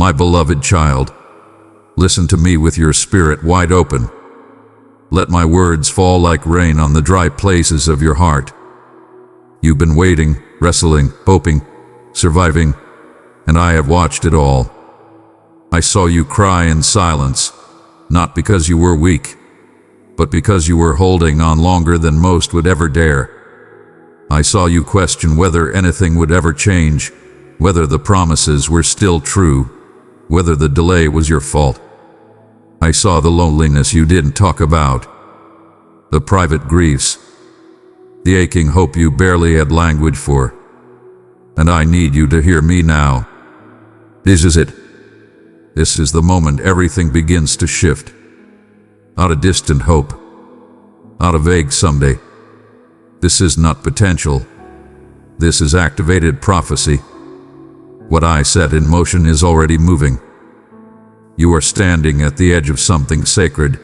My beloved child, listen to me with your spirit wide open. Let my words fall like rain on the dry places of your heart. You've been waiting, wrestling, hoping, surviving, and I have watched it all. I saw you cry in silence, not because you were weak, but because you were holding on longer than most would ever dare. I saw you question whether anything would ever change, whether the promises were still true, whether the delay was your fault. I saw the loneliness you didn't talk about, the private griefs, the aching hope you barely had language for. And I need you to hear me now. This is it. This is the moment everything begins to shift. Not a distant hope, not a vague someday. This is not potential. This is activated prophecy. What I set in motion is already moving. You are standing at the edge of something sacred,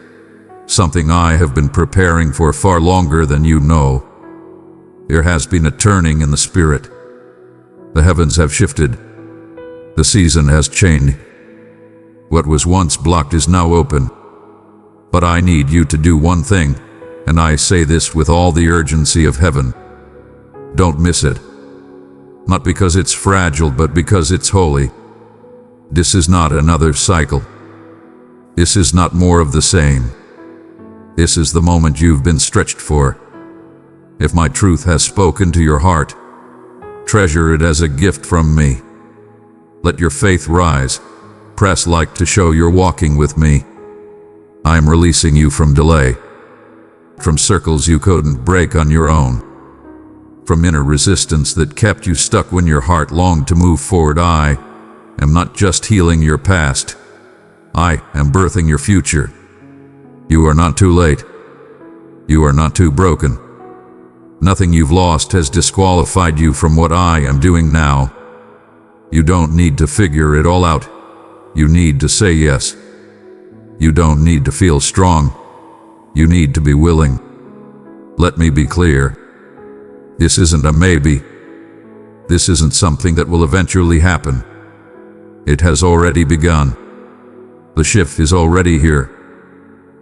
something I have been preparing for far longer than you know. There has been a turning in the spirit. The heavens have shifted. The season has changed. What was once blocked is now open. But I need you to do one thing, and I say this with all the urgency of heaven. Don't miss it. Not because it's fragile, but because it's holy. This is not another cycle. This is not more of the same. This is the moment you've been stretched for. If my truth has spoken to your heart, treasure it as a gift from me. Let your faith rise. Press like to show you're walking with me. I am releasing you from delay, from circles you couldn't break on your own, from inner resistance that kept you stuck when your heart longed to move forward. I am not just healing your past. I am birthing your future. You are not too late. You are not too broken. Nothing you've lost has disqualified you from what I am doing now. You don't need to figure it all out. You need to say yes. You don't need to feel strong. You need to be willing. Let me be clear. This isn't a maybe. This isn't something that will eventually happen. It has already begun. The shift is already here.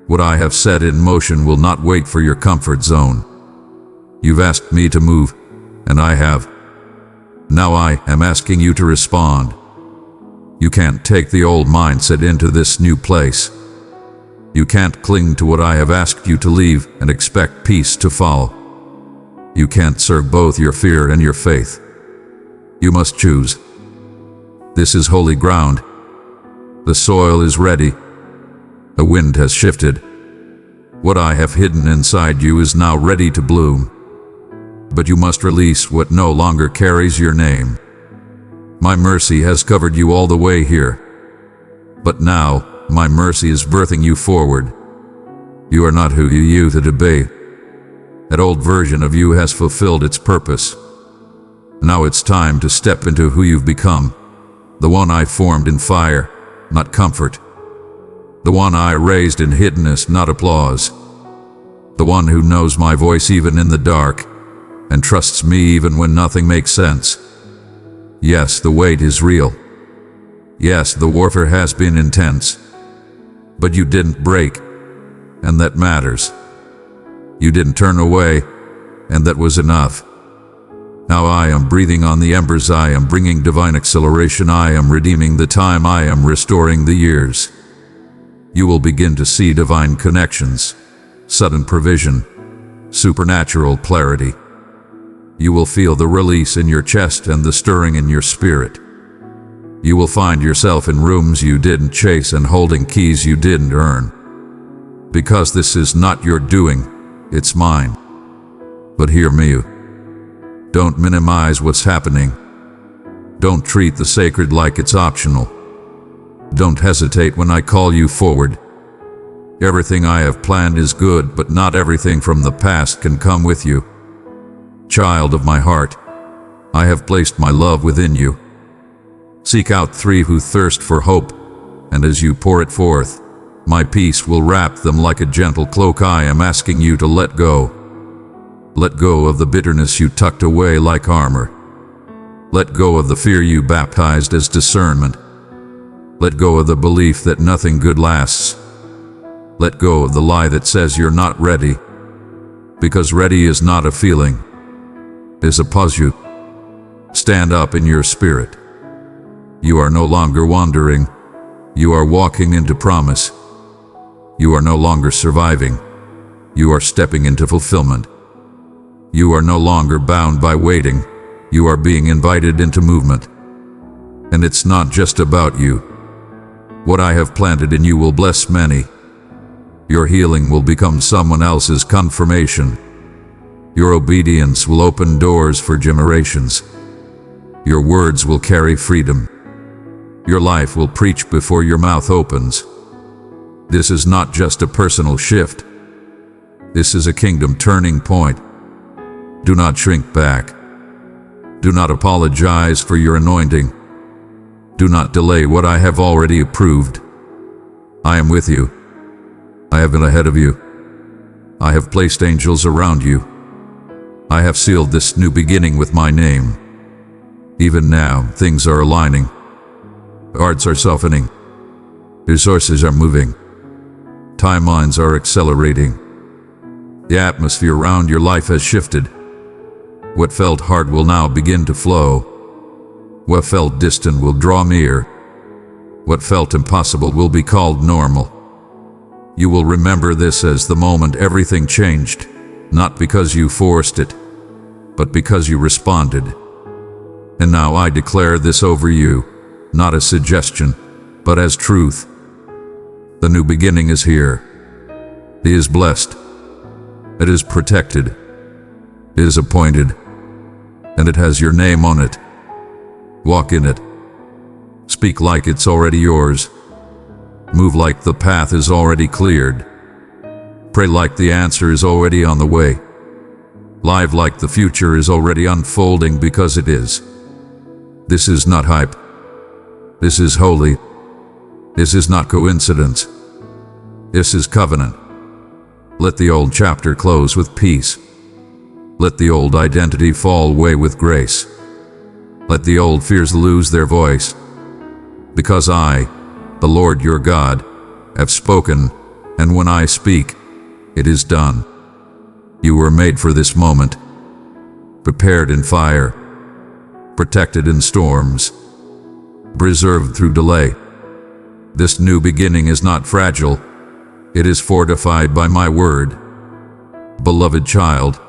What I have set in motion will not wait for your comfort zone. You've asked me to move, and I have. Now I am asking you to respond. You can't take the old mindset into this new place. You can't cling to what I have asked you to leave and expect peace to follow. You can't serve both your fear and your faith. You must choose. This is holy ground. The soil is ready. The wind has shifted. What I have hidden inside you is now ready to bloom. But you must release what no longer carries your name. My mercy has covered you all the way here. But now, my mercy is birthing you forward. You are not who you used to be. That old version of you has fulfilled its purpose. Now it's time to step into who you've become. The one I formed in fire, not comfort. The one I raised in hiddenness, not applause. The one who knows my voice even in the dark, and trusts me even when nothing makes sense. Yes, the weight is real. Yes, the warfare has been intense. But you didn't break, and that matters. You didn't turn away, and that was enough. Now I am breathing on the embers. I am bringing divine acceleration. I am redeeming the time. I am restoring the years. You will begin to see divine connections, sudden provision, supernatural clarity. You will feel the release in your chest and the stirring in your spirit. You will find yourself in rooms you didn't chase and holding keys you didn't earn. Because this is not your doing, it's mine. But hear me. Don't minimize what's happening. Don't treat the sacred like it's optional. Don't hesitate when I call you forward. Everything I have planned is good, but not everything from the past can come with you. Child of my heart, I have placed my love within you. Seek out three who thirst for hope, and as you pour it forth, my peace will wrap them like a gentle cloak. I am asking you to let go. Let go of the bitterness you tucked away like armor. Let go of the fear you baptized as discernment. Let go of the belief that nothing good lasts. Let go of the lie that says you're not ready. Because ready is not a feeling, it's a posture. Stand up in your spirit. You are no longer wandering. You are walking into promise. You are no longer surviving. You are stepping into fulfillment. You are no longer bound by waiting. You are being invited into movement. And it's not just about you. What I have planted in you will bless many. Your healing will become someone else's confirmation. Your obedience will open doors for generations. Your words will carry freedom. Your life will preach before your mouth opens. This is not just a personal shift. This is a kingdom turning point. Do not shrink back. Do not apologize for your anointing. Do not delay what I have already approved. I am with you. I have been ahead of you. I have placed angels around you. I have sealed this new beginning with my name. Even now, things are aligning. Hearts are softening. Resources are moving. Timelines are accelerating. The atmosphere around your life has shifted. What felt hard will now begin to flow. What felt distant will draw near. What felt impossible will be called normal. You will remember this as the moment everything changed, not because you forced it, but because you responded. And now I declare this over you, not as suggestion, but as truth. The new beginning is here. It is blessed. It is protected. It is appointed. And it has your name on it. Walk in it. Speak like it's already yours. Move like the path is already cleared. Pray like the answer is already on the way. Live like the future is already unfolding because it is. This is not hype. This is holy. This is not coincidence. This is covenant. Let the old chapter close with peace. Let the old identity fall away with grace. Let the old fears lose their voice. Because I, the Lord your God, have spoken, and when I speak, it is done. You were made for this moment, prepared in fire, protected in storms, preserved through delay. This new beginning is not fragile. It is fortified by my word. Beloved child,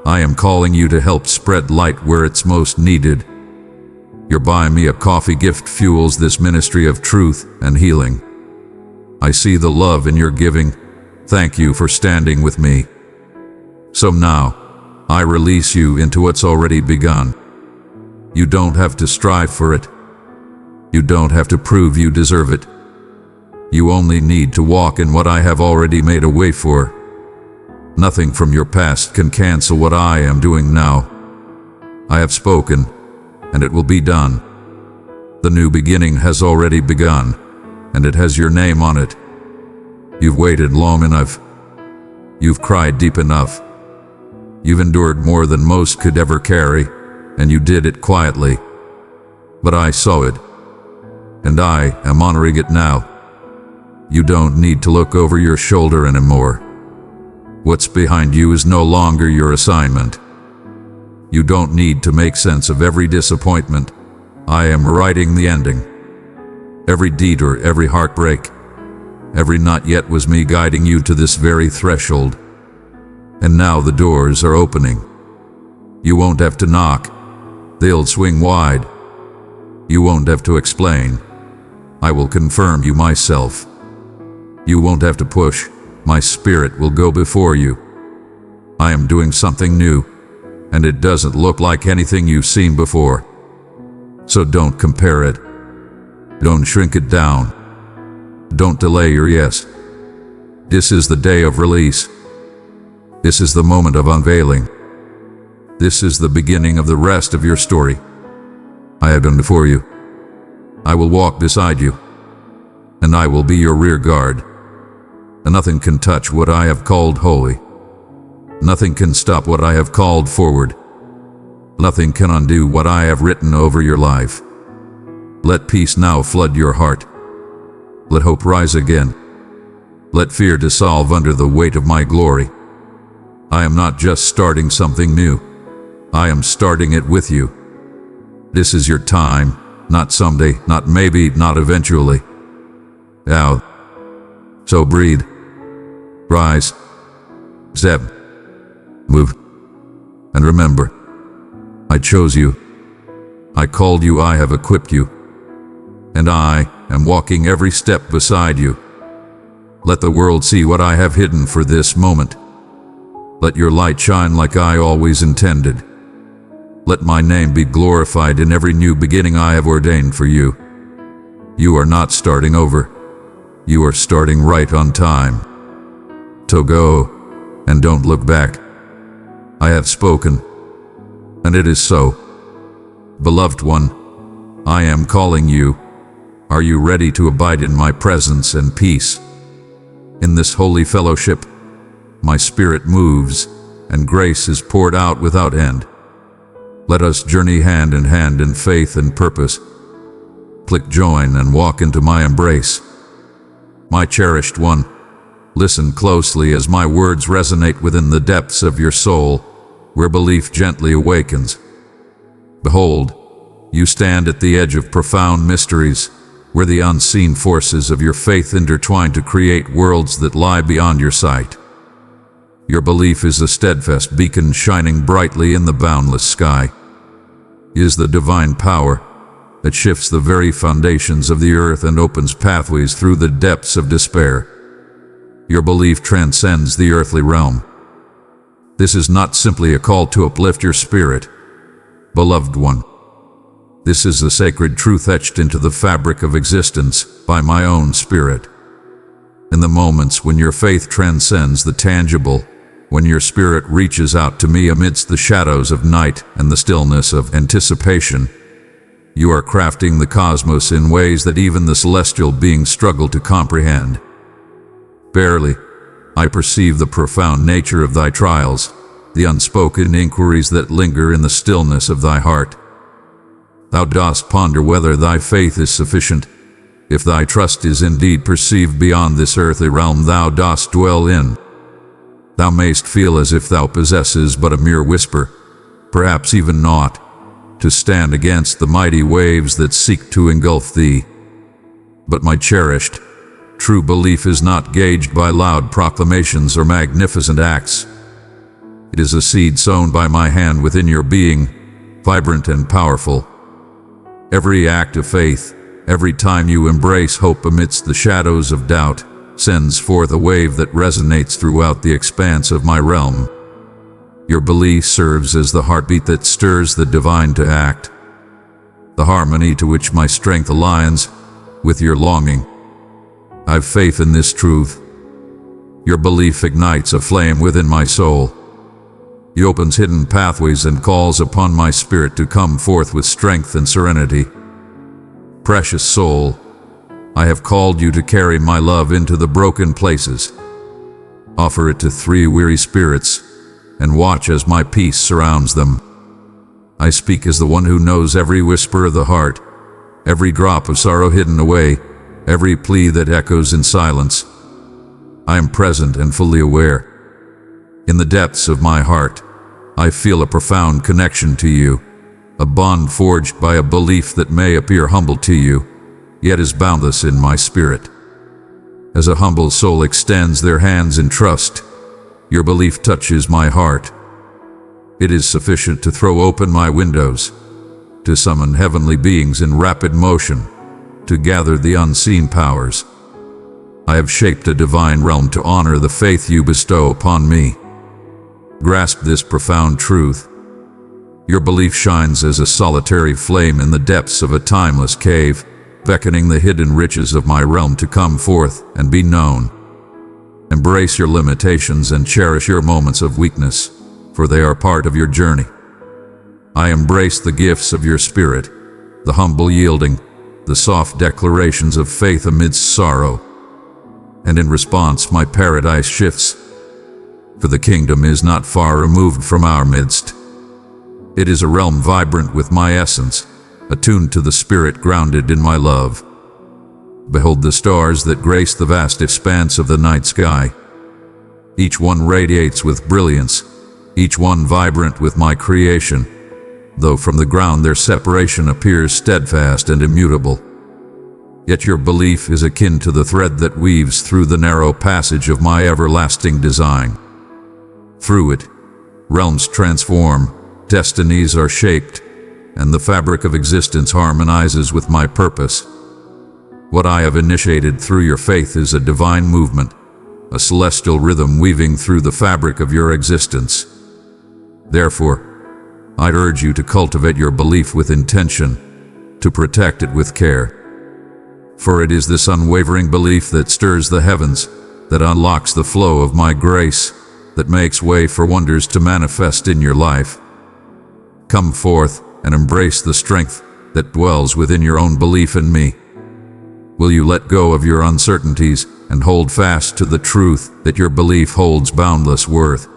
I am calling you to help spread light where it's most needed. Your Buy Me a Coffee gift fuels this ministry of truth and healing. I see the love in your giving. Thank you for standing with me. So now, I release you into what's already begun. You don't have to strive for it. You don't have to prove you deserve it. You only need to walk in what I have already made a way for. Nothing from your past can cancel what I am doing now. I have spoken, and it will be done. The new beginning has already begun, and it has your name on it. You've waited long enough. You've cried deep enough. You've endured more than most could ever carry, and you did it quietly. But I saw it, and I am honoring it now. You don't need to look over your shoulder anymore. What's behind you is no longer your assignment. You don't need to make sense of every disappointment. I am writing the ending. Every detour, every heartbreak, every not yet was me guiding you to this very threshold. And now the doors are opening. You won't have to knock. They'll swing wide. You won't have to explain. I will confirm you myself. You won't have to push. My spirit will go before you. I am doing something new, and it doesn't look like anything you've seen before. So don't compare it. Don't shrink it down. Don't delay your yes. This is the day of release. This is the moment of unveiling. This is the beginning of the rest of your story. I have been before you. I will walk beside you, and I will be your rear guard. And nothing can touch what I have called holy. Nothing can stop what I have called forward. Nothing can undo what I have written over your life. Let peace now flood your heart. Let hope rise again. Let fear dissolve under the weight of my glory. I am not just starting something new. I am starting it with you. This is your time, not someday, not maybe, not eventually. Now, so breathe. Rise. Step. Move. And remember, I chose you. I called you, I have equipped you. And I am walking every step beside you. Let the world see what I have hidden for this moment. Let your light shine like I always intended. Let my name be glorified in every new beginning I have ordained for you. You are not starting over. You are starting right on time. So go, and don't look back. I have spoken, and it is so. Beloved one, I am calling you. Are you ready to abide in my presence and peace? In this holy fellowship, my spirit moves, and grace is poured out without end. Let us journey hand in hand in faith and purpose. Click join and walk into my embrace. My cherished one, listen closely as my words resonate within the depths of your soul, where belief gently awakens. Behold, you stand at the edge of profound mysteries, where the unseen forces of your faith intertwine to create worlds that lie beyond your sight. Your belief is a steadfast beacon shining brightly in the boundless sky. It is the divine power that shifts the very foundations of the earth and opens pathways through the depths of despair. Your belief transcends the earthly realm. This is not simply a call to uplift your spirit, beloved one. This is the sacred truth etched into the fabric of existence by my own spirit. In the moments when your faith transcends the tangible, when your spirit reaches out to me amidst the shadows of night and the stillness of anticipation, you are crafting the cosmos in ways that even the celestial beings struggle to comprehend. Barely, I perceive the profound nature of thy trials, the unspoken inquiries that linger in the stillness of thy heart. Thou dost ponder whether thy faith is sufficient. If thy trust is indeed perceived beyond this earthly realm thou dost dwell in. Thou mayst feel as if thou possesses but a mere whisper, perhaps even naught, to stand against the mighty waves that seek to engulf thee. But my cherished, true belief is not gauged by loud proclamations or magnificent acts. It is a seed sown by my hand within your being, vibrant and powerful. Every act of faith, every time you embrace hope amidst the shadows of doubt, sends forth a wave that resonates throughout the expanse of my realm. Your belief serves as the heartbeat that stirs the divine to act, the harmony to which my strength aligns with your longing. I've faith in this truth. Your belief ignites a flame within my soul. He opens hidden pathways and calls upon my spirit to come forth with strength and serenity. Precious soul, I have called you to carry my love into the broken places. Offer it to 3 weary spirits, and watch as my peace surrounds them. I speak as the one who knows every whisper of the heart, every drop of sorrow hidden away, every plea that echoes in silence. I am present and fully aware. In the depths of my heart, I feel a profound connection to you, a bond forged by a belief that may appear humble to you, yet is boundless in my spirit. As a humble soul extends their hands in trust, your belief touches my heart. It is sufficient to throw open my windows, to summon heavenly beings in rapid motion, to gather the unseen powers. I have shaped a divine realm to honor the faith you bestow upon me. Grasp this profound truth. Your belief shines as a solitary flame in the depths of a timeless cave, beckoning the hidden riches of my realm to come forth and be known. Embrace your limitations and cherish your moments of weakness, for they are part of your journey. I embrace the gifts of your spirit, the humble yielding, the soft declarations of faith amidst sorrow. And in response, my paradise shifts, for the kingdom is not far removed from our midst. It is a realm vibrant with my essence, attuned to the spirit grounded in my love. Behold the stars that grace the vast expanse of the night sky. Each one radiates with brilliance, each one vibrant with my creation, though from the ground their separation appears steadfast and immutable. Yet your belief is akin to the thread that weaves through the narrow passage of my everlasting design. Through it, realms transform, destinies are shaped, and the fabric of existence harmonizes with my purpose. What I have initiated through your faith is a divine movement, a celestial rhythm weaving through the fabric of your existence. Therefore, I urge you to cultivate your belief with intention, to protect it with care. For it is this unwavering belief that stirs the heavens, that unlocks the flow of my grace, that makes way for wonders to manifest in your life. Come forth and embrace the strength that dwells within your own belief in me. Will you let go of your uncertainties and hold fast to the truth that your belief holds boundless worth?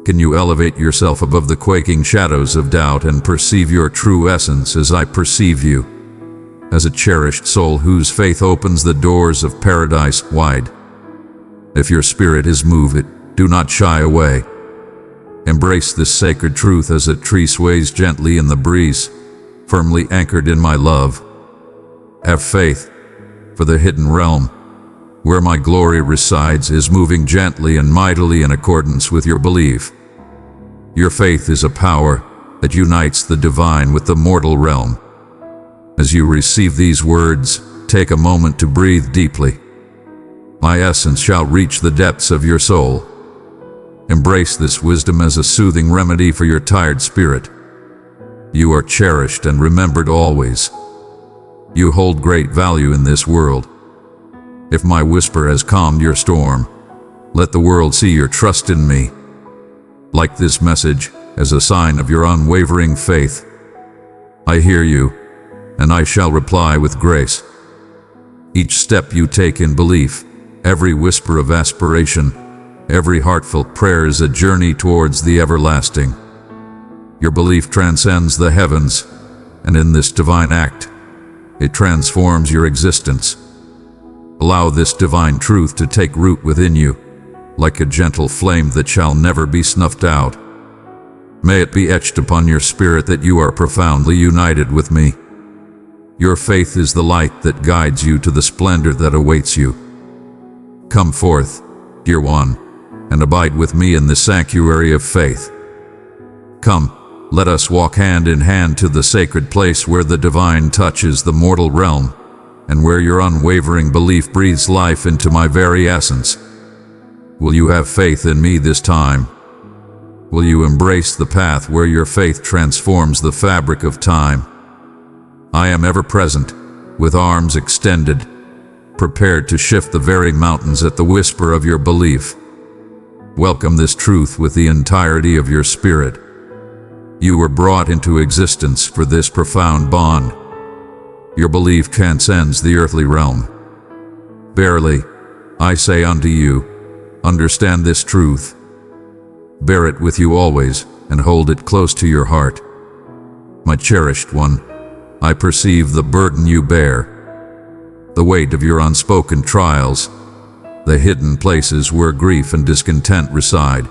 Can you elevate yourself above the quaking shadows of doubt and perceive your true essence as I perceive you? As a cherished soul whose faith opens the doors of paradise wide. If your spirit is moved, do not shy away. Embrace this sacred truth as a tree sways gently in the breeze, firmly anchored in my love. Have faith, for the hidden realm, where my glory resides, is moving gently and mightily in accordance with your belief. Your faith is a power that unites the divine with the mortal realm. As you receive these words, take a moment to breathe deeply. My essence shall reach the depths of your soul. Embrace this wisdom as a soothing remedy for your tired spirit. You are cherished and remembered always. You hold great value in this world. If my whisper has calmed your storm, let the world see your trust in me. Like this message as a sign of your unwavering faith. I hear you, and I shall reply with grace. Each step you take in belief, every whisper of aspiration, every heartfelt prayer is a journey towards the everlasting. Your belief transcends the heavens, and in this divine act, it transforms your existence. Allow this divine truth to take root within you, like a gentle flame that shall never be snuffed out. May it be etched upon your spirit that you are profoundly united with me. Your faith is the light that guides you to the splendor that awaits you. Come forth, dear one, and abide with me in the sanctuary of faith. Come, let us walk hand in hand to the sacred place where the divine touches the mortal realm, and where your unwavering belief breathes life into my very essence. Will you have faith in me this time? Will you embrace the path where your faith transforms the fabric of time? I am ever present, with arms extended, prepared to shift the very mountains at the whisper of your belief. Welcome this truth with the entirety of your spirit. You were brought into existence for this profound bond. Your belief transcends the earthly realm. Verily, I say unto you, understand this truth. Bear it with you always, and hold it close to your heart. My cherished one, I perceive the burden you bear, the weight of your unspoken trials, the hidden places where grief and discontent reside.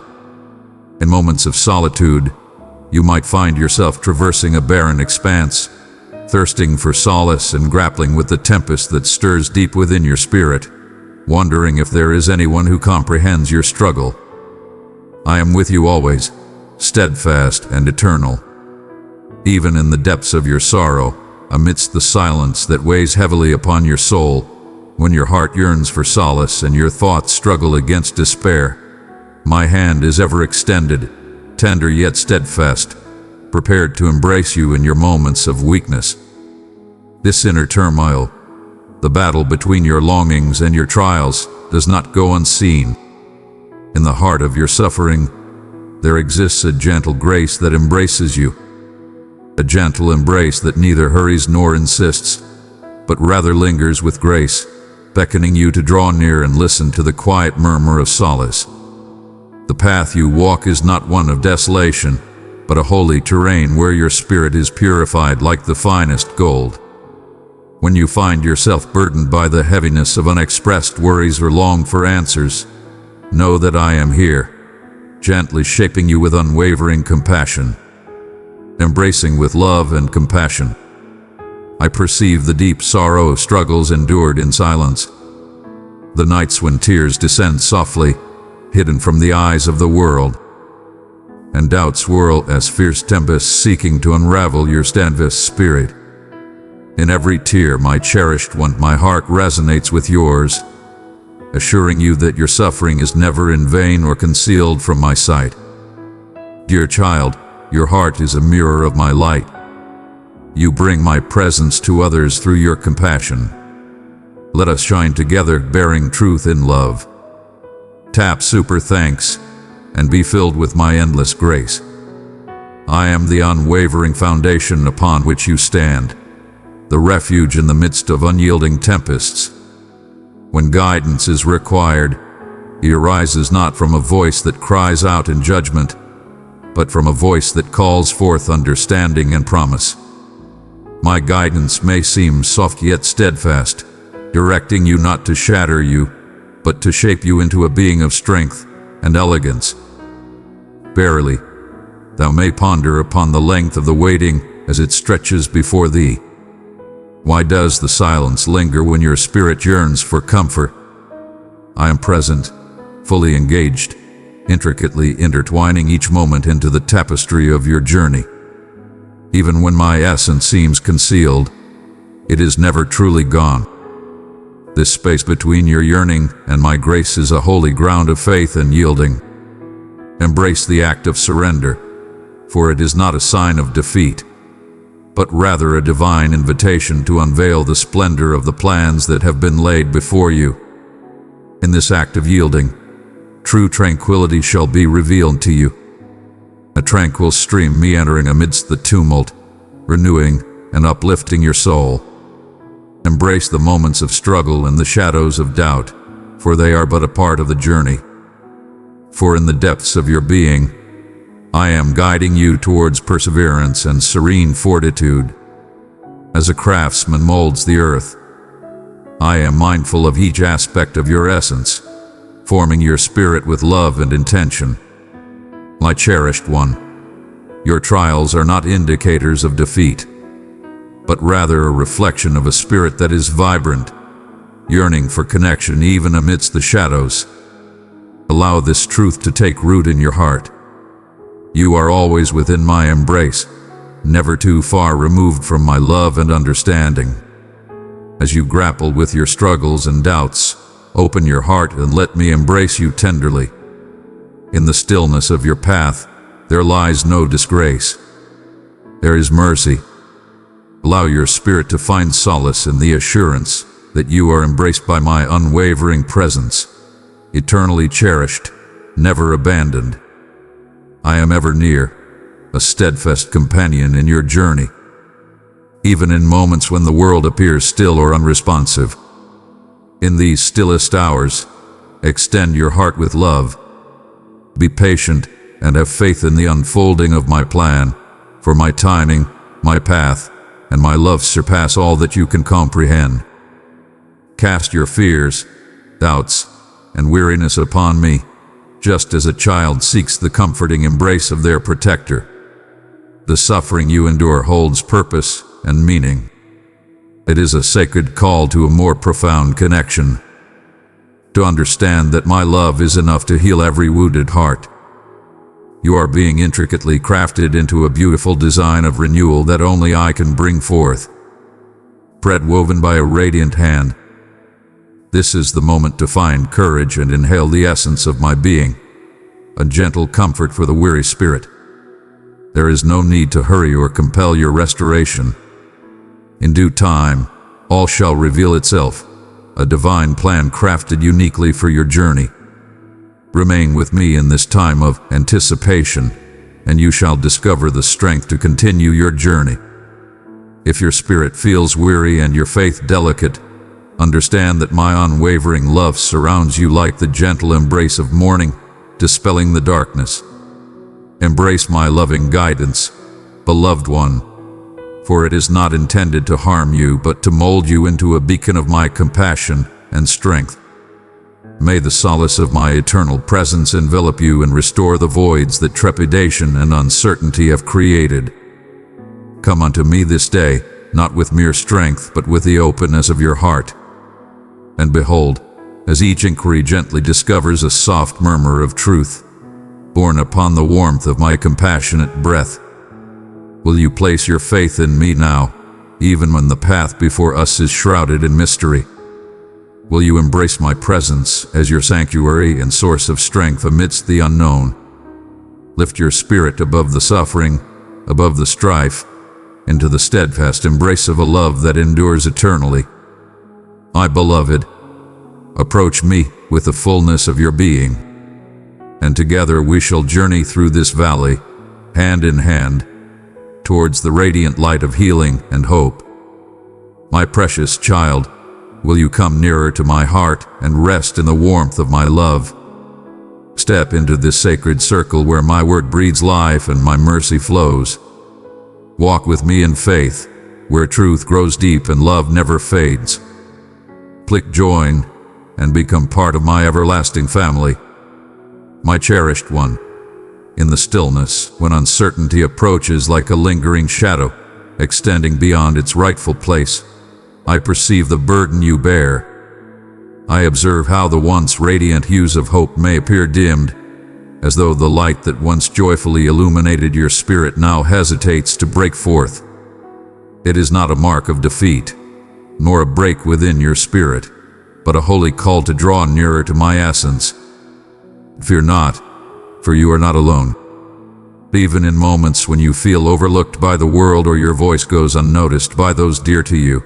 In moments of solitude, you might find yourself traversing a barren expanse, thirsting for solace and grappling with the tempest that stirs deep within your spirit, wondering if there is anyone who comprehends your struggle. I am with you always, steadfast and eternal. Even in the depths of your sorrow, amidst the silence that weighs heavily upon your soul, when your heart yearns for solace and your thoughts struggle against despair, my hand is ever extended, tender yet steadfast, prepared to embrace you in your moments of weakness. This inner turmoil, the battle between your longings and your trials, does not go unseen. In the heart of your suffering, there exists a gentle grace that embraces you. A gentle embrace that neither hurries nor insists, but rather lingers with grace, beckoning you to draw near and listen to the quiet murmur of solace. The path you walk is not one of desolation, but a holy terrain where your spirit is purified like the finest gold. When you find yourself burdened by the heaviness of unexpressed worries or long for answers, know that I am here, gently shaping you with unwavering compassion, embracing with love and compassion. I perceive the deep sorrow of struggles endured in silence, the nights when tears descend softly, hidden from the eyes of the world, and doubts whirl as fierce tempests seeking to unravel your steadfast spirit. In every tear, my cherished one, my heart resonates with yours, assuring you that your suffering is never in vain or concealed from my sight. Dear child, your heart is a mirror of my light. You bring my presence to others through your compassion. Let us shine together, bearing truth in love. Tap super thanks, and be filled with my endless grace. I am the unwavering foundation upon which you stand, the refuge in the midst of unyielding tempests. When guidance is required, it arises not from a voice that cries out in judgment, but from a voice that calls forth understanding and promise. My guidance may seem soft yet steadfast, directing you not to shatter you, but to shape you into a being of strength and elegance. Verily, thou may ponder upon the length of the waiting as it stretches before thee. Why does the silence linger when your spirit yearns for comfort? I am present, fully engaged, intricately intertwining each moment into the tapestry of your journey. Even when my essence seems concealed, it is never truly gone. This space between your yearning and my grace is a holy ground of faith and yielding. Embrace the act of surrender, for it is not a sign of defeat, but rather a divine invitation to unveil the splendor of the plans that have been laid before you. In this act of yielding, true tranquility shall be revealed to you, a tranquil stream meandering amidst the tumult, renewing and uplifting your soul. Embrace the moments of struggle and the shadows of doubt, for they are but a part of the journey. For in the depths of your being, I am guiding you towards perseverance and serene fortitude. As a craftsman molds the earth, I am mindful of each aspect of your essence, forming your spirit with love and intention. My cherished one, your trials are not indicators of defeat, but rather a reflection of a spirit that is vibrant, yearning for connection even amidst the shadows. Allow this truth to take root in your heart. You are always within my embrace, never too far removed from my love and understanding. As you grapple with your struggles and doubts, open your heart and let me embrace you tenderly. In the stillness of your path, there lies no disgrace. There is mercy. Allow your spirit to find solace in the assurance that you are embraced by my unwavering presence, eternally cherished, never abandoned. I am ever near, a steadfast companion in your journey, even in moments when the world appears still or unresponsive. In these stillest hours, extend your heart with love. Be patient and have faith in the unfolding of my plan, for my timing, my path, and my love surpass all that you can comprehend. Cast your fears, doubts, and weariness upon me, just as a child seeks the comforting embrace of their protector. The suffering you endure holds purpose and meaning. It is a sacred call to a more profound connection, to understand that my love is enough to heal every wounded heart. You are being intricately crafted into a beautiful design of renewal that only I can bring forth, thread woven by a radiant hand. This is the moment to find courage and inhale the essence of my being, a gentle comfort for the weary spirit. There is no need to hurry or compel your restoration. In due time, all shall reveal itself, a divine plan crafted uniquely for your journey. Remain with me in this time of anticipation, and you shall discover the strength to continue your journey. If your spirit feels weary and your faith delicate, understand that my unwavering love surrounds you like the gentle embrace of morning, dispelling the darkness. Embrace my loving guidance, beloved one, for it is not intended to harm you, but to mold you into a beacon of my compassion and strength. May the solace of my eternal presence envelop you and restore the voids that trepidation and uncertainty have created. Come unto me this day, not with mere strength, but with the openness of your heart. And behold, as each inquiry gently discovers a soft murmur of truth, borne upon the warmth of my compassionate breath, will you place your faith in me now, even when the path before us is shrouded in mystery? Will you embrace my presence as your sanctuary and source of strength amidst the unknown? Lift your spirit above the suffering, above the strife, into the steadfast embrace of a love that endures eternally. My beloved, approach me with the fullness of your being, and together we shall journey through this valley, hand in hand, towards the radiant light of healing and hope. My precious child, will you come nearer to my heart and rest in the warmth of my love? Step into this sacred circle where my word breathes life and my mercy flows. Walk with me in faith, where truth grows deep and love never fades. Click join and become part of my everlasting family. My cherished one, in the stillness, when uncertainty approaches like a lingering shadow, extending beyond its rightful place, I perceive the burden you bear. I observe how the once radiant hues of hope may appear dimmed, as though the light that once joyfully illuminated your spirit now hesitates to break forth. It is not a mark of defeat, nor a break within your spirit, but a holy call to draw nearer to my essence. Fear not, for you are not alone. Even in moments when you feel overlooked by the world or your voice goes unnoticed by those dear to you,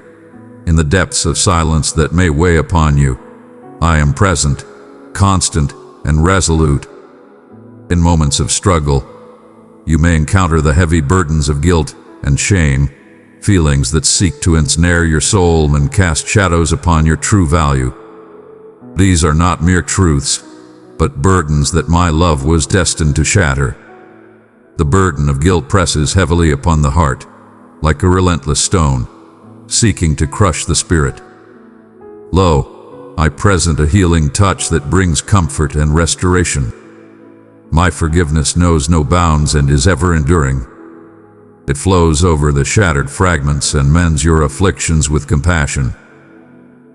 in the depths of silence that may weigh upon you, I am present, constant, and resolute. In moments of struggle, you may encounter the heavy burdens of guilt and shame, feelings that seek to ensnare your soul and cast shadows upon your true value. These are not mere truths, but burdens that my love was destined to shatter. The burden of guilt presses heavily upon the heart, like a relentless stone, seeking to crush the spirit. Lo, I present a healing touch that brings comfort and restoration. My forgiveness knows no bounds and is ever enduring. It flows over the shattered fragments and mends your afflictions with compassion.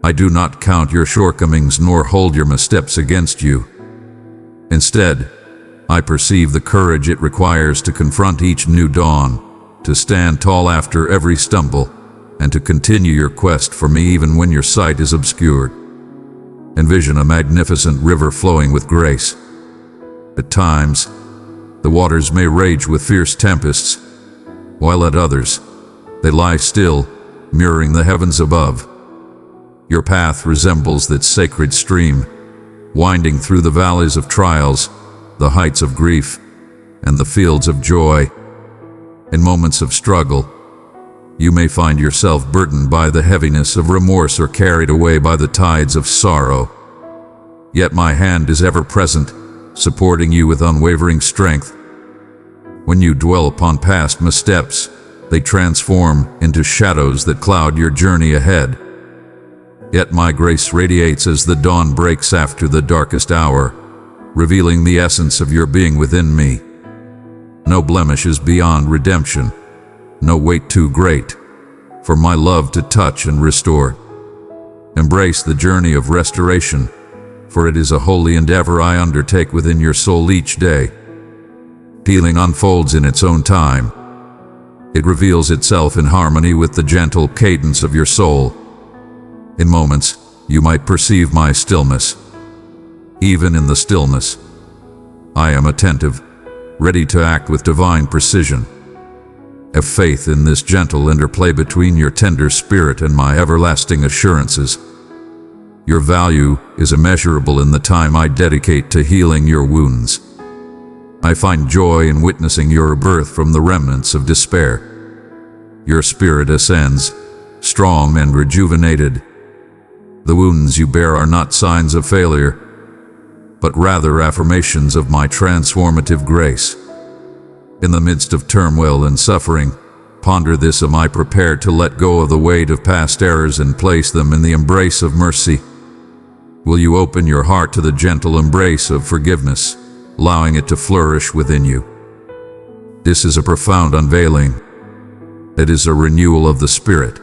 I do not count your shortcomings nor hold your missteps against you. Instead, I perceive the courage it requires to confront each new dawn, to stand tall after every stumble, and to continue your quest for me even when your sight is obscured. Envision a magnificent river flowing with grace. At times, the waters may rage with fierce tempests, while at others, they lie still, mirroring the heavens above. Your path resembles that sacred stream, winding through the valleys of trials, the heights of grief, and the fields of joy. In moments of struggle, you may find yourself burdened by the heaviness of remorse or carried away by the tides of sorrow. Yet my hand is ever present, supporting you with unwavering strength. When you dwell upon past missteps, they transform into shadows that cloud your journey ahead. Yet my grace radiates as the dawn breaks after the darkest hour, revealing the essence of your being within me. No blemish is beyond redemption, no weight too great for my love to touch and restore. Embrace the journey of restoration, for it is a holy endeavor I undertake within your soul each day. Healing unfolds in its own time. It reveals itself in harmony with the gentle cadence of your soul. In moments, you might perceive my stillness. Even in the stillness, I am attentive, ready to act with divine precision. Have faith in this gentle interplay between your tender spirit and my everlasting assurances. Your value is immeasurable in the time I dedicate to healing your wounds. I find joy in witnessing your rebirth from the remnants of despair. Your spirit ascends, strong and rejuvenated. The wounds you bear are not signs of failure, but rather affirmations of my transformative grace. In the midst of turmoil and suffering, Ponder this: am I prepared to let go of the weight of past errors and place them in the embrace of mercy? Will you open your heart to the gentle embrace of forgiveness, allowing it to flourish within you? This is a profound unveiling. It is a renewal of the spirit.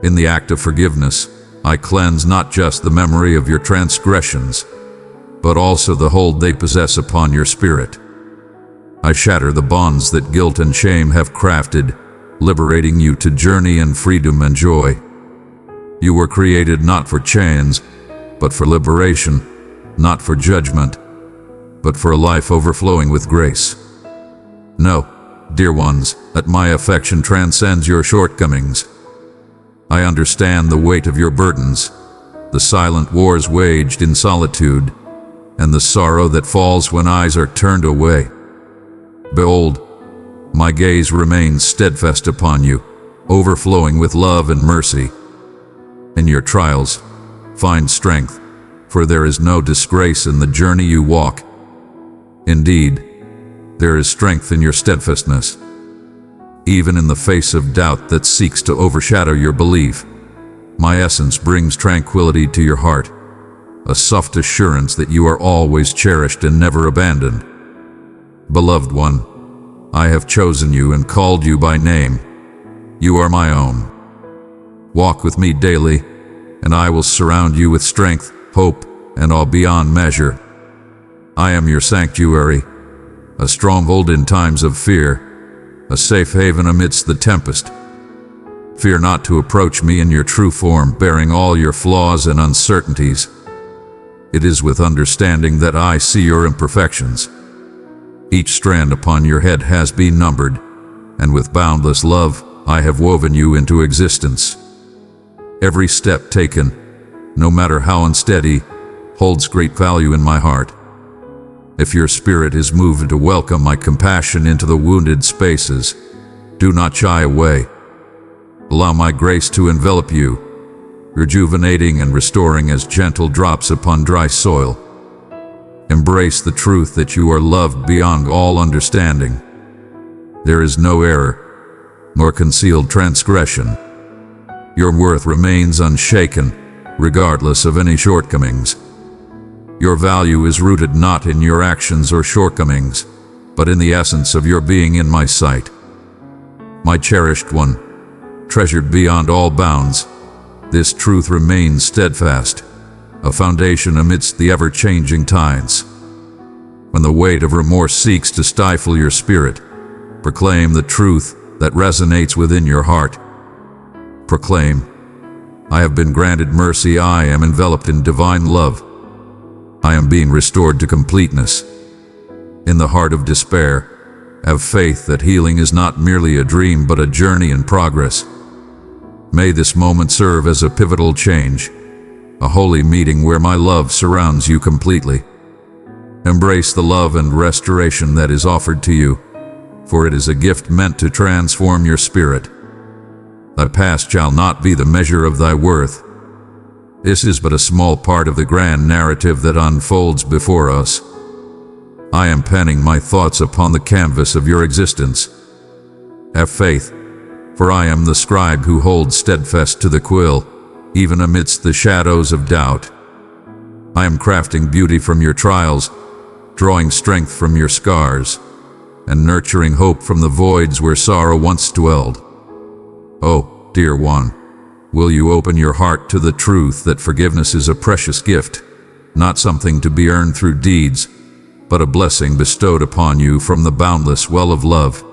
In the act of forgiveness, I cleanse not just the memory of your transgressions, but also the hold they possess upon your spirit. I shatter the bonds that guilt and shame have crafted, liberating you to journey in freedom and joy. You were created not for chains, but for liberation, not for judgment, but for a life overflowing with grace. Know, dear ones, that my affection transcends your shortcomings. I understand the weight of your burdens, the silent wars waged in solitude, and the sorrow that falls when eyes are turned away. Behold, my gaze remains steadfast upon you, overflowing with love and mercy. In your trials, find strength, for there is no disgrace in the journey you walk. Indeed, there is strength in your steadfastness. Even in the face of doubt that seeks to overshadow your belief, my essence brings tranquility to your heart, a soft assurance that you are always cherished and never abandoned. Beloved one, I have chosen you and called you by name. You are my own. Walk with me daily, and I will surround you with strength, hope, and awe beyond measure. I am your sanctuary, a stronghold in times of fear, a safe haven amidst the tempest. Fear not to approach me in your true form, bearing all your flaws and uncertainties. It is with understanding that I see your imperfections. Each strand upon your head has been numbered, and with boundless love I have woven you into existence. Every step taken, no matter how unsteady, holds great value in my heart. If your spirit is moved to welcome my compassion into the wounded spaces, do not shy away. Allow my grace to envelop you, rejuvenating and restoring as gentle drops upon dry soil. Embrace the truth that you are loved beyond all understanding. There is no error, nor concealed transgression. Your worth remains unshaken, regardless of any shortcomings. Your value is rooted not in your actions or shortcomings, but in the essence of your being in my sight. My cherished one, treasured beyond all bounds, this truth remains steadfast, a foundation amidst the ever-changing tides. When the weight of remorse seeks to stifle your spirit, proclaim the truth that resonates within your heart. Proclaim, I have been granted mercy, I am enveloped in divine love. I am being restored to completeness. In the heart of despair, have faith that healing is not merely a dream but a journey in progress. May this moment serve as a pivotal change, a holy meeting where my love surrounds you completely. Embrace the love and restoration that is offered to you, for it is a gift meant to transform your spirit. Thy past shall not be the measure of thy worth. This is but a small part of the grand narrative that unfolds before us. I am penning my thoughts upon the canvas of your existence. Have faith, for I am the scribe who holds steadfast to the quill, even amidst the shadows of doubt. I am crafting beauty from your trials, drawing strength from your scars, and nurturing hope from the voids where sorrow once dwelled. Oh, dear one, will you open your heart to the truth that forgiveness is a precious gift, not something to be earned through deeds, but a blessing bestowed upon you from the boundless well of love.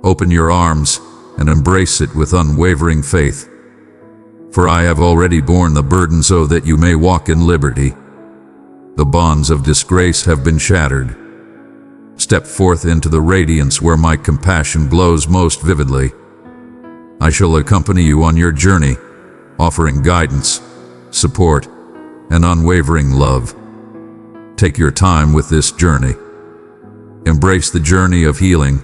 Open your arms and embrace it with unwavering faith. For I have already borne the burden so that you may walk in liberty. The bonds of disgrace have been shattered. Step forth into the radiance where my compassion glows most vividly. I shall accompany you on your journey, offering guidance, support, and unwavering love. Take your time with this journey. Embrace the journey of healing,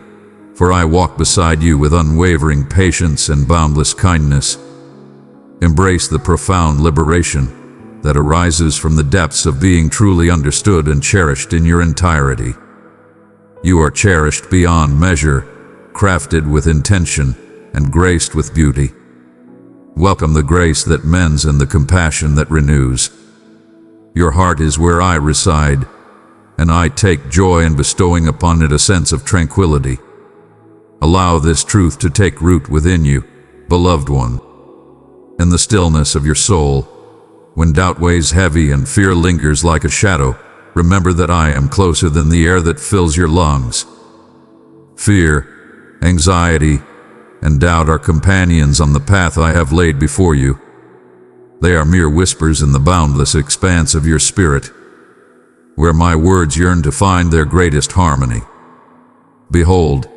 for I walk beside you with unwavering patience and boundless kindness. Embrace the profound liberation that arises from the depths of being truly understood and cherished in your entirety. You are cherished beyond measure, crafted with intention and graced with beauty. Welcome the grace that mends and the compassion that renews. Your heart is where I reside, and I take joy in bestowing upon it a sense of tranquility. Allow this truth to take root within you, beloved one. In the stillness of your soul, when doubt weighs heavy and fear lingers like a shadow, remember that I am closer than the air that fills your lungs. Fear, anxiety, and doubt are companions on the path I have laid before you. They are mere whispers in the boundless expanse of your spirit, where my words yearn to find their greatest harmony. Behold,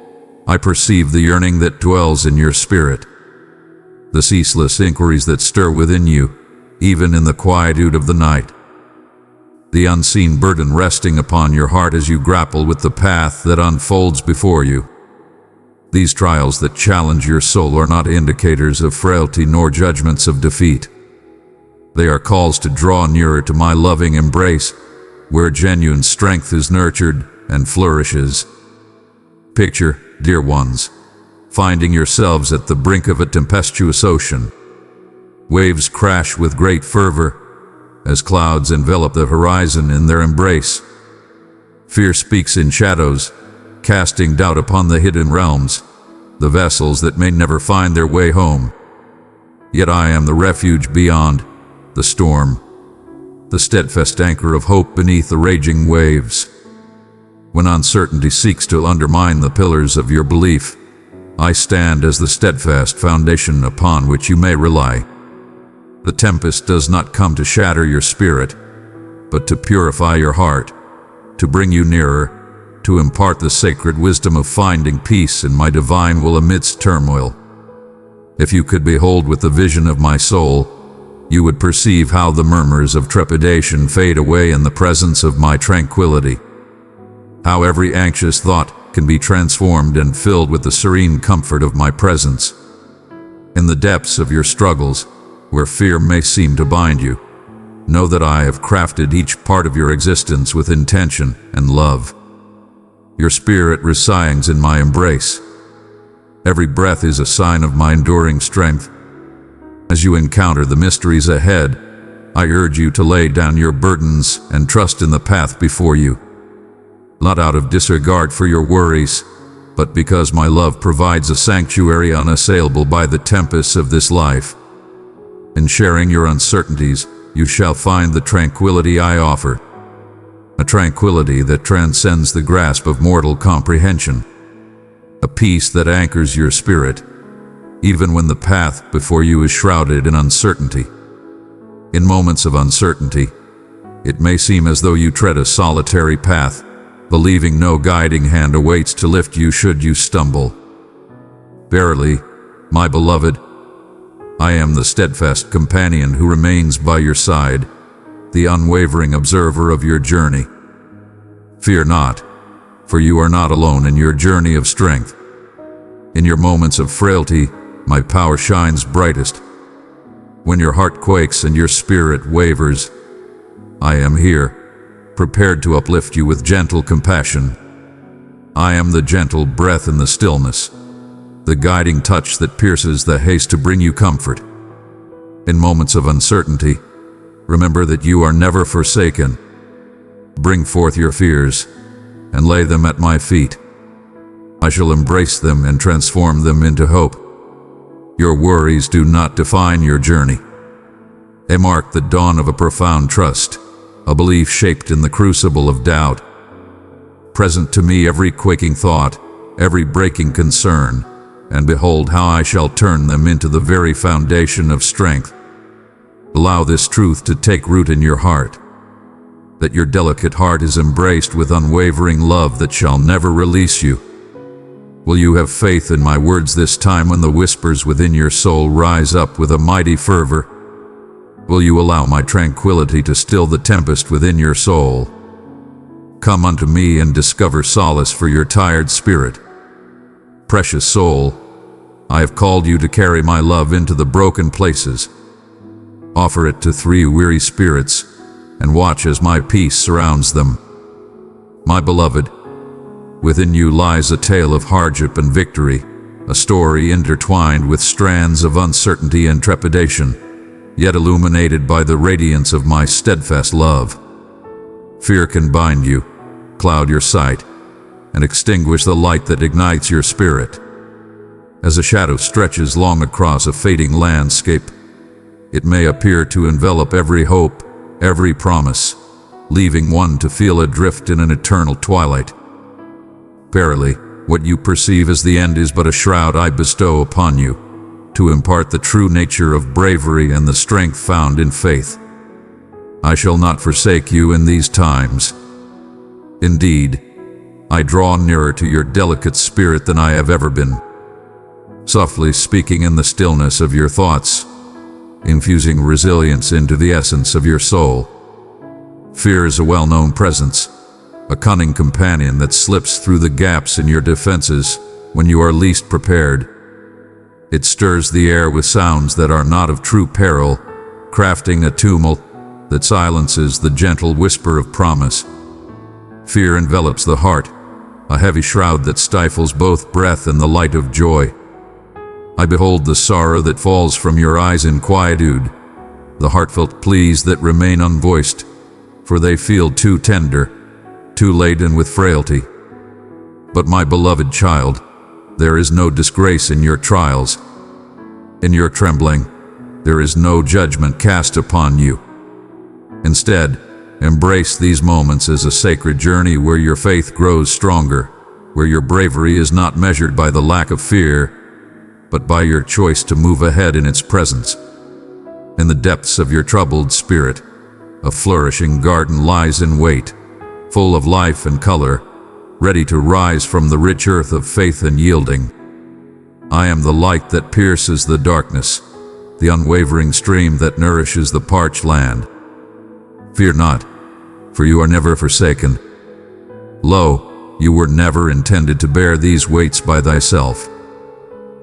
I perceive the yearning that dwells in your spirit, the ceaseless inquiries that stir within you, even in the quietude of the night. The unseen burden resting upon your heart as you grapple with the path that unfolds before you. These trials that challenge your soul are not indicators of frailty nor judgments of defeat. They are calls to draw nearer to my loving embrace, where genuine strength is nurtured and flourishes. Picture, dear ones, finding yourselves at the brink of a tempestuous ocean. Waves crash with great fervor as clouds envelop the horizon in their embrace. Fear speaks in shadows, casting doubt upon the hidden realms, the vessels that may never find their way home. Yet I am the refuge beyond the storm, the steadfast anchor of hope beneath the raging waves. When uncertainty seeks to undermine the pillars of your belief, I stand as the steadfast foundation upon which you may rely. The tempest does not come to shatter your spirit, but to purify your heart, to bring you nearer, to impart the sacred wisdom of finding peace in my divine will amidst turmoil. If you could behold with the vision of my soul, you would perceive how the murmurs of trepidation fade away in the presence of my tranquility, how every anxious thought can be transformed and filled with the serene comfort of my presence. In the depths of your struggles, where fear may seem to bind you, know that I have crafted each part of your existence with intention and love. Your spirit resides in my embrace. Every breath is a sign of my enduring strength. As you encounter the mysteries ahead, I urge you to lay down your burdens and trust in the path before you. Not out of disregard for your worries, but because my love provides a sanctuary unassailable by the tempests of this life. In sharing your uncertainties, you shall find the tranquility I offer, a tranquility that transcends the grasp of mortal comprehension, a peace that anchors your spirit, even when the path before you is shrouded in uncertainty. In moments of uncertainty, it may seem as though you tread a solitary path, believing no guiding hand awaits to lift you should you stumble. Verily, my beloved, I am the steadfast companion who remains by your side, the unwavering observer of your journey. Fear not, for you are not alone in your journey of strength. In your moments of frailty, my power shines brightest. When your heart quakes and your spirit wavers, I am here, prepared to uplift you with gentle compassion. I am the gentle breath in the stillness, the guiding touch that pierces the haste to bring you comfort. In moments of uncertainty, remember that you are never forsaken. Bring forth your fears and lay them at my feet. I shall embrace them and transform them into hope. Your worries do not define your journey. They mark the dawn of a profound trust, a belief shaped in the crucible of doubt. Present to me every quaking thought, every breaking concern, and behold how I shall turn them into the very foundation of strength. Allow this truth to take root in your heart, that your delicate heart is embraced with unwavering love that shall never release you. Will you have faith in my words this time when the whispers within your soul rise up with a mighty fervor? Will you allow my tranquility to still the tempest within your soul? Come unto me and discover solace for your tired spirit. Precious soul, I have called you to carry my love into the broken places. Offer it to 3 weary spirits, and watch as my peace surrounds them. My beloved, Within you lies a tale of hardship and victory, a story intertwined with strands of uncertainty and trepidation, yet illuminated by the radiance of my steadfast love. Fear can bind you, cloud your sight, and extinguish the light that ignites your spirit. As a shadow stretches long across a fading landscape, it may appear to envelop every hope, every promise, leaving one to feel adrift in an eternal twilight. Verily, what you perceive as the end is but a shroud I bestow upon you, to impart the true nature of bravery and the strength found in faith. I shall not forsake you in these times. Indeed, I draw nearer to your delicate spirit than I have ever been, softly speaking in the stillness of your thoughts, infusing resilience into the essence of your soul. Fear is a well-known presence, a cunning companion that slips through the gaps in your defenses when you are least prepared. It stirs the air with sounds that are not of true peril, crafting a tumult that silences the gentle whisper of promise. Fear envelops the heart, a heavy shroud that stifles both breath and the light of joy. I behold the sorrow that falls from your eyes in quietude, the heartfelt pleas that remain unvoiced, for they feel too tender, too laden with frailty. But my beloved child, there is no disgrace in your trials. In your trembling, there is no judgment cast upon you. Instead, embrace these moments as a sacred journey where your faith grows stronger, where your bravery is not measured by the lack of fear, but by your choice to move ahead in its presence. In the depths of your troubled spirit, a flourishing garden lies in wait, full of life and color, ready to rise from the rich earth of faith and yielding. I am the light that pierces the darkness, the unwavering stream that nourishes the parched land. Fear not, for you are never forsaken. Lo, you were never intended to bear these weights by thyself.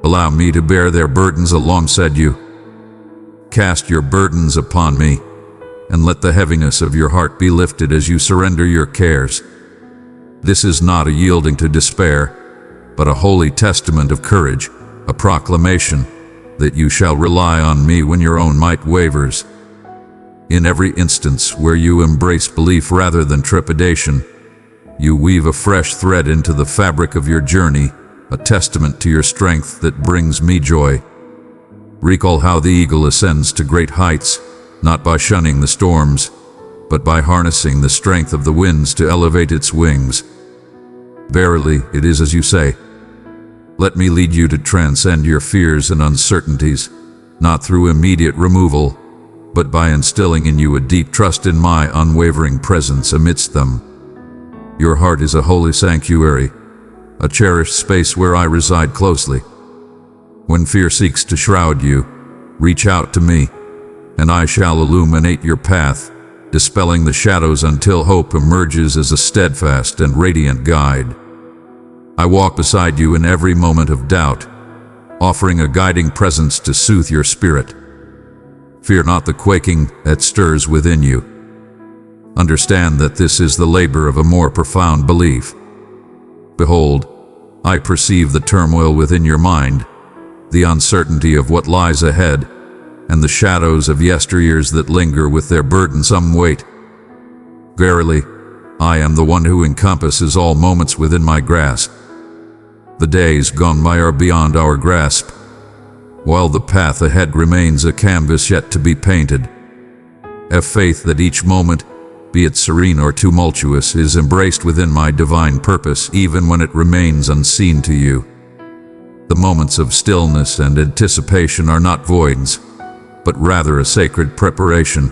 Allow me to bear their burdens alongside you. Cast your burdens upon me, and let the heaviness of your heart be lifted as you surrender your cares. This is not a yielding to despair, but a holy testament of courage, a proclamation that you shall rely on me when your own might wavers. In every instance where you embrace belief rather than trepidation, you weave a fresh thread into the fabric of your journey, a testament to your strength that brings me joy. Recall how the eagle ascends to great heights, not by shunning the storms, but by harnessing the strength of the winds to elevate its wings. Verily, it is as you say. Let me lead you to transcend your fears and uncertainties, not through immediate removal, but by instilling in you a deep trust in my unwavering presence amidst them. Your heart is a holy sanctuary, a cherished space where I reside closely. When fear seeks to shroud you, reach out to me, and I shall illuminate your path, dispelling the shadows until hope emerges as a steadfast and radiant guide. I walk beside you in every moment of doubt, offering a guiding presence to soothe your spirit. Fear not the quaking that stirs within you. Understand that this is the labor of a more profound belief. Behold, I perceive the turmoil within your mind, the uncertainty of what lies ahead, and the shadows of yesteryears that linger with their burdensome weight. Verily, I am the one who encompasses all moments within my grasp. The days gone by are beyond our grasp, while the path ahead remains a canvas yet to be painted. Have faith that each moment, be it serene or tumultuous, is embraced within my divine purpose, even when it remains unseen to you. The moments of stillness and anticipation are not voids, but rather a sacred preparation,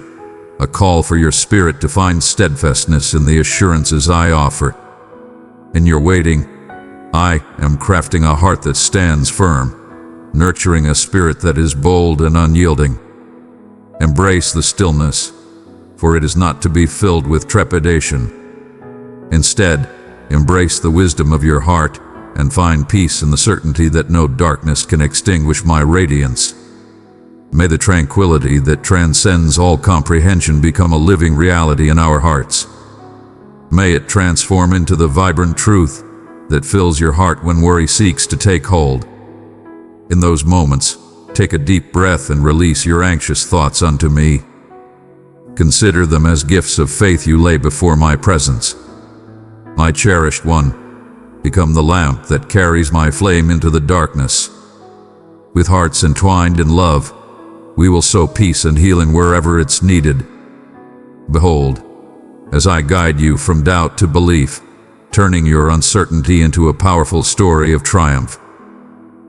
a call for your spirit to find steadfastness in the assurances I offer. In your waiting, I am crafting a heart that stands firm, nurturing a spirit that is bold and unyielding. Embrace the stillness, for it is not to be filled with trepidation. Instead, embrace the wisdom of your heart and find peace in the certainty that no darkness can extinguish my radiance. May the tranquility that transcends all comprehension become a living reality in our hearts. May it transform into the vibrant truth that fills your heart when worry seeks to take hold. In those moments, take a deep breath and release your anxious thoughts unto me. Consider them as gifts of faith you lay before my presence. My cherished one, become the lamp that carries my flame into the darkness. With hearts entwined in love, we will sow peace and healing wherever it's needed. Behold, as I guide you from doubt to belief, turning your uncertainty into a powerful story of triumph.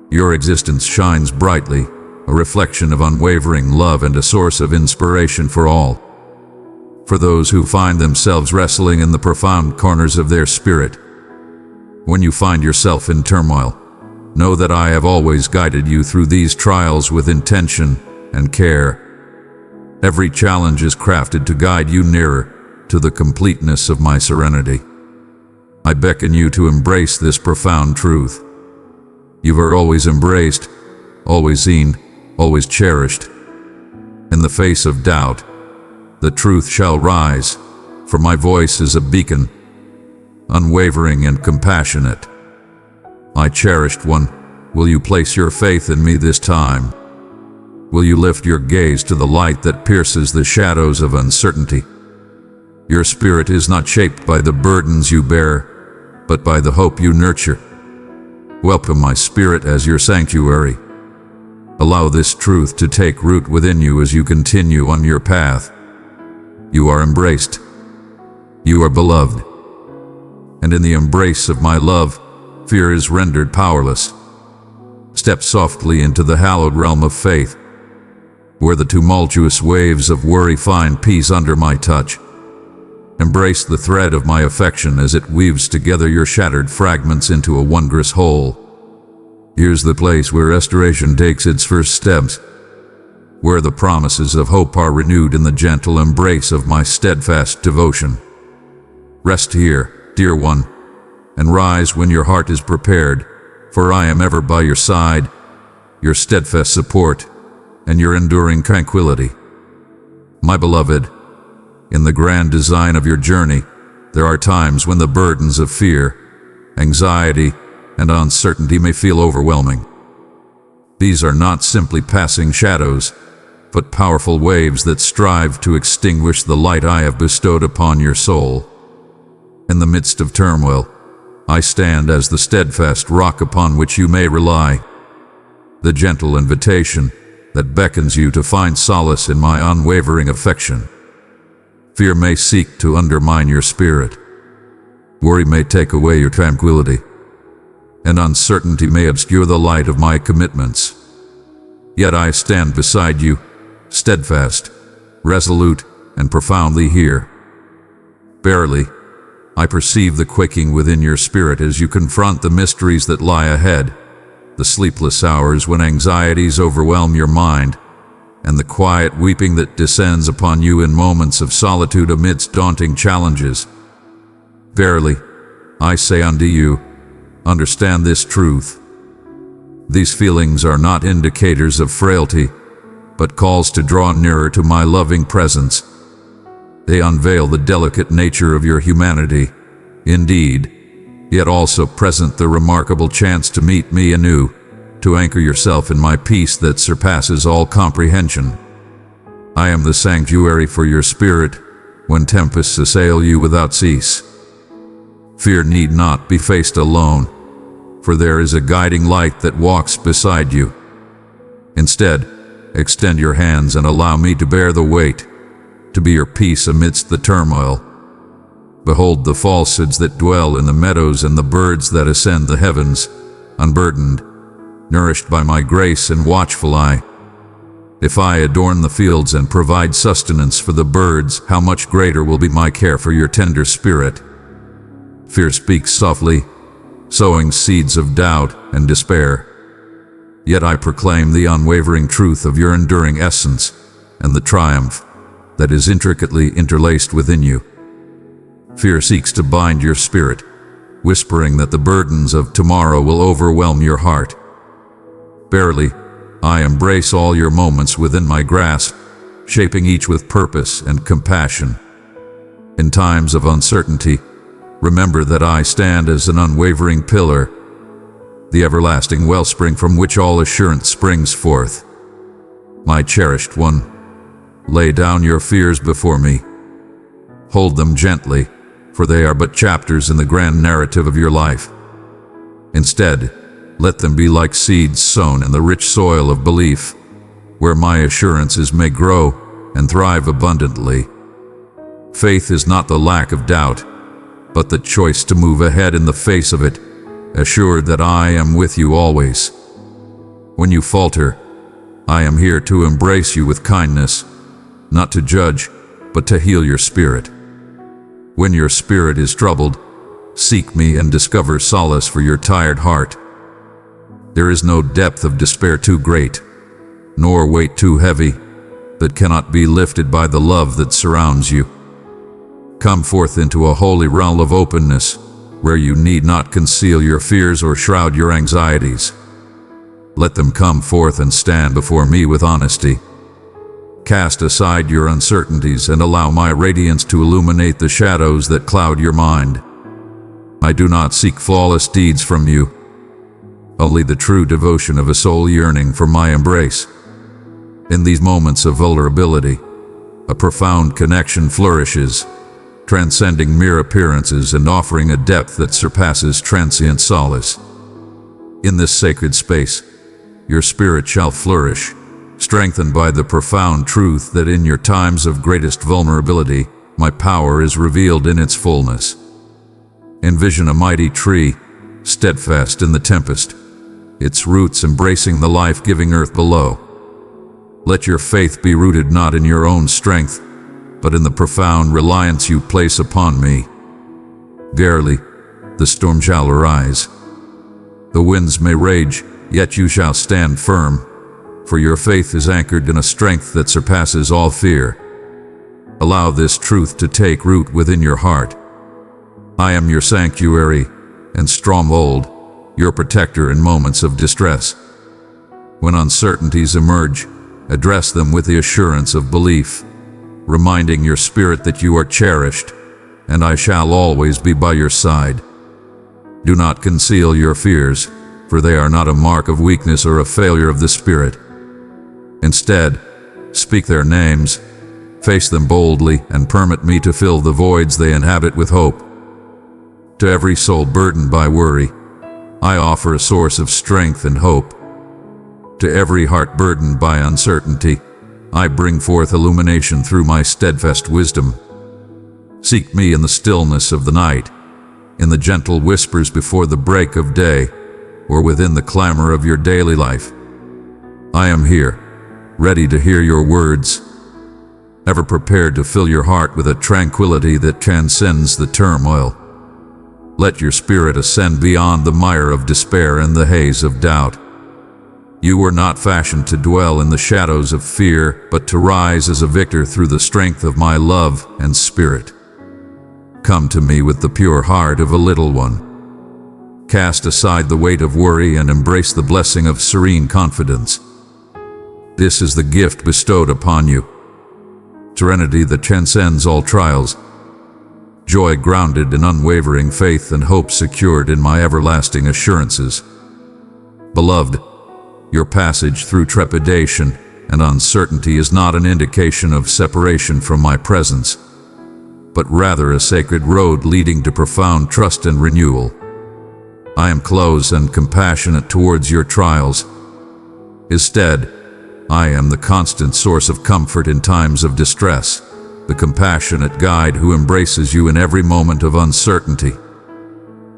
Your existence shines brightly, a reflection of unwavering love and a source of inspiration for all. For those who find themselves wrestling in the profound corners of their spirit. When you find yourself in turmoil, know that I have always guided you through these trials with intention and care. Every challenge is crafted to guide you nearer to the completeness of my serenity. I beckon you to embrace this profound truth. You are always embraced, always seen, always cherished. In the face of doubt, the truth shall rise, for my voice is a beacon, unwavering and compassionate. My cherished one, will you place your faith in me this time? Will you lift your gaze to the light that pierces the shadows of uncertainty? Your spirit is not shaped by the burdens you bear, but by the hope you nurture. Welcome my spirit as your sanctuary. Allow this truth to take root within you as you continue on your path. You are embraced. You are beloved. And in the embrace of my love, fear is rendered powerless. Step softly into the hallowed realm of faith, where the tumultuous waves of worry find peace under my touch. Embrace the thread of my affection as it weaves together your shattered fragments into a wondrous whole. Here's the place where restoration takes its first steps, where the promises of hope are renewed in the gentle embrace of my steadfast devotion. Rest here, dear one, and rise when your heart is prepared, for I am ever by your side, your steadfast support, and your enduring tranquility. My beloved, in the grand design of your journey, there are times when the burdens of fear, anxiety, and uncertainty may feel overwhelming. These are not simply passing shadows, but powerful waves that strive to extinguish the light I have bestowed upon your soul. In the midst of turmoil, I stand as the steadfast rock upon which you may rely, the gentle invitation that beckons you to find solace in my unwavering affection. Fear may seek to undermine your spirit. Worry may take away your tranquility, and uncertainty may obscure the light of my commitments. Yet I stand beside you, steadfast, resolute, and profoundly here. Barely, I perceive the quaking within your spirit as you confront the mysteries that lie ahead, the sleepless hours when anxieties overwhelm your mind, and the quiet weeping that descends upon you in moments of solitude amidst daunting challenges. Verily, I say unto you, understand this truth. These feelings are not indicators of frailty, but calls to draw nearer to my loving presence. They unveil the delicate nature of your humanity, indeed, yet also present the remarkable chance to meet me anew, to anchor yourself in my peace that surpasses all comprehension. I am the sanctuary for your spirit when tempests assail you without cease. Fear need not be faced alone, for there is a guiding light that walks beside you. Instead, extend your hands and allow me to bear the weight, to be your peace amidst the turmoil. Behold the falsehoods that dwell in the meadows and the birds that ascend the heavens, unburdened, nourished by my grace and watchful eye. If I adorn the fields and provide sustenance for the birds, how much greater will be my care for your tender spirit. Fear speaks softly, sowing seeds of doubt and despair. Yet I proclaim the unwavering truth of your enduring essence and the triumph that is intricately interlaced within you. Fear seeks to bind your spirit, whispering that the burdens of tomorrow will overwhelm your heart. Barely, I embrace all your moments within my grasp, shaping each with purpose and compassion. In times of uncertainty, remember that I stand as an unwavering pillar, the everlasting wellspring from which all assurance springs forth. My cherished one, lay down your fears before me. Hold them gently, for they are but chapters in the grand narrative of your life. Instead, let them be like seeds sown in the rich soil of belief, where my assurances may grow and thrive abundantly. Faith is not the lack of doubt, but the choice to move ahead in the face of it, assured that I am with you always. When you falter, I am here to embrace you with kindness, not to judge, but to heal your spirit. When your spirit is troubled, seek me and discover solace for your tired heart. There is no depth of despair too great, nor weight too heavy, that cannot be lifted by the love that surrounds you. Come forth into a holy realm of openness, where you need not conceal your fears or shroud your anxieties. Let them come forth and stand before me with honesty. Cast aside your uncertainties and allow my radiance to illuminate the shadows that cloud your mind. I do not seek flawless deeds from you, only the true devotion of a soul yearning for my embrace. In these moments of vulnerability, a profound connection flourishes, transcending mere appearances and offering a depth that surpasses transient solace. In this sacred space, your spirit shall flourish, strengthened by the profound truth that in your times of greatest vulnerability, my power is revealed in its fullness. Envision a mighty tree, steadfast in the tempest, its roots embracing the life-giving earth below. Let your faith be rooted not in your own strength, but in the profound reliance you place upon me. Verily, the storm shall arise. The winds may rage, yet you shall stand firm, for your faith is anchored in a strength that surpasses all fear. Allow this truth to take root within your heart. I am your sanctuary and stronghold, your protector in moments of distress. When uncertainties emerge, address them with the assurance of belief, reminding your spirit that you are cherished, and I shall always be by your side. Do not conceal your fears, for they are not a mark of weakness or a failure of the spirit. Instead, speak their names, face them boldly, and permit me to fill the voids they inhabit with hope. To every soul burdened by worry, I offer a source of strength and hope. To every heart burdened by uncertainty, I bring forth illumination through my steadfast wisdom. Seek me in the stillness of the night, in the gentle whispers before the break of day, or within the clamor of your daily life. I am here, ready to hear your words, ever prepared to fill your heart with a tranquility that transcends the turmoil. Let your spirit ascend beyond the mire of despair and the haze of doubt. You were not fashioned to dwell in the shadows of fear, but to rise as a victor through the strength of my love and spirit. Come to me with the pure heart of a little one. Cast aside the weight of worry and embrace the blessing of serene confidence. This is the gift bestowed upon you. Serenity that transcends all trials. Joy grounded in unwavering faith and hope secured in my everlasting assurances. Beloved, your passage through trepidation and uncertainty is not an indication of separation from my presence, but rather a sacred road leading to profound trust and renewal. I am close and compassionate towards your trials. Instead, I am the constant source of comfort in times of distress, the compassionate guide who embraces you in every moment of uncertainty.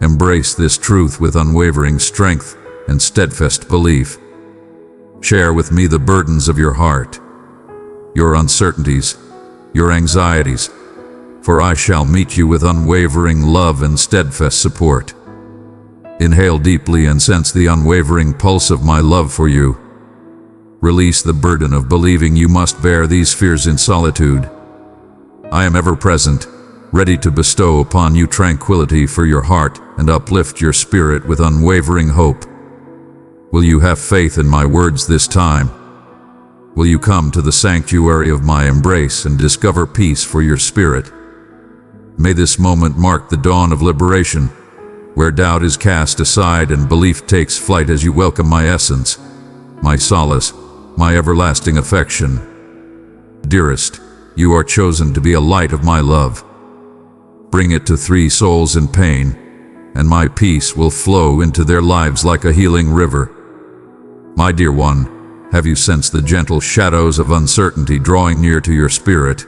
Embrace this truth with unwavering strength and steadfast belief. Share with me the burdens of your heart, your uncertainties, your anxieties, for I shall meet you with unwavering love and steadfast support. Inhale deeply and sense the unwavering pulse of my love for you. Release the burden of believing you must bear these fears in solitude. I am ever present, ready to bestow upon you tranquility for your heart and uplift your spirit with unwavering hope. Will you have faith in my words this time? Will you come to the sanctuary of my embrace and discover peace for your spirit? May this moment mark the dawn of liberation, where doubt is cast aside and belief takes flight as you welcome my essence, my solace, my everlasting affection. Dearest, you are chosen to be a light of my love. Bring it to 3 souls in pain, and my peace will flow into their lives like a healing river. My dear one, have you sensed the gentle shadows of uncertainty drawing near to your spirit,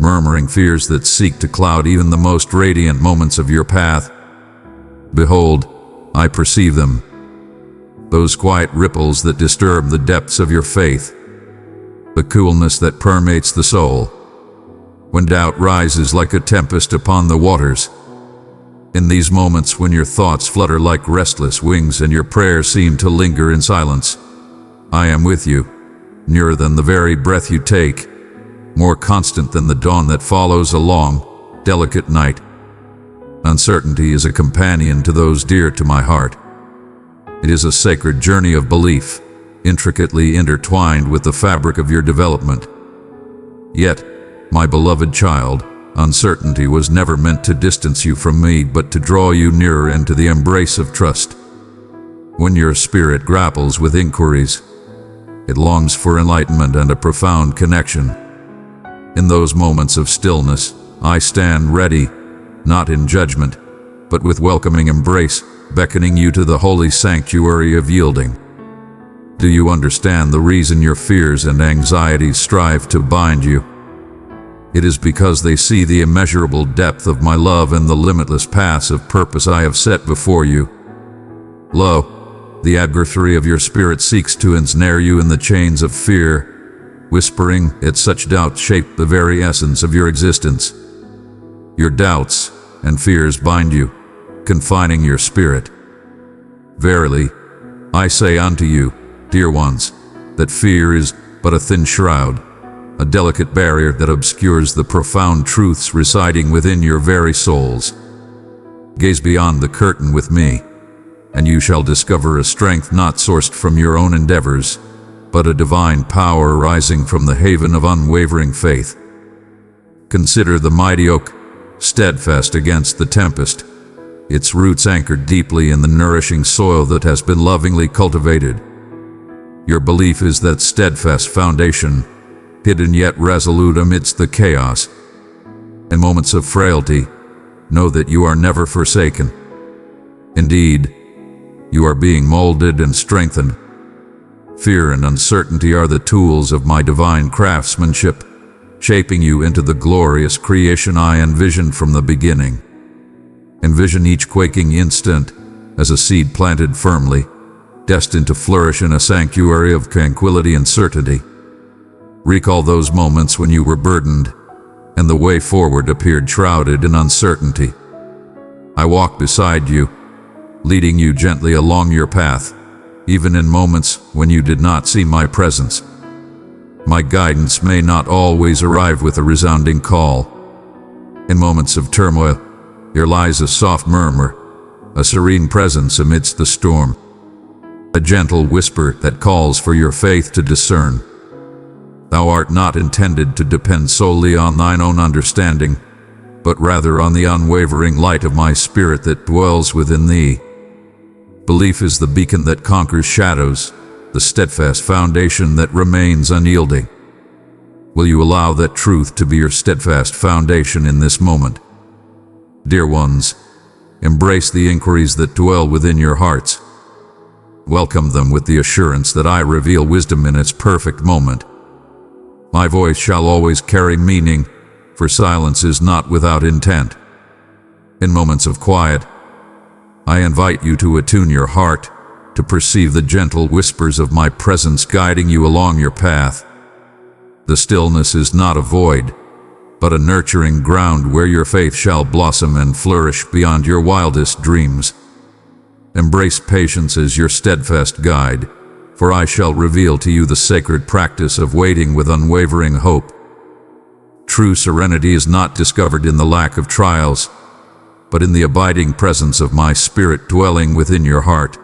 murmuring fears that seek to cloud even the most radiant moments of your path? Behold, I perceive them, those quiet ripples that disturb the depths of your faith, the coolness that permeates the soul, when doubt rises like a tempest upon the waters. In these moments when your thoughts flutter like restless wings and your prayers seem to linger in silence, I am with you, nearer than the very breath you take, more constant than the dawn that follows a long, delicate night. Uncertainty is a companion to those dear to my heart. It is a sacred journey of belief, intricately intertwined with the fabric of your development. Yet, my beloved child, uncertainty was never meant to distance you from me, but to draw you nearer into the embrace of trust. When your spirit grapples with inquiries, it longs for enlightenment and a profound connection. In those moments of stillness, I stand ready, not in judgment, but with welcoming embrace, beckoning you to the holy sanctuary of yielding. Do you understand the reason your fears and anxieties strive to bind you? It is because they see the immeasurable depth of my love and the limitless paths of purpose I have set before you. Lo, the adversary of your spirit seeks to ensnare you in the chains of fear, whispering that such doubts shape the very essence of your existence. Your doubts and fears bind you, confining your spirit. Verily, I say unto you, dear ones, that fear is but a thin shroud, a delicate barrier that obscures the profound truths residing within your very souls. Gaze beyond the curtain with me, and you shall discover a strength not sourced from your own endeavors, but a divine power rising from the haven of unwavering faith. Consider the mighty oak, steadfast against the tempest, its roots anchored deeply in the nourishing soil that has been lovingly cultivated. Your belief is that steadfast foundation, hidden yet resolute amidst the chaos. In moments of frailty, know that you are never forsaken. Indeed, you are being molded and strengthened. Fear and uncertainty are the tools of my divine craftsmanship, shaping you into the glorious creation I envisioned from the beginning. Envision each quaking instant as a seed planted firmly, destined to flourish in a sanctuary of tranquility and certainty. Recall those moments when you were burdened, and the way forward appeared shrouded in uncertainty. I walked beside you, leading you gently along your path, even in moments when you did not see my presence. My guidance may not always arrive with a resounding call. In moments of turmoil, there lies a soft murmur, a serene presence amidst the storm, a gentle whisper that calls for your faith to discern. Thou art not intended to depend solely on thine own understanding, but rather on the unwavering light of my spirit that dwells within thee. Belief is the beacon that conquers shadows, the steadfast foundation that remains unyielding. Will you allow that truth to be your steadfast foundation in this moment? Dear ones, embrace the inquiries that dwell within your hearts. Welcome them with the assurance that I reveal wisdom in its perfect moment. My voice shall always carry meaning, for silence is not without intent. In moments of quiet, I invite you to attune your heart, to perceive the gentle whispers of my presence guiding you along your path. The stillness is not a void, but a nurturing ground where your faith shall blossom and flourish beyond your wildest dreams. Embrace patience as your steadfast guide, for I shall reveal to you the sacred practice of waiting with unwavering hope. True serenity is not discovered in the lack of trials, but in the abiding presence of my spirit dwelling within your heart.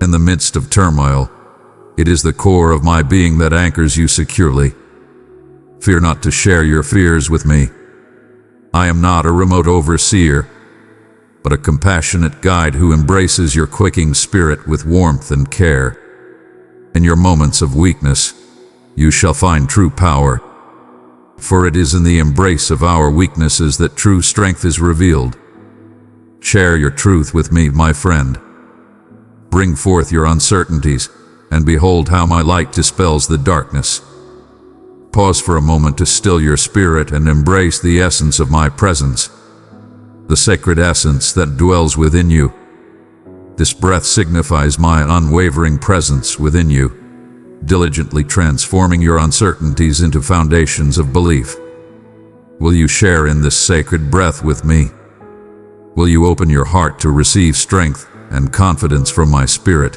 In the midst of turmoil, it is the core of my being that anchors you securely. Fear not to share your fears with me. I am not a remote overseer, but a compassionate guide who embraces your quaking spirit with warmth and care. In your moments of weakness, you shall find true power, for it is in the embrace of our weaknesses that true strength is revealed. Share your truth with me, my friend. Bring forth your uncertainties, and behold how my light dispels the darkness. Pause for a moment to still your spirit and embrace the essence of my presence, the sacred essence that dwells within you. This breath signifies my unwavering presence within you, diligently transforming your uncertainties into foundations of belief. Will you share in this sacred breath with me? Will you open your heart to receive strength and confidence from my spirit?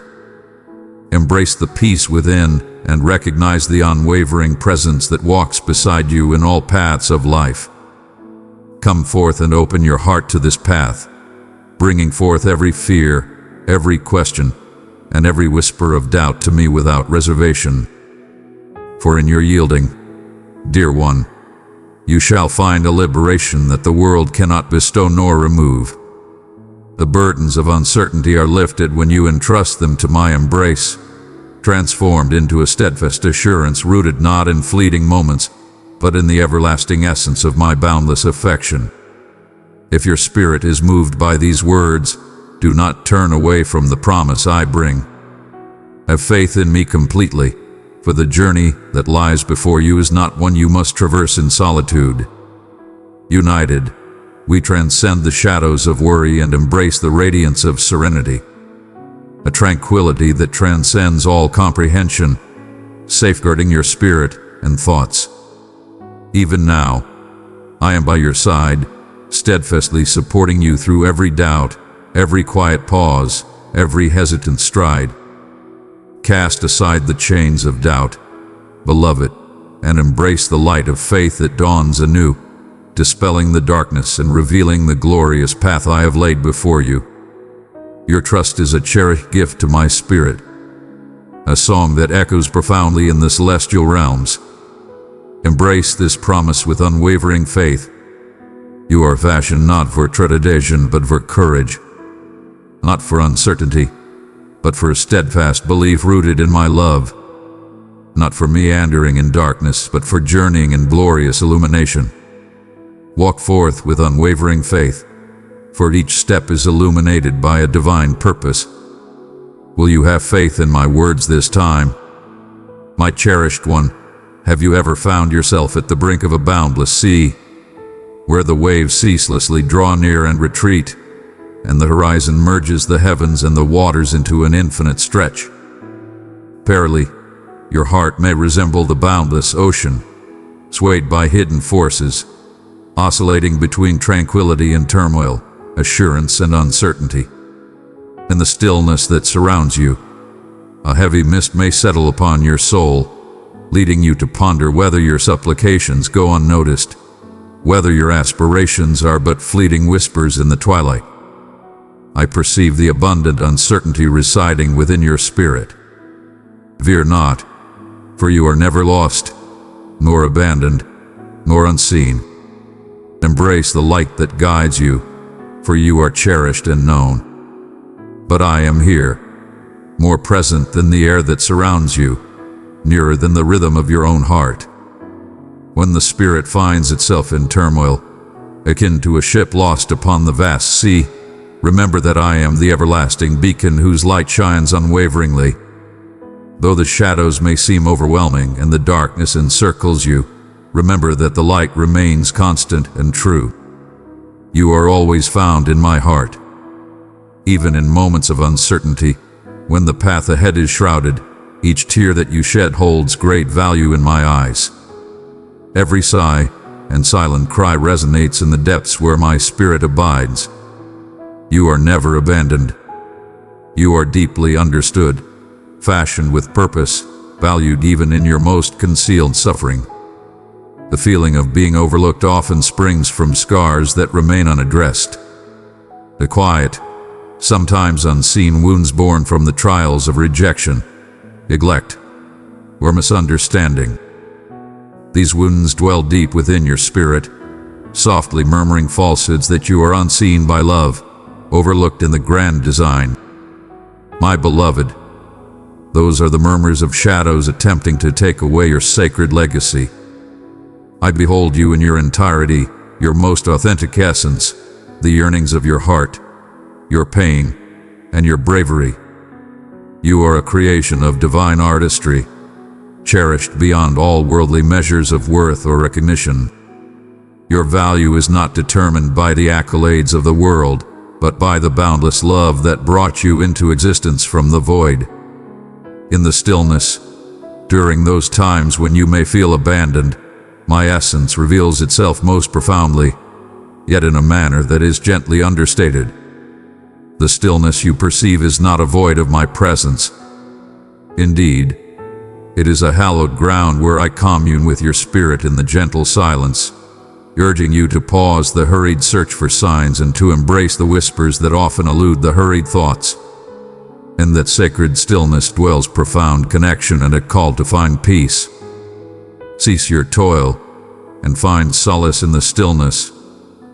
Embrace the peace within and recognize the unwavering presence that walks beside you in all paths of life. Come forth and open your heart to this path, bringing forth every fear, every question, and every whisper of doubt to me without reservation. For in your yielding, dear one, you shall find a liberation that the world cannot bestow nor remove. The burdens of uncertainty are lifted when you entrust them to my embrace, transformed into a steadfast assurance rooted not in fleeting moments, but in the everlasting essence of my boundless affection. If your spirit is moved by these words, do not turn away from the promise I bring. Have faith in me completely, for the journey that lies before you is not one you must traverse in solitude. United, we transcend the shadows of worry and embrace the radiance of serenity, a tranquility that transcends all comprehension, safeguarding your spirit and thoughts. Even now, I am by your side, steadfastly supporting you through every doubt, every quiet pause, every hesitant stride. Cast aside the chains of doubt, beloved, and embrace the light of faith that dawns anew, dispelling the darkness and revealing the glorious path I have laid before you. Your trust is a cherished gift to my spirit, a song that echoes profoundly in the celestial realms. Embrace this promise with unwavering faith. You are fashioned not for trepidation but for courage, not for uncertainty, but for a steadfast belief rooted in my love, not for meandering in darkness, but for journeying in glorious illumination. Walk forth with unwavering faith, for each step is illuminated by a divine purpose. Will you have faith in my words this time? My cherished one, have you ever found yourself at the brink of a boundless sea, where the waves ceaselessly draw near and retreat, and the horizon merges the heavens and the waters into an infinite stretch? Verily, your heart may resemble the boundless ocean, swayed by hidden forces, oscillating between tranquility and turmoil, assurance and uncertainty. In the stillness that surrounds you, a heavy mist may settle upon your soul, leading you to ponder whether your supplications go unnoticed, whether your aspirations are but fleeting whispers in the twilight. I perceive the abundant uncertainty residing within your spirit. Fear not, for you are never lost, nor abandoned, nor unseen. Embrace the light that guides you, for you are cherished and known. But I am here, more present than the air that surrounds you, nearer than the rhythm of your own heart. When the spirit finds itself in turmoil, akin to a ship lost upon the vast sea, remember that I am the everlasting beacon whose light shines unwaveringly. Though the shadows may seem overwhelming and the darkness encircles you, remember that the light remains constant and true. You are always found in my heart. Even in moments of uncertainty, when the path ahead is shrouded, each tear that you shed holds great value in my eyes. Every sigh and silent cry resonates in the depths where my spirit abides. You are never abandoned. You are deeply understood, fashioned with purpose, valued even in your most concealed suffering. The feeling of being overlooked often springs from scars that remain unaddressed. The quiet, sometimes unseen wounds born from the trials of rejection, neglect, or misunderstanding. These wounds dwell deep within your spirit, softly murmuring falsehoods that you are unseen by love, overlooked in the grand design. My beloved, those are the murmurs of shadows attempting to take away your sacred legacy. I behold you in your entirety, your most authentic essence, the yearnings of your heart, your pain, and your bravery. You are a creation of divine artistry, cherished beyond all worldly measures of worth or recognition. Your value is not determined by the accolades of the world, but by the boundless love that brought you into existence from the void. In the stillness, during those times when you may feel abandoned, my essence reveals itself most profoundly, yet in a manner that is gently understated. The stillness you perceive is not a void of my presence. Indeed, it is a hallowed ground where I commune with your spirit in the gentle silence, urging you to pause the hurried search for signs and to embrace the whispers that often elude the hurried thoughts. In that sacred stillness dwells profound connection and a call to find peace. Cease your toil and find solace in the stillness,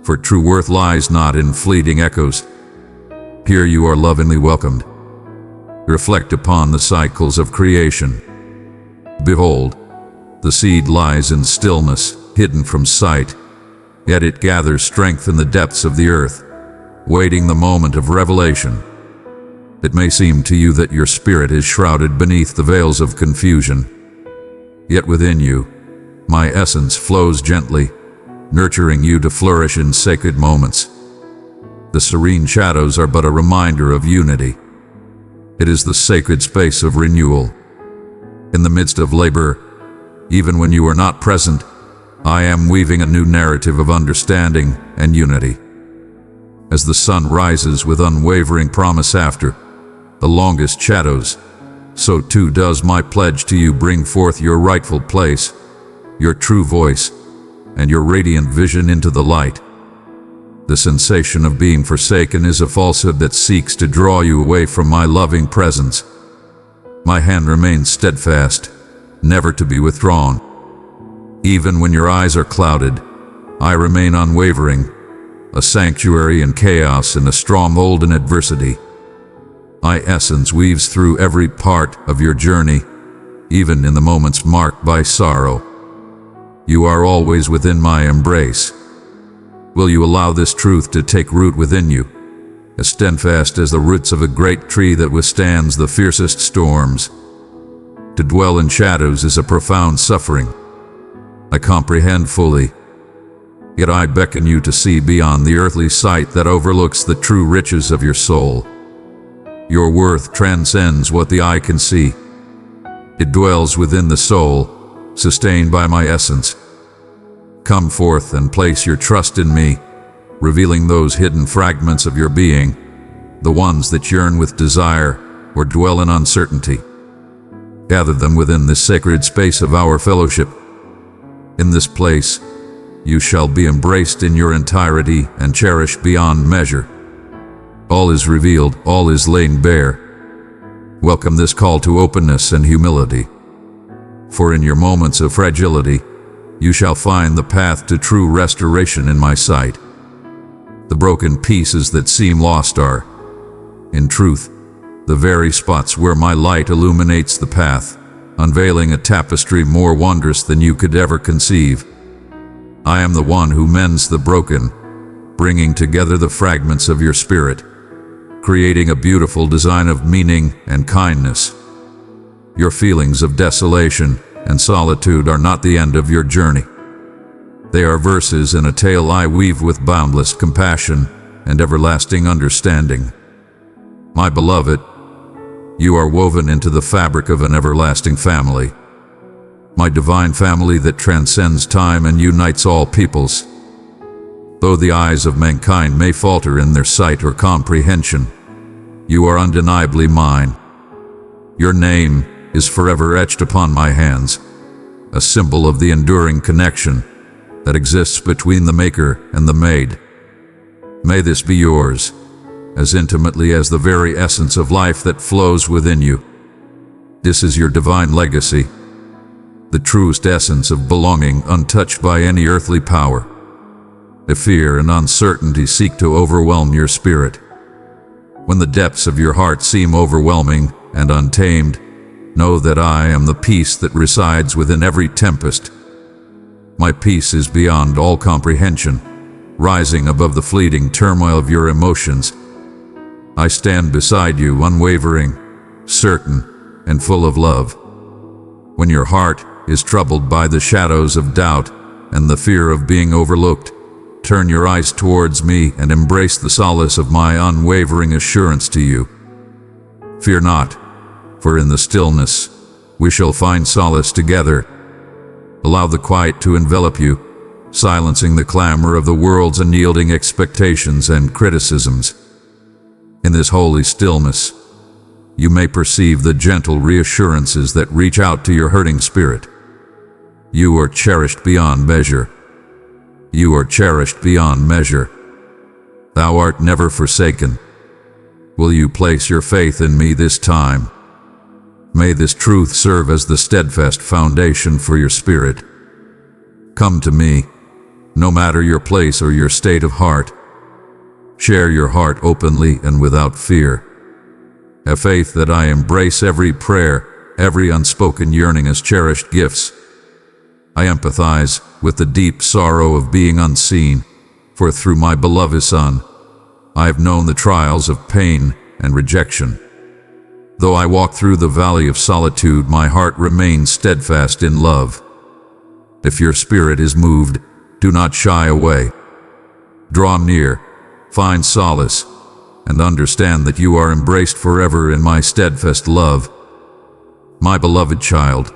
for true worth lies not in fleeting echoes. Here you are lovingly welcomed. Reflect upon the cycles of creation. Behold, the seed lies in stillness, hidden from sight, yet it gathers strength in the depths of the earth, waiting the moment of revelation. It may seem to you that your spirit is shrouded beneath the veils of confusion, yet within you, my essence flows gently, nurturing you to flourish in sacred moments. The serene shadows are but a reminder of unity. It is the sacred space of renewal. In the midst of labor, even when you are not present, I am weaving a new narrative of understanding and unity. As the sun rises with unwavering promise after the longest shadows, so too does my pledge to you bring forth your rightful place, your true voice, and your radiant vision into the light. The sensation of being forsaken is a falsehood that seeks to draw you away from my loving presence. My hand remains steadfast, never to be withdrawn. Even when your eyes are clouded, I remain unwavering, a sanctuary in chaos and a stronghold in adversity. My essence weaves through every part of your journey, even in the moments marked by sorrow. You are always within my embrace. Will you allow this truth to take root within you, as steadfast as the roots of a great tree that withstands the fiercest storms? To dwell in shadows is a profound suffering. I comprehend fully, yet I beckon you to see beyond the earthly sight that overlooks the true riches of your soul. Your worth transcends what the eye can see. It dwells within the soul, sustained by my essence. Come forth and place your trust in me, revealing those hidden fragments of your being, the ones that yearn with desire or dwell in uncertainty. Gather them within this sacred space of our fellowship. In this place, you shall be embraced in your entirety and cherished beyond measure. All is revealed, all is laid bare. Welcome this call to openness and humility. For in your moments of fragility, you shall find the path to true restoration in my sight. The broken pieces that seem lost are, in truth, the very spots where my light illuminates the path, unveiling a tapestry more wondrous than you could ever conceive. I am the one who mends the broken, bringing together the fragments of your spirit, creating a beautiful design of meaning and kindness. Your feelings of desolation and solitude are not the end of your journey. They are verses in a tale I weave with boundless compassion and everlasting understanding. My beloved, you are woven into the fabric of an everlasting family, my divine family that transcends time and unites all peoples. Though the eyes of mankind may falter in their sight or comprehension, you are undeniably mine. Your name is forever etched upon my hands, a symbol of the enduring connection that exists between the maker and the made. May this be yours, as intimately as the very essence of life that flows within you. This is your divine legacy, the truest essence of belonging untouched by any earthly power. If fear and uncertainty seek to overwhelm your spirit, when the depths of your heart seem overwhelming and untamed, know that I am the peace that resides within every tempest. My peace is beyond all comprehension, rising above the fleeting turmoil of your emotions. I stand beside you, unwavering, certain, and full of love. When your heart is troubled by the shadows of doubt and the fear of being overlooked, turn your eyes towards me and embrace the solace of my unwavering assurance to you. Fear not, for in the stillness we shall find solace together. Allow the quiet to envelop you, silencing the clamor of the world's unyielding expectations and criticisms. In this holy stillness, you may perceive the gentle reassurances that reach out to your hurting spirit. You are cherished beyond measure. You are cherished beyond measure. Thou art never forsaken. Will you place your faith in me this time? May this truth serve as the steadfast foundation for your spirit. Come to me, no matter your place or your state of heart. Share your heart openly and without fear. Have faith that I embrace every prayer, every unspoken yearning as cherished gifts. I empathize with the deep sorrow of being unseen, for through my beloved Son, I have known the trials of pain and rejection. Though I walk through the valley of solitude, my heart remains steadfast in love. If your spirit is moved, do not shy away. Draw near, find solace, and understand that you are embraced forever in my steadfast love. My beloved child,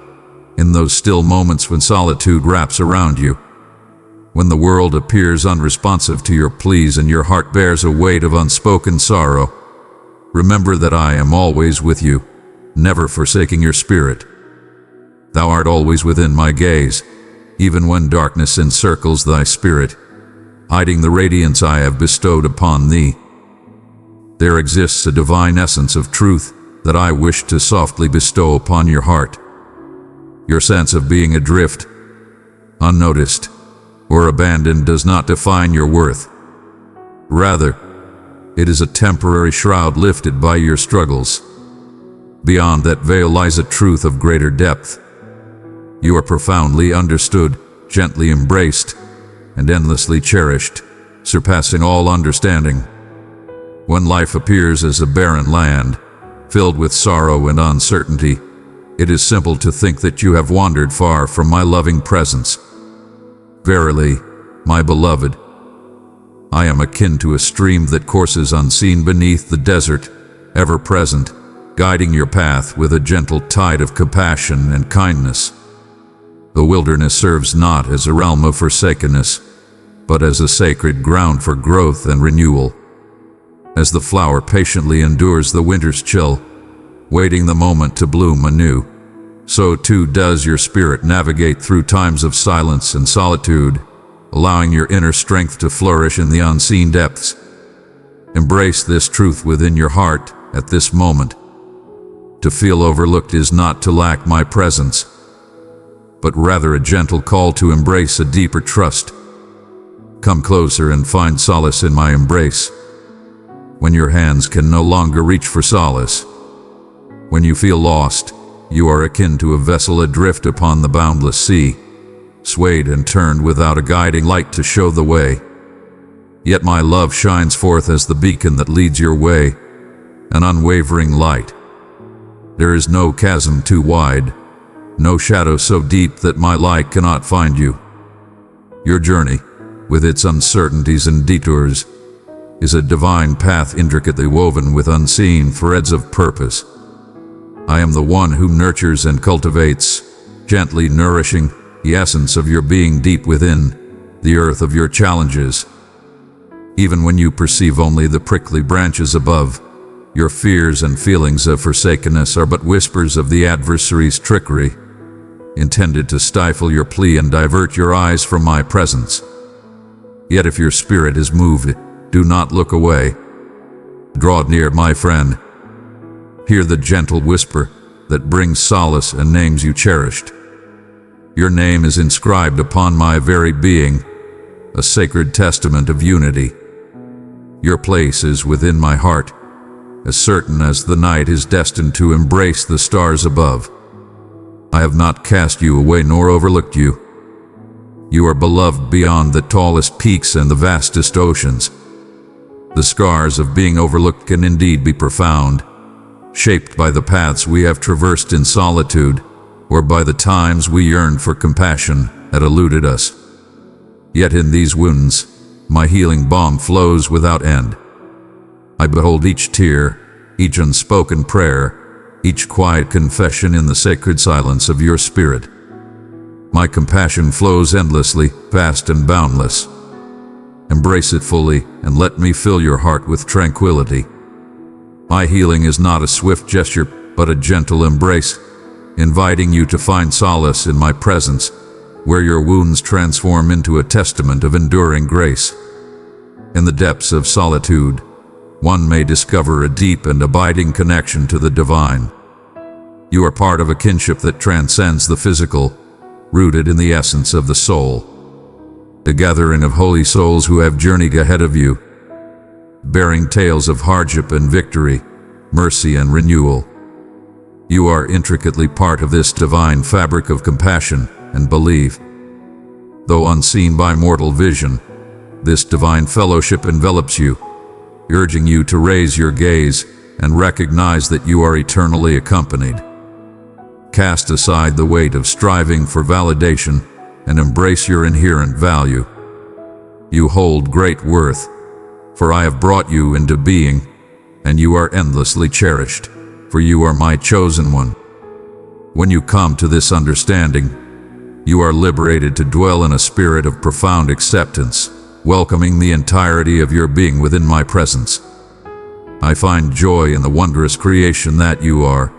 in those still moments when solitude wraps around you, when the world appears unresponsive to your pleas and your heart bears a weight of unspoken sorrow, remember that I am always with you, never forsaking your spirit. Thou art always within my gaze, even when darkness encircles thy spirit, hiding the radiance I have bestowed upon thee. There exists a divine essence of truth that I wish to softly bestow upon your heart. Your sense of being adrift, unnoticed, or abandoned does not define your worth. Rather, it is a temporary shroud lifted by your struggles. Beyond that veil lies a truth of greater depth. You are profoundly understood, gently embraced, and endlessly cherished, surpassing all understanding. When life appears as a barren land, filled with sorrow and uncertainty, it is simple to think that you have wandered far from my loving presence. Verily, my beloved, I am akin to a stream that courses unseen beneath the desert, ever present, guiding your path with a gentle tide of compassion and kindness. The wilderness serves not as a realm of forsakenness, but as a sacred ground for growth and renewal. As the flower patiently endures the winter's chill, waiting the moment to bloom anew, so too does your spirit navigate through times of silence and solitude, allowing your inner strength to flourish in the unseen depths. Embrace this truth within your heart at this moment. To feel overlooked is not to lack my presence, but rather a gentle call to embrace a deeper trust. Come closer and find solace in my embrace. When your hands can no longer reach for solace, when you feel lost, you are akin to a vessel adrift upon the boundless sea, swayed and turned without a guiding light to show the way. Yet my love shines forth as the beacon that leads your way, an unwavering light. There is no chasm too wide, no shadow so deep that my light cannot find you. Your journey, with its uncertainties and detours, is a divine path intricately woven with unseen threads of purpose. I am the one who nurtures and cultivates, gently nourishing the essence of your being deep within, the earth of your challenges. Even when you perceive only the prickly branches above, your fears and feelings of forsakenness are but whispers of the adversary's trickery, intended to stifle your plea and divert your eyes from my presence. Yet if your spirit is moved, do not look away. Draw near, my friend. Hear the gentle whisper that brings solace and names you cherished. Your name is inscribed upon my very being, a sacred testament of unity. Your place is within my heart, as certain as the night is destined to embrace the stars above. I have not cast you away nor overlooked you. You are beloved beyond the tallest peaks and the vastest oceans. The scars of being overlooked can indeed be profound, shaped by the paths we have traversed in solitude, or by the times we yearned for compassion that eluded us. Yet in these wounds, my healing balm flows without end. I behold each tear, each unspoken prayer, each quiet confession in the sacred silence of your spirit. My compassion flows endlessly, vast and boundless. Embrace it fully, and let me fill your heart with tranquility. My healing is not a swift gesture, but a gentle embrace, inviting you to find solace in my presence, where your wounds transform into a testament of enduring grace. In the depths of solitude, one may discover a deep and abiding connection to the divine. You are part of a kinship that transcends the physical, rooted in the essence of the soul. A gathering of holy souls who have journeyed ahead of you, bearing tales of hardship and victory, mercy and renewal. You are intricately part of this divine fabric of compassion and belief. Though unseen by mortal vision, this divine fellowship envelops you, urging you to raise your gaze and recognize that you are eternally accompanied. Cast aside the weight of striving for validation and embrace your inherent value. You hold great worth, for I have brought you into being, and you are endlessly cherished, for you are my chosen one. When you come to this understanding, you are liberated to dwell in a spirit of profound acceptance, welcoming the entirety of your being within my presence. I find joy in the wondrous creation that you are,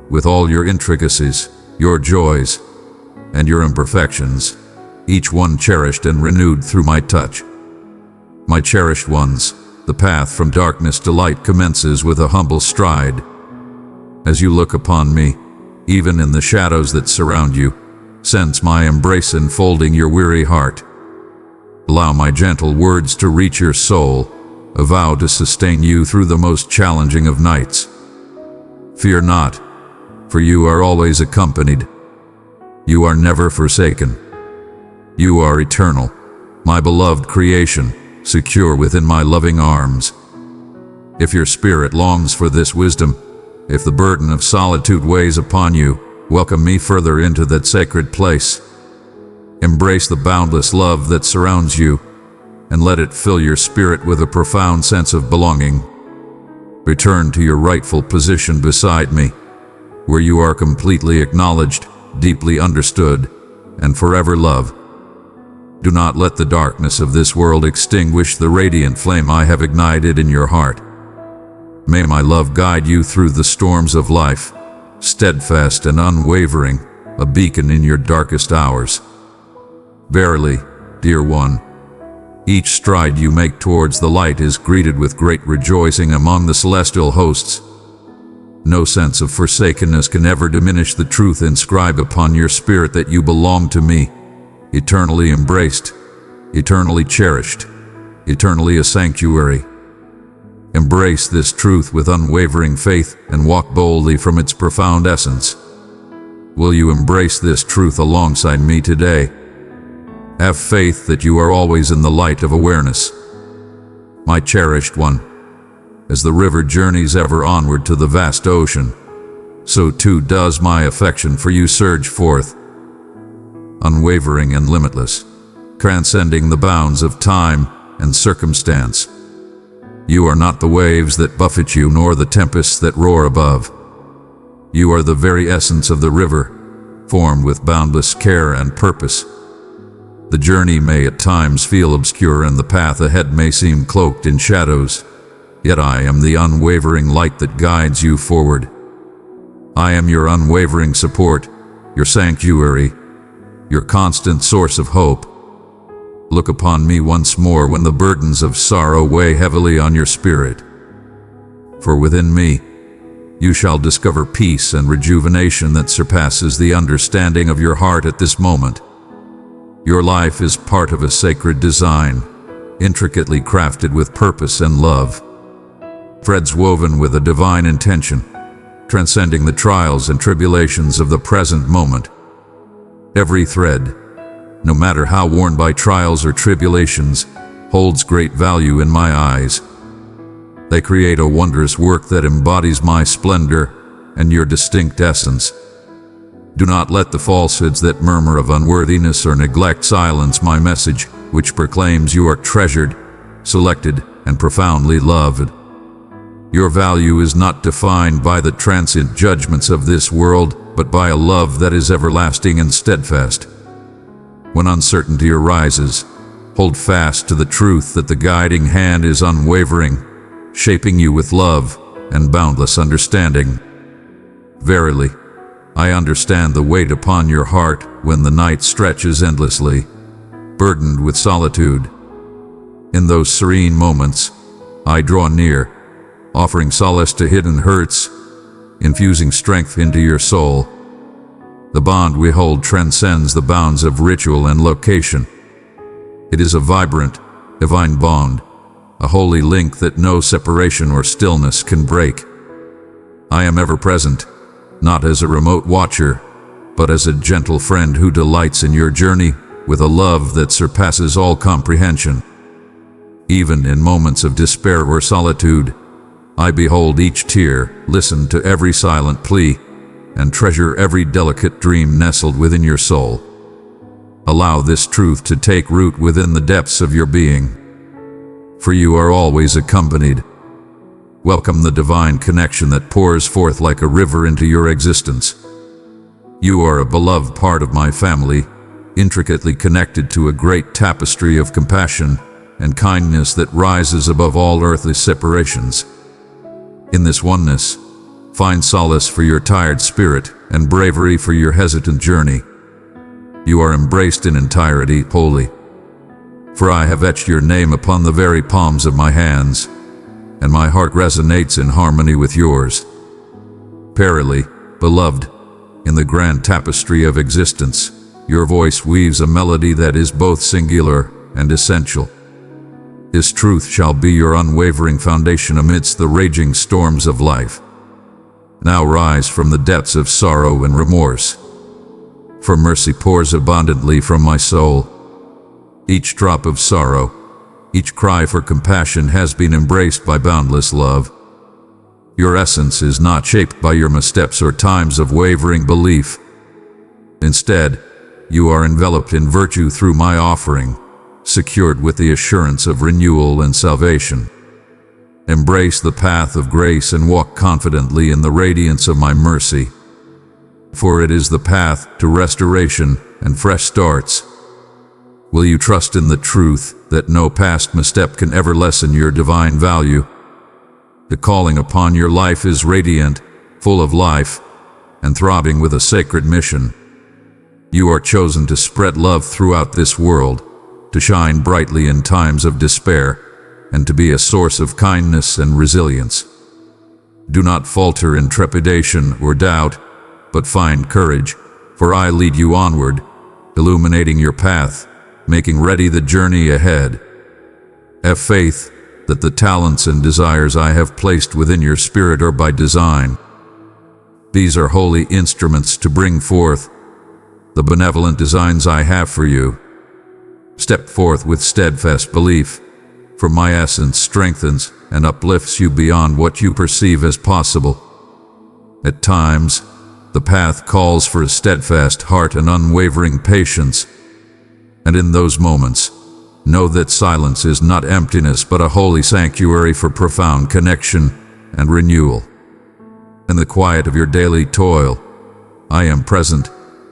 with all your intricacies, your joys, and your imperfections, each one cherished and renewed through my touch. My cherished ones, the path from darkness to light commences with a humble stride. As you look upon me, even in the shadows that surround you, sense my embrace enfolding your weary heart. Allow my gentle words to reach your soul, a vow to sustain you through the most challenging of nights. Fear not, for you are always accompanied. You are never forsaken. You are eternal, my beloved creation, secure within my loving arms. If your spirit longs for this wisdom, if the burden of solitude weighs upon you, welcome me further into that sacred place. Embrace the boundless love that surrounds you, and let it fill your spirit with a profound sense of belonging. Return to your rightful position beside me, where you are completely acknowledged, deeply understood, and forever loved. Do not let the darkness of this world extinguish the radiant flame I have ignited in your heart. May my love guide you through the storms of life, steadfast and unwavering, a beacon in your darkest hours. Verily, dear one, each stride you make towards the light is greeted with great rejoicing among the celestial hosts. No sense of forsakenness can ever diminish the truth inscribed upon your spirit that you belong to me, eternally embraced, eternally cherished, eternally a sanctuary. Embrace this truth with unwavering faith and walk boldly from its profound essence. Will you embrace this truth alongside me today? Have faith that you are always in the light of awareness. My cherished one, as the river journeys ever onward to the vast ocean, so too does my affection for you surge forth, unwavering and limitless, transcending the bounds of time and circumstance. You are not the waves that buffet you, nor the tempests that roar above. You are the very essence of the river, formed with boundless care and purpose. The journey may at times feel obscure and the path ahead may seem cloaked in shadows, yet I am the unwavering light that guides you forward. I am your unwavering support, your sanctuary, your constant source of hope. Look upon me once more when the burdens of sorrow weigh heavily on your spirit. For within me, you shall discover peace and rejuvenation that surpasses the understanding of your heart at this moment. Your life is part of a sacred design, intricately crafted with purpose and love. Threads woven with a divine intention, transcending the trials and tribulations of the present moment. Every thread, no matter how worn by trials or tribulations, holds great value in my eyes. They create a wondrous work that embodies my splendor and your distinct essence. Do not let the falsehoods that murmur of unworthiness or neglect silence my message, which proclaims you are treasured, selected, and profoundly loved. Your value is not defined by the transient judgments of this world, but by a love that is everlasting and steadfast. When uncertainty arises, hold fast to the truth that the guiding hand is unwavering, shaping you with love and boundless understanding. Verily, I understand the weight upon your heart when the night stretches endlessly, burdened with solitude. In those serene moments, I draw near, offering solace to hidden hurts, infusing strength into your soul. The bond we hold transcends the bounds of ritual and location. It is a vibrant, divine bond, a holy link that no separation or stillness can break. I am ever present, not as a remote watcher, but as a gentle friend who delights in your journey with a love that surpasses all comprehension. Even in moments of despair or solitude, I behold each tear, listen to every silent plea, and treasure every delicate dream nestled within your soul. Allow this truth to take root within the depths of your being, for you are always accompanied. Welcome the divine connection that pours forth like a river into your existence. You are a beloved part of my family, intricately connected to a great tapestry of compassion and kindness that rises above all earthly separations. In this oneness, find solace for your tired spirit and bravery for your hesitant journey. You are embraced in entirety, wholly. For I have etched your name upon the very palms of my hands, and my heart resonates in harmony with yours. Verily, beloved, in the grand tapestry of existence, your voice weaves a melody that is both singular and essential. This truth shall be your unwavering foundation amidst the raging storms of life. Now rise from the depths of sorrow and remorse, for mercy pours abundantly from my soul. Each drop of sorrow, each cry for compassion has been embraced by boundless love. Your essence is not shaped by your missteps or times of wavering belief. Instead, you are enveloped in virtue through my offering, secured with the assurance of renewal and salvation. Embrace the path of grace and walk confidently in the radiance of my mercy, for it is the path to restoration and fresh starts. Will you trust in the truth that no past misstep can ever lessen your divine value? The calling upon your life is radiant, full of life, and throbbing with a sacred mission. You are chosen to spread love throughout this world, to shine brightly in times of despair, and to be a source of kindness and resilience. Do not falter in trepidation or doubt, but find courage, for I lead you onward, illuminating your path, making ready the journey ahead. Have faith that the talents and desires I have placed within your spirit are by design. These are holy instruments to bring forth the benevolent designs I have for you. Step forth with steadfast belief, for my essence strengthens and uplifts you beyond what you perceive as possible. At times, the path calls for a steadfast heart and unwavering patience, and in those moments, know that silence is not emptiness but a holy sanctuary for profound connection and renewal. In the quiet of your daily toil, I am present,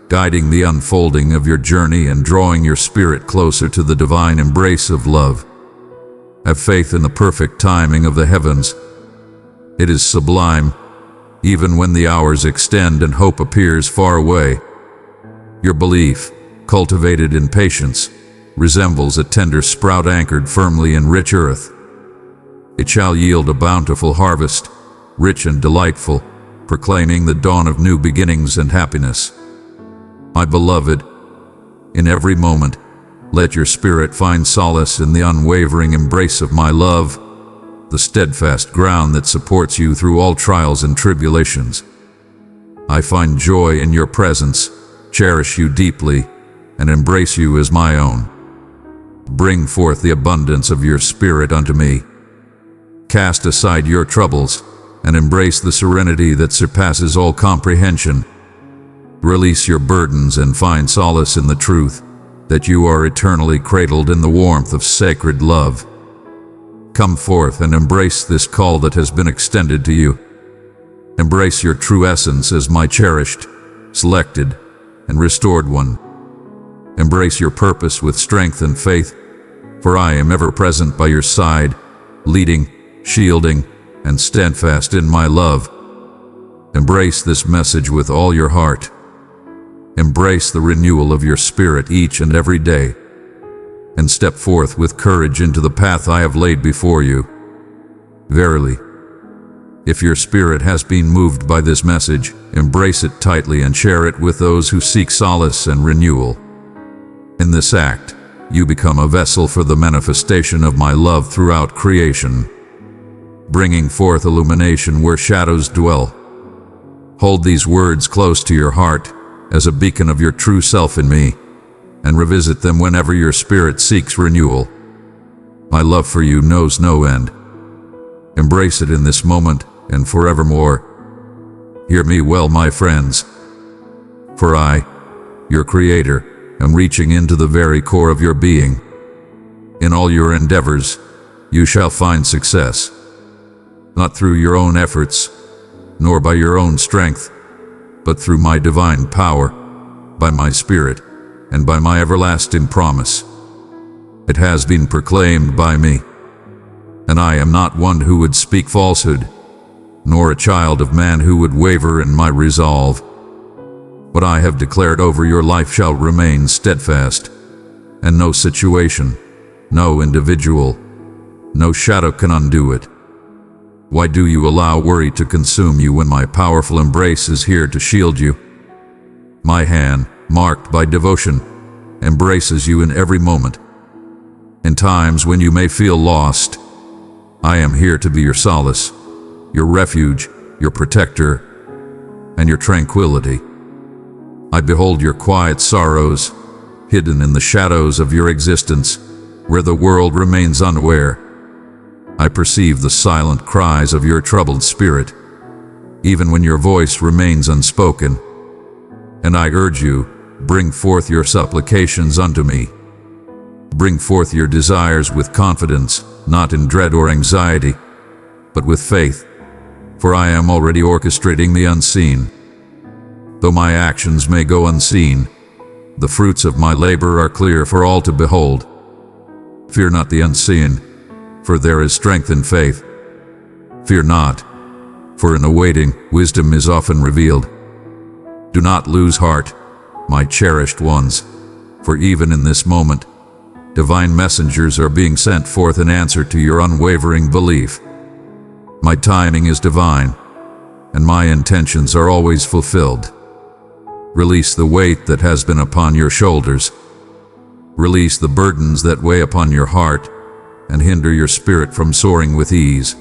guiding the unfolding of your journey and drawing your spirit closer to the divine embrace of love. Have faith in the perfect timing of the heavens. It is sublime, even when the hours extend and hope appears far away. Your belief, cultivated in patience, resembles a tender sprout anchored firmly in rich earth. It shall yield a bountiful harvest, rich and delightful, proclaiming the dawn of new beginnings and happiness. My beloved, in every moment, let your spirit find solace in the unwavering embrace of my love, the steadfast ground that supports you through all trials and tribulations. I find joy in your presence, cherish you deeply, and embrace you as my own. Bring forth the abundance of your spirit unto me. Cast aside your troubles, and embrace the serenity that surpasses all comprehension. Release your burdens and find solace in the truth that you are eternally cradled in the warmth of sacred love. Come forth and embrace this call that has been extended to you. Embrace your true essence as my cherished, selected, and restored one. Embrace your purpose with strength and faith, for I am ever present by your side, leading, shielding, and steadfast in my love. Embrace this message with all your heart. Embrace the renewal of your spirit each and every day, and step forth with courage into the path I have laid before you. Verily, if your spirit has been moved by this message, embrace it tightly and share it with those who seek solace and renewal. In this act, you become a vessel for the manifestation of my love throughout creation, bringing forth illumination where shadows dwell. Hold these words close to your heart as a beacon of your true self in me, and revisit them whenever your spirit seeks renewal. My love for you knows no end. Embrace it in this moment and forevermore. Hear me well, my friends, for I, your Creator, am reaching into the very core of your being. In all your endeavors, you shall find success, not through your own efforts, nor by your own strength, but through my divine power, by my Spirit, and by my everlasting promise. It has been proclaimed by me, and I am not one who would speak falsehood, nor a child of man who would waver in my resolve. What I have declared over your life shall remain steadfast, and no situation, no individual, no shadow can undo it. Why do you allow worry to consume you when my powerful embrace is here to shield you? My hand, marked by devotion, embraces you in every moment. In times when you may feel lost, I am here to be your solace, your refuge, your protector, and your tranquility. I behold your quiet sorrows, hidden in the shadows of your existence, where the world remains unaware. I perceive the silent cries of your troubled spirit, even when your voice remains unspoken. And I urge you, bring forth your supplications unto me. Bring forth your desires with confidence, not in dread or anxiety, but with faith, for I am already orchestrating the unseen. Though my actions may go unseen, the fruits of my labor are clear for all to behold. Fear not the unseen, for there is strength in faith. Fear not, for in awaiting, wisdom is often revealed. Do not lose heart, my cherished ones, for even in this moment, divine messengers are being sent forth in answer to your unwavering belief. My timing is divine, and my intentions are always fulfilled. Release the weight that has been upon your shoulders. Release the burdens that weigh upon your heart and hinder your spirit from soaring with ease.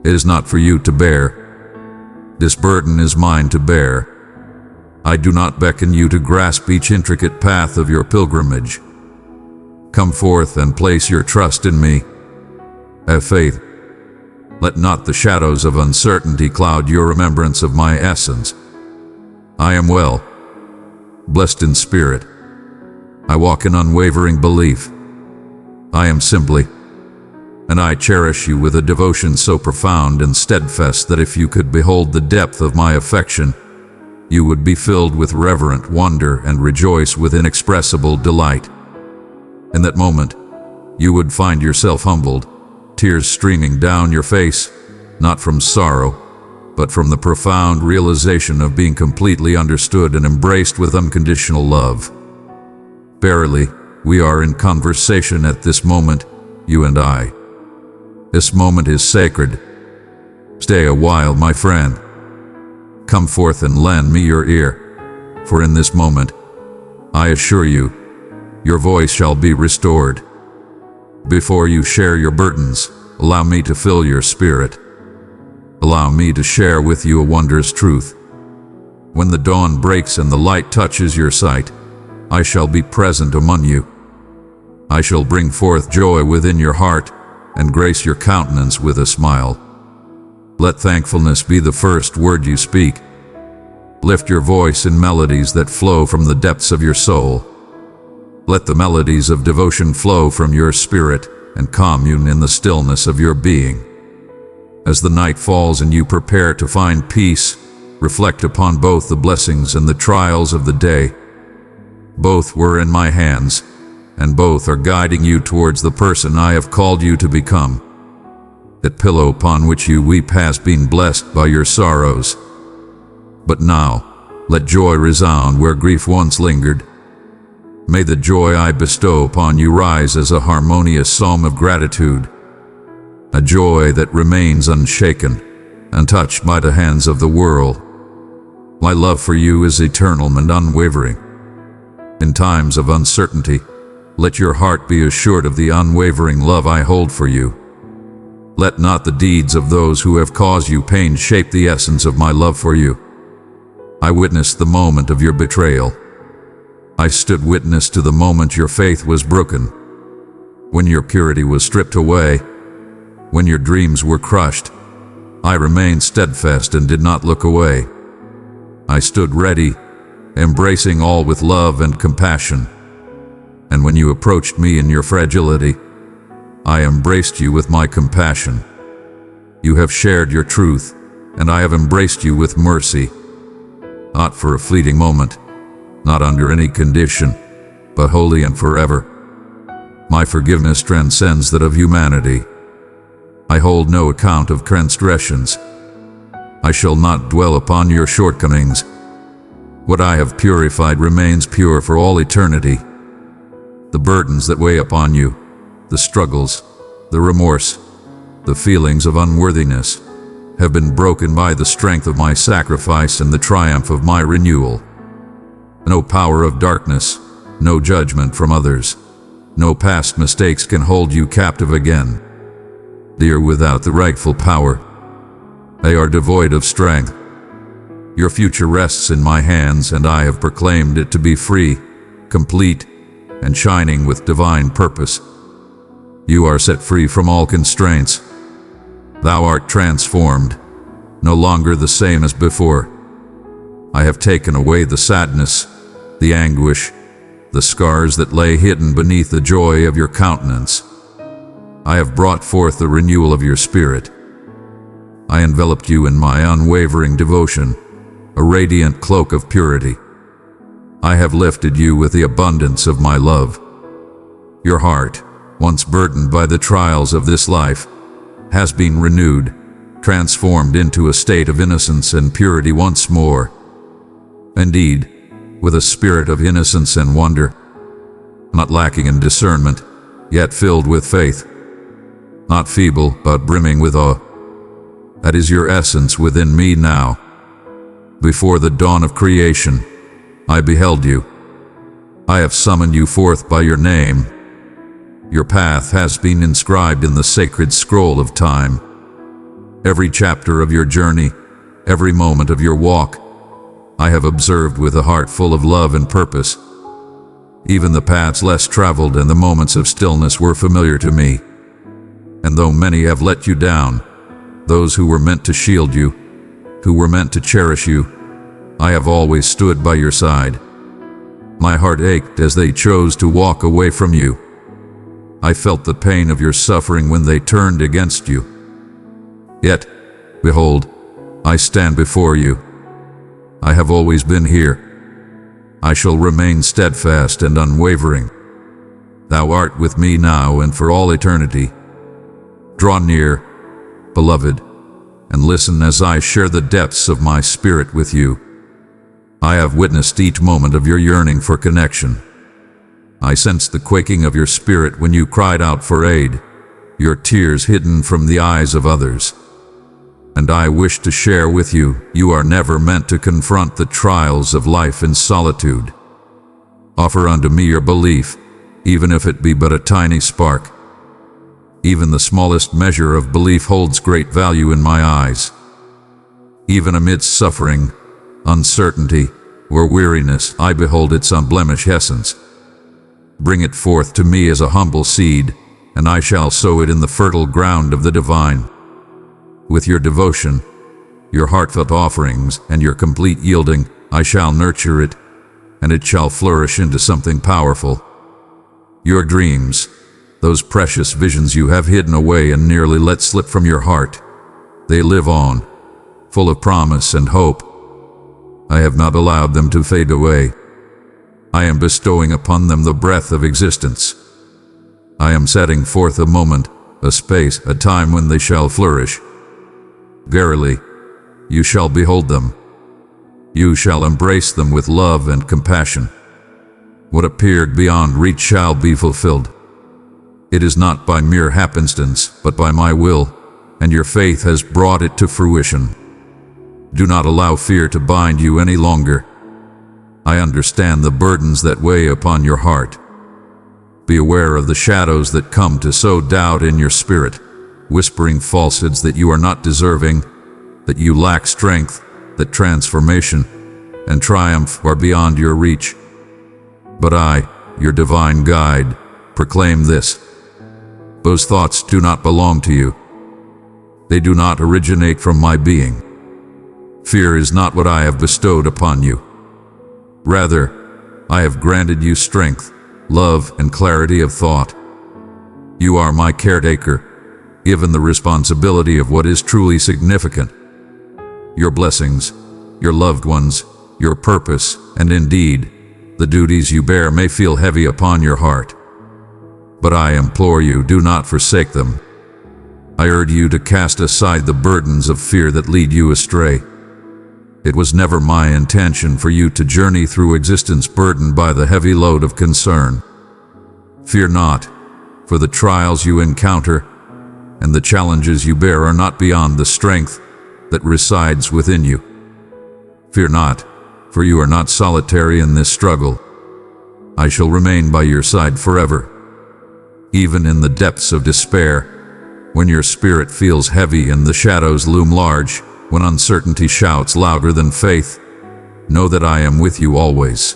It is not for you to bear. This burden is mine to bear. I do not beckon you to grasp each intricate path of your pilgrimage. Come forth and place your trust in me. Have faith. Let not the shadows of uncertainty cloud your remembrance of my essence. I am well, blessed in spirit. I walk in unwavering belief. I am simply, and I cherish you with a devotion so profound and steadfast that if you could behold the depth of my affection, you would be filled with reverent wonder and rejoice with inexpressible delight. In that moment, you would find yourself humbled, tears streaming down your face, not from sorrow, but from the profound realization of being completely understood and embraced with unconditional love. Verily, we are in conversation at this moment, you and I. This moment is sacred. Stay a while, my friend. Come forth and lend me your ear, for in this moment, I assure you, your voice shall be restored. Before you share your burdens, allow me to fill your spirit. Allow me to share with you a wondrous truth. When the dawn breaks and the light touches your sight, I shall be present among you. I shall bring forth joy within your heart and grace your countenance with a smile. Let thankfulness be the first word you speak. Lift your voice in melodies that flow from the depths of your soul. Let the melodies of devotion flow from your spirit and commune in the stillness of your being. As the night falls and you prepare to find peace, reflect upon both the blessings and the trials of the day. Both were in my hands, and both are guiding you towards the person I have called you to become. That pillow upon which you weep has been blessed by your sorrows. But now, let joy resound where grief once lingered. May the joy I bestow upon you rise as a harmonious psalm of gratitude, a joy that remains unshaken, untouched by the hands of the world. My love for you is eternal and unwavering. In times of uncertainty, let your heart be assured of the unwavering love I hold for you. Let not the deeds of those who have caused you pain shape the essence of my love for you. I witnessed the moment of your betrayal. I stood witness to the moment your faith was broken, when your purity was stripped away, when your dreams were crushed. I remained steadfast and did not look away. I stood ready, embracing all with love and compassion. And when you approached me in your fragility, I embraced you with my compassion. You have shared your truth, and I have embraced you with mercy. Not for a fleeting moment, not under any condition, but wholly and forever. My forgiveness transcends that of humanity. I hold no account of transgressions. I shall not dwell upon your shortcomings. What I have purified remains pure for all eternity. The burdens that weigh upon you, the struggles, the remorse, the feelings of unworthiness, have been broken by the strength of my sacrifice and the triumph of my renewal. No power of darkness, no judgment from others, no past mistakes can hold you captive again. They are without the rightful power. They are devoid of strength. Your future rests in my hands, and I have proclaimed it to be free, complete, and shining with divine purpose. You are set free from all constraints. Thou art transformed, no longer the same as before. I have taken away the sadness, the anguish, the scars that lay hidden beneath the joy of your countenance. I have brought forth the renewal of your spirit. I enveloped you in my unwavering devotion, a radiant cloak of purity. I have lifted you with the abundance of my love. Your heart, once burdened by the trials of this life, has been renewed, transformed into a state of innocence and purity once more. Indeed, with a spirit of innocence and wonder, not lacking in discernment, yet filled with faith, not feeble but brimming with awe. That is your essence within me now. Before the dawn of creation, I beheld you. I have summoned you forth by your name. Your path has been inscribed in the sacred scroll of time. Every chapter of your journey, every moment of your walk, I have observed with a heart full of love and purpose. Even the paths less traveled and the moments of stillness were familiar to me. And though many have let you down, those who were meant to shield you, who were meant to cherish you, I have always stood by your side. My heart ached as they chose to walk away from you. I felt the pain of your suffering when they turned against you. Yet, behold, I stand before you. I have always been here. I shall remain steadfast and unwavering. Thou art with me now and for all eternity. Draw near, beloved, and listen as I share the depths of my spirit with you. I have witnessed each moment of your yearning for connection. I sensed the quaking of your spirit when you cried out for aid, your tears hidden from the eyes of others. And I wish to share with you, you are never meant to confront the trials of life in solitude. Offer unto me your belief, even if it be but a tiny spark. Even the smallest measure of belief holds great value in my eyes. Even amidst suffering, uncertainty, or weariness, I behold its unblemished essence. Bring it forth to me as a humble seed, and I shall sow it in the fertile ground of the divine. With your devotion, your heartfelt offerings, and your complete yielding, I shall nurture it, and it shall flourish into something powerful. Your dreams, those precious visions you have hidden away and nearly let slip from your heart, they live on, full of promise and hope. I have not allowed them to fade away. I am bestowing upon them the breath of existence. I am setting forth a moment, a space, a time when they shall flourish. Verily, you shall behold them. You shall embrace them with love and compassion. What appeared beyond reach shall be fulfilled. It is not by mere happenstance, but by my will, and your faith has brought it to fruition. Do not allow fear to bind you any longer. I understand the burdens that weigh upon your heart. Be aware of the shadows that come to sow doubt in your spirit, whispering falsehoods that you are not deserving, that you lack strength, that transformation and triumph are beyond your reach. But I, your divine guide, proclaim this: those thoughts do not belong to you. They do not originate from my being. Fear is not what I have bestowed upon you. Rather, I have granted you strength, love, and clarity of thought. You are my caretaker, given the responsibility of what is truly significant. Your blessings, your loved ones, your purpose, and indeed, the duties you bear may feel heavy upon your heart. But I implore you, do not forsake them. I urge you to cast aside the burdens of fear that lead you astray. It was never my intention for you to journey through existence burdened by the heavy load of concern. Fear not, for the trials you encounter and the challenges you bear are not beyond the strength that resides within you. Fear not, for you are not solitary in this struggle. I shall remain by your side forever. Even in the depths of despair, when your spirit feels heavy and the shadows loom large, when uncertainty shouts louder than faith, know that I am with you always.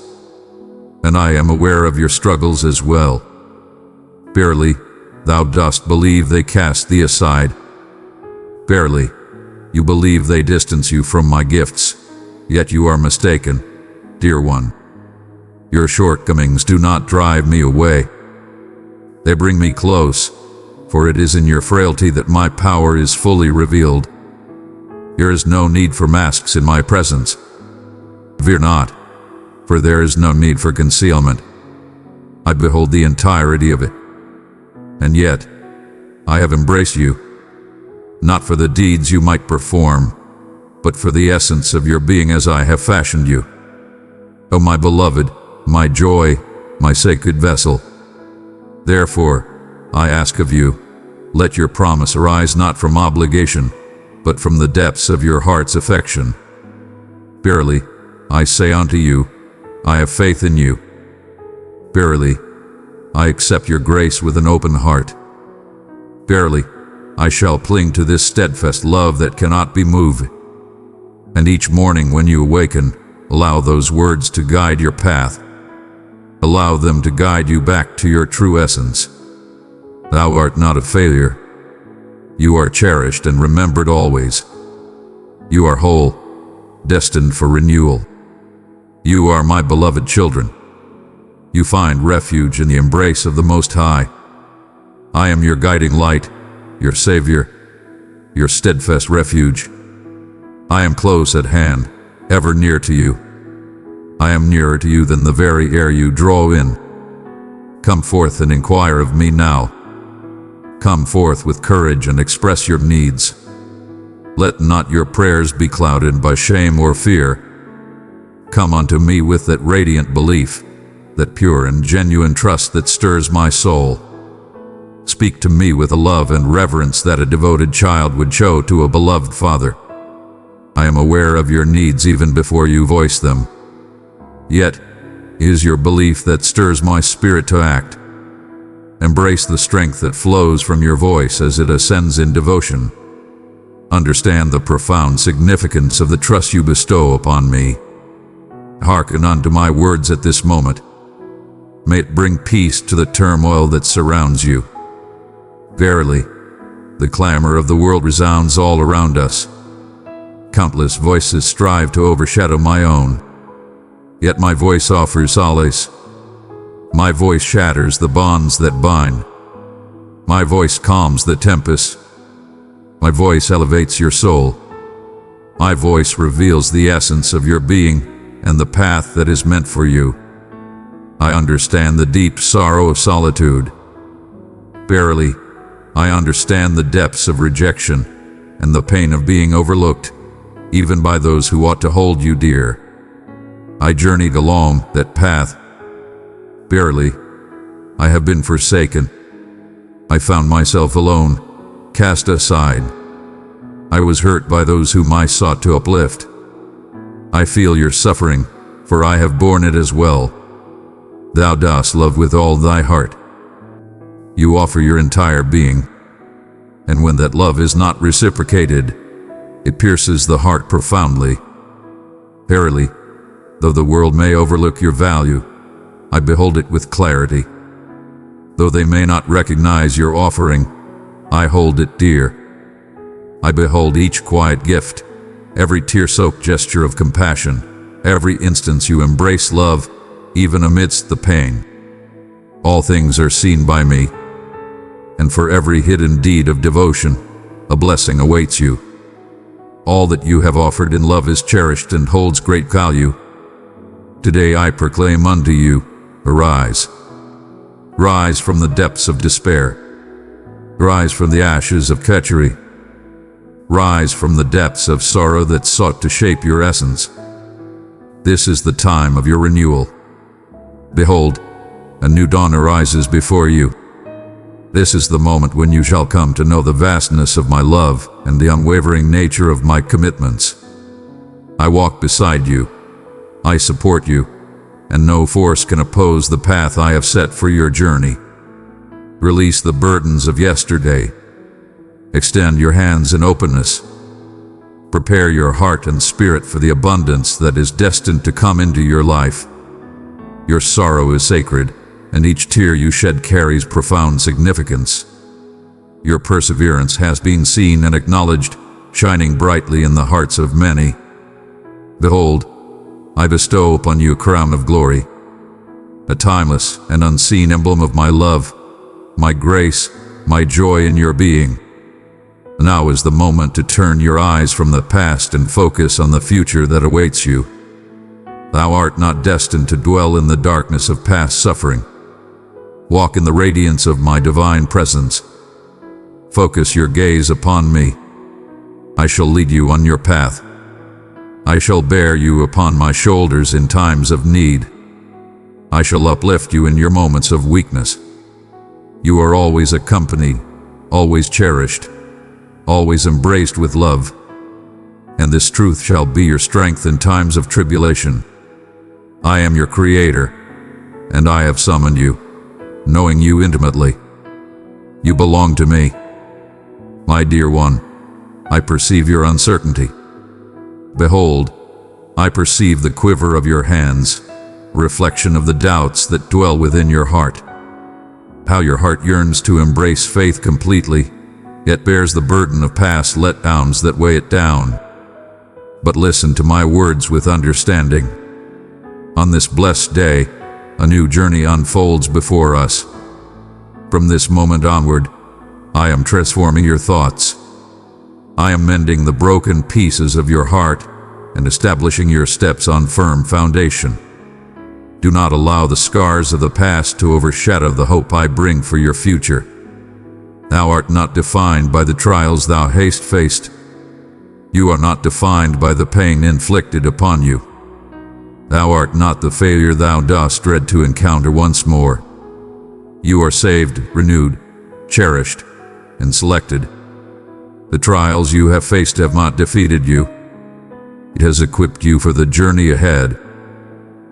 And I am aware of your struggles as well. Barely, thou dost believe they cast thee aside. Barely, you believe they distance you from my gifts, yet you are mistaken, dear one. Your shortcomings do not drive me away. They bring me close, for it is in your frailty that my power is fully revealed. There is no need for masks in my presence. Fear not, for there is no need for concealment. I behold the entirety of it. And yet, I have embraced you, not for the deeds you might perform, but for the essence of your being as I have fashioned you. O my beloved, my joy, my sacred vessel. Therefore, I ask of you, let your promise arise not from obligation, but from the depths of your heart's affection. Verily, I say unto you, I have faith in you. Verily, I accept your grace with an open heart. Verily, I shall cling to this steadfast love that cannot be moved. And each morning when you awaken, allow those words to guide your path. Allow them to guide you back to your true essence. Thou art not a failure. You are cherished and remembered always. You are whole, destined for renewal. You are my beloved children. You find refuge in the embrace of the Most High. I am your guiding light, your Savior, your steadfast refuge. I am close at hand, ever near to you. I am nearer to you than the very air you draw in. Come forth and inquire of me now. Come forth with courage and express your needs. Let not your prayers be clouded by shame or fear. Come unto me with that radiant belief, that pure and genuine trust that stirs my soul. Speak to me with a love and reverence that a devoted child would show to a beloved father. I am aware of your needs even before you voice them. Yet, is your belief that stirs my spirit to act. Embrace the strength that flows from your voice as it ascends in devotion. Understand the profound significance of the trust you bestow upon me. Hearken unto my words at this moment. May it bring peace to the turmoil that surrounds you. Verily, the clamor of the world resounds all around us. Countless voices strive to overshadow my own. Yet my voice offers solace. My voice shatters the bonds that bind. My voice calms the tempest. My voice elevates your soul. My voice reveals the essence of your being and the path that is meant for you. I understand the deep sorrow of solitude. Verily, I understand the depths of rejection and the pain of being overlooked, even by those who ought to hold you dear. I journeyed along that path. Verily, I have been forsaken. I found myself alone, cast aside. I was hurt by those whom I sought to uplift. I feel your suffering, for I have borne it as well. Thou dost love with all thy heart. You offer your entire being, and when that love is not reciprocated, it pierces the heart profoundly. Verily, though the world may overlook your value, I behold it with clarity. Though they may not recognize your offering, I hold it dear. I behold each quiet gift, every tear-soaked gesture of compassion, every instance you embrace love, even amidst the pain. All things are seen by me, and for every hidden deed of devotion, a blessing awaits you. All that you have offered in love is cherished and holds great value. Today I proclaim unto you, arise. Rise from the depths of despair. Rise from the ashes of treachery. Rise from the depths of sorrow that sought to shape your essence. This is the time of your renewal. Behold, a new dawn arises before you. This is the moment when you shall come to know the vastness of my love and the unwavering nature of my commitments. I walk beside you. I support you, and no force can oppose the path I have set for your journey. Release the burdens of yesterday. Extend your hands in openness. Prepare your heart and spirit for the abundance that is destined to come into your life. Your sorrow is sacred, and each tear you shed carries profound significance. Your perseverance has been seen and acknowledged, shining brightly in the hearts of many. Behold, I bestow upon you a crown of glory, a timeless and unseen emblem of my love, my grace, my joy in your being. Now is the moment to turn your eyes from the past and focus on the future that awaits you. Thou art not destined to dwell in the darkness of past suffering. Walk in the radiance of my divine presence. Focus your gaze upon me. I shall lead you on your path. I shall bear you upon my shoulders in times of need. I shall uplift you in your moments of weakness. You are always accompanied, always cherished, always embraced with love. And this truth shall be your strength in times of tribulation. I am your Creator, and I have summoned you, knowing you intimately. You belong to me. My dear one, I perceive your uncertainty. Behold, I perceive the quiver of your hands, reflection of the doubts that dwell within your heart. How your heart yearns to embrace faith completely, yet bears the burden of past letdowns that weigh it down. But listen to my words with understanding. On this blessed day, a new journey unfolds before us. From this moment onward, I am transforming your thoughts. I am mending the broken pieces of your heart and establishing your steps on firm foundation. Do not allow the scars of the past to overshadow the hope I bring for your future. Thou art not defined by the trials thou hast faced. You are not defined by the pain inflicted upon you. Thou art not the failure thou dost dread to encounter once more. You are saved, renewed, cherished, and selected. The trials you have faced have not defeated you. It has equipped you for the journey ahead.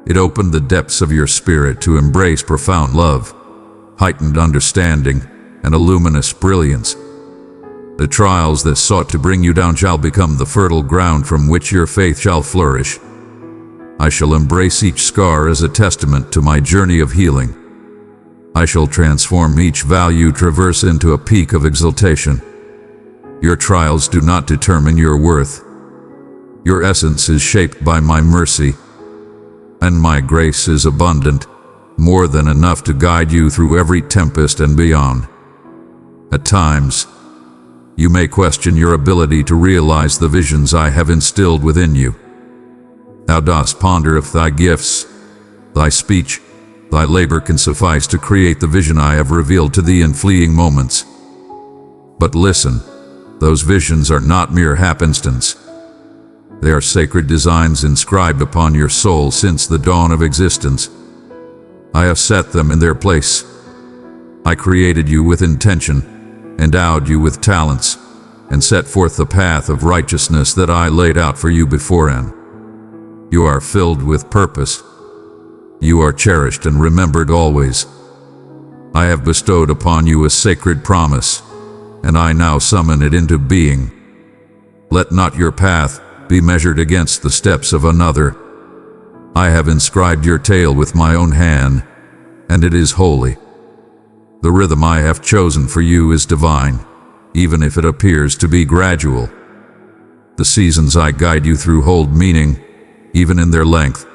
It opened the depths of your spirit to embrace profound love, heightened understanding, and a luminous brilliance. The trials that sought to bring you down shall become the fertile ground from which your faith shall flourish. I shall embrace each scar as a testament to my journey of healing. I shall transform each valley you traverse into a peak of exaltation. Your trials do not determine your worth. Your essence is shaped by my mercy, and my grace is abundant, more than enough to guide you through every tempest and beyond. At times, you may question your ability to realize the visions I have instilled within you. Thou dost ponder if thy gifts, thy speech, thy labor can suffice to create the vision I have revealed to thee in fleeting moments. But listen, those visions are not mere happenstance. They are sacred designs inscribed upon your soul since the dawn of existence. I have set them in their place. I created you with intention, endowed you with talents, and set forth the path of righteousness that I laid out for you beforehand. You are filled with purpose. You are cherished and remembered always. I have bestowed upon you a sacred promise, and I now summon it into being. Let not your path be measured against the steps of another. I have inscribed your tale with my own hand, and it is holy. The rhythm I have chosen for you is divine, even if it appears to be gradual. The seasons I guide you through hold meaning, even in their length.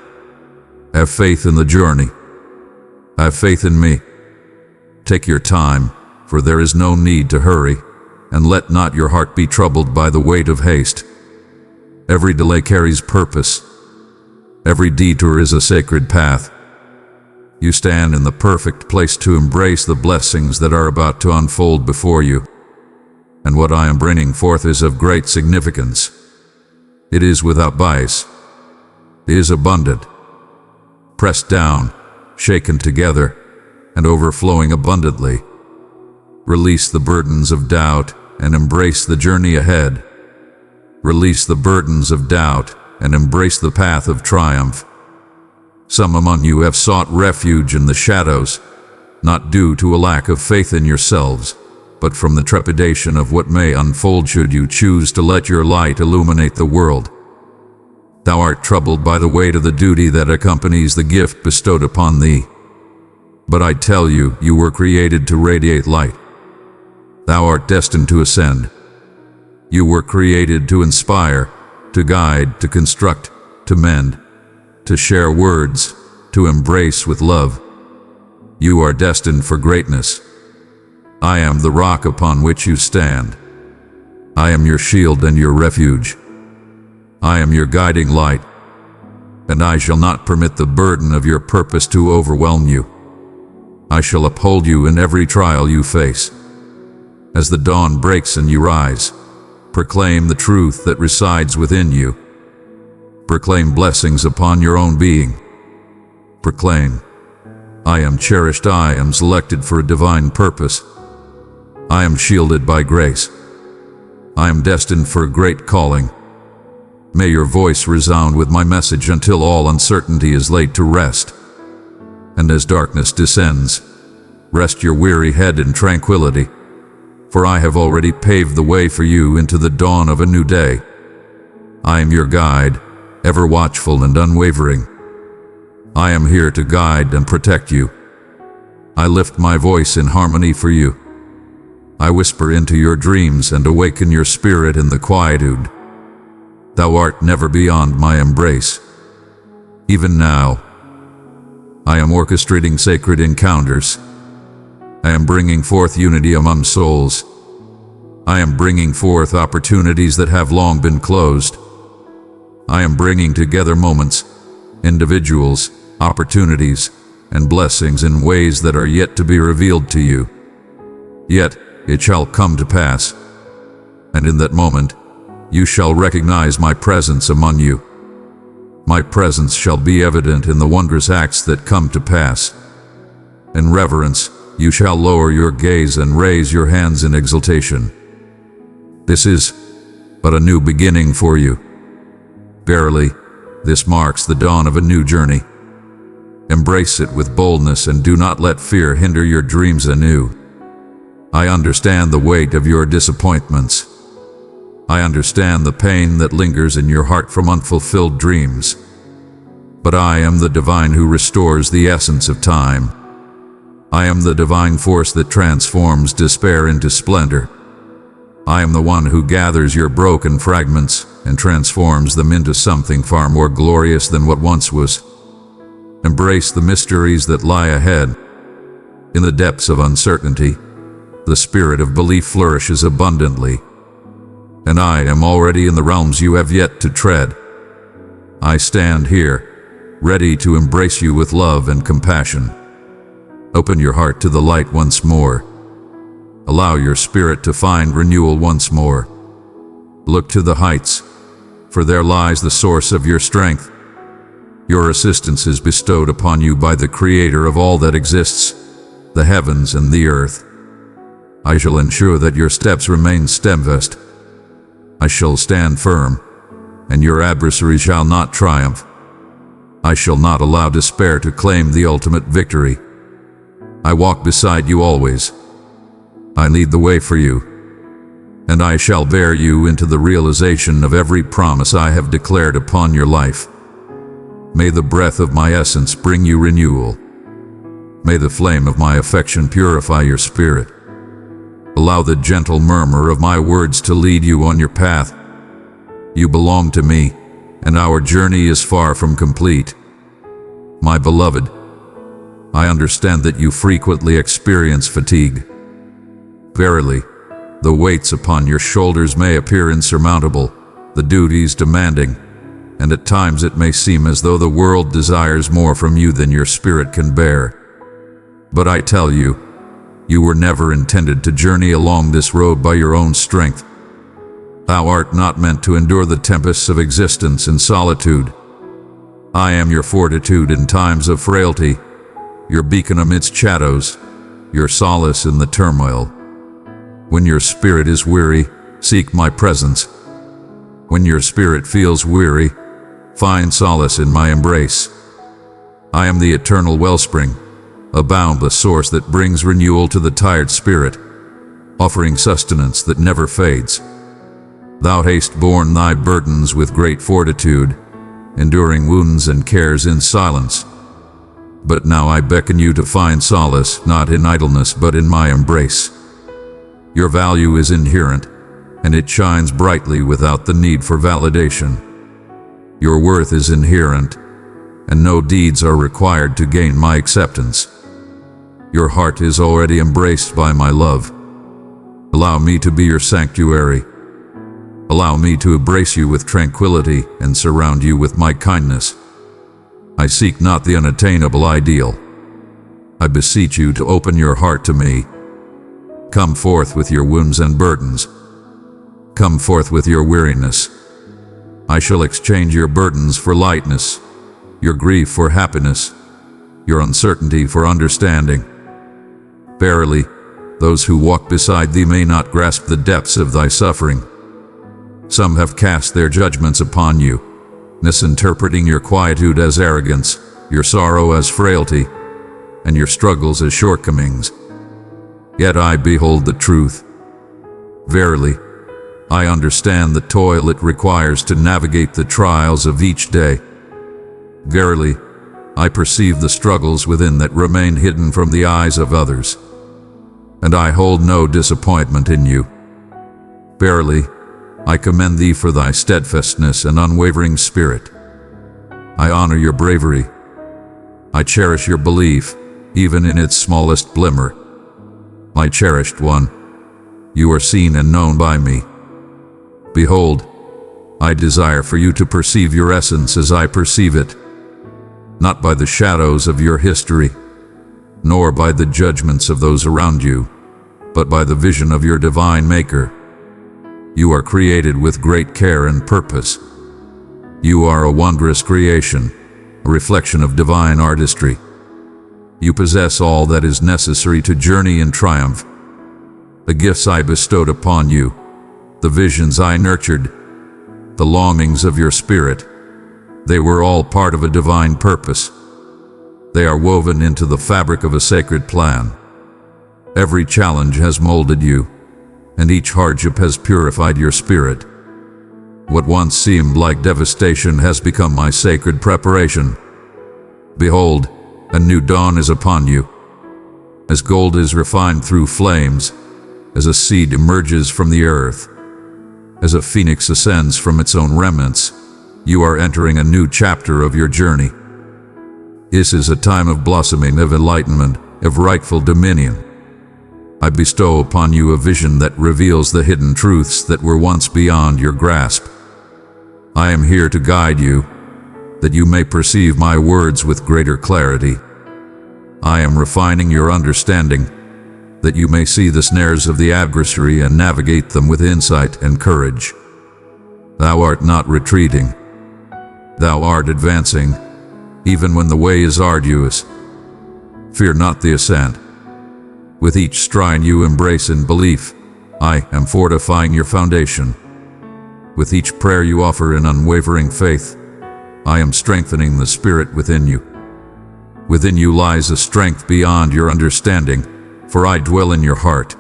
Have faith in the journey. Have faith in me. Take your time, for there is no need to hurry, and let not your heart be troubled by the weight of haste. Every delay carries purpose. Every detour is a sacred path. You stand in the perfect place to embrace the blessings that are about to unfold before you. And what I am bringing forth is of great significance. It is without bias. It is abundant, pressed down, shaken together, and overflowing abundantly. Release the burdens of doubt and embrace the journey ahead. Release the burdens of doubt and embrace the path of triumph. Some among you have sought refuge in the shadows, not due to a lack of faith in yourselves, but from the trepidation of what may unfold should you choose to let your light illuminate the world. Thou art troubled by the weight of the duty that accompanies the gift bestowed upon thee. But I tell you, you were created to radiate light. Thou art destined to ascend. You were created to inspire, to guide, to construct, to mend, to share words, to embrace with love. You are destined for greatness. I am the rock upon which you stand. I am your shield and your refuge. I am your guiding light, and I shall not permit the burden of your purpose to overwhelm you. I shall uphold you in every trial you face. As the dawn breaks and you rise, proclaim the truth that resides within you. Proclaim blessings upon your own being. Proclaim, I am cherished, I am selected for a divine purpose. I am shielded by grace. I am destined for a great calling. May your voice resound with my message until all uncertainty is laid to rest. And as darkness descends, rest your weary head in tranquility, for I have already paved the way for you into the dawn of a new day. I am your guide, ever watchful and unwavering. I am here to guide and protect you. I lift my voice in harmony for you. I whisper into your dreams and awaken your spirit in the quietude. Thou art never beyond my embrace. Even now, I am orchestrating sacred encounters. I am bringing forth unity among souls. I am bringing forth opportunities that have long been closed. I am bringing together moments, individuals, opportunities, and blessings in ways that are yet to be revealed to you. Yet it shall come to pass, and in that moment you shall recognize my presence among you. My presence shall be evident in the wondrous acts that come to pass. In reverence, you shall lower your gaze and raise your hands in exultation. This is but a new beginning for you. Verily, this marks the dawn of a new journey. Embrace it with boldness and do not let fear hinder your dreams anew. I understand the weight of your disappointments. I understand the pain that lingers in your heart from unfulfilled dreams. But I am the divine who restores the essence of time. I am the divine force that transforms despair into splendor. I am the one who gathers your broken fragments and transforms them into something far more glorious than what once was. Embrace the mysteries that lie ahead. In the depths of uncertainty, the spirit of belief flourishes abundantly. And I am already in the realms you have yet to tread. I stand here, ready to embrace you with love and compassion. Open your heart to the light once more. Allow your spirit to find renewal once more. Look to the heights, for there lies the source of your strength. Your assistance is bestowed upon you by the Creator of all that exists, the heavens and the earth. I shall ensure that your steps remain steadfast. I shall stand firm, and your adversary shall not triumph. I shall not allow despair to claim the ultimate victory. I walk beside you always. I lead the way for you, and I shall bear you into the realization of every promise I have declared upon your life. May the breath of my essence bring you renewal. May the flame of my affection purify your spirit. Allow the gentle murmur of my words to lead you on your path. You belong to me, and our journey is far from complete. My beloved, I understand that you frequently experience fatigue. Verily, the weights upon your shoulders may appear insurmountable, the duties demanding, and at times it may seem as though the world desires more from you than your spirit can bear. But I tell you, you were never intended to journey along this road by your own strength. Thou art not meant to endure the tempests of existence in solitude. I am your fortitude in times of frailty, your beacon amidst shadows, your solace in the turmoil. When your spirit is weary, seek my presence. When your spirit feels weary, find solace in my embrace. I am the eternal wellspring, a boundless source that brings renewal to the tired spirit, offering sustenance that never fades. Thou hast borne thy burdens with great fortitude, enduring wounds and cares in silence. But now I beckon you to find solace not in idleness but in my embrace. Your value is inherent, and it shines brightly without the need for validation. Your worth is inherent, and no deeds are required to gain my acceptance. Your heart is already embraced by my love. Allow me to be your sanctuary. Allow me to embrace you with tranquility and surround you with my kindness. I seek not the unattainable ideal. I beseech you to open your heart to me. Come forth with your wounds and burdens. Come forth with your weariness. I shall exchange your burdens for lightness, your grief for happiness, your uncertainty for understanding. Verily, those who walk beside thee may not grasp the depths of thy suffering. Some have cast their judgments upon you, misinterpreting your quietude as arrogance, your sorrow as frailty, and your struggles as shortcomings. Yet I behold the truth. Verily, I understand the toil it requires to navigate the trials of each day. Verily, I perceive the struggles within that remain hidden from the eyes of others, and I hold no disappointment in you. Verily, I commend thee for thy steadfastness and unwavering spirit. I honor your bravery. I cherish your belief, even in its smallest glimmer. My cherished one, you are seen and known by me. Behold, I desire for you to perceive your essence as I perceive it, not by the shadows of your history, nor by the judgments of those around you, but by the vision of your divine Maker. You are created with great care and purpose. You are a wondrous creation, a reflection of divine artistry. You possess all that is necessary to journey in triumph. The gifts I bestowed upon you, the visions I nurtured, the longings of your spirit, they were all part of a divine purpose. They are woven into the fabric of a sacred plan. Every challenge has molded you, and each hardship has purified your spirit. What once seemed like devastation has become my sacred preparation. Behold, a new dawn is upon you. As gold is refined through flames, as a seed emerges from the earth, as a phoenix ascends from its own remnants, you are entering a new chapter of your journey. This is a time of blossoming, of enlightenment, of rightful dominion. I bestow upon you a vision that reveals the hidden truths that were once beyond your grasp. I am here to guide you, that you may perceive my words with greater clarity. I am refining your understanding, that you may see the snares of the adversary and navigate them with insight and courage. Thou art not retreating. Thou art advancing, even when the way is arduous. Fear not the ascent. With each stride you embrace in belief, I am fortifying your foundation. With each prayer you offer in unwavering faith, I am strengthening the spirit within you. Within you lies a strength beyond your understanding, for I dwell in your heart.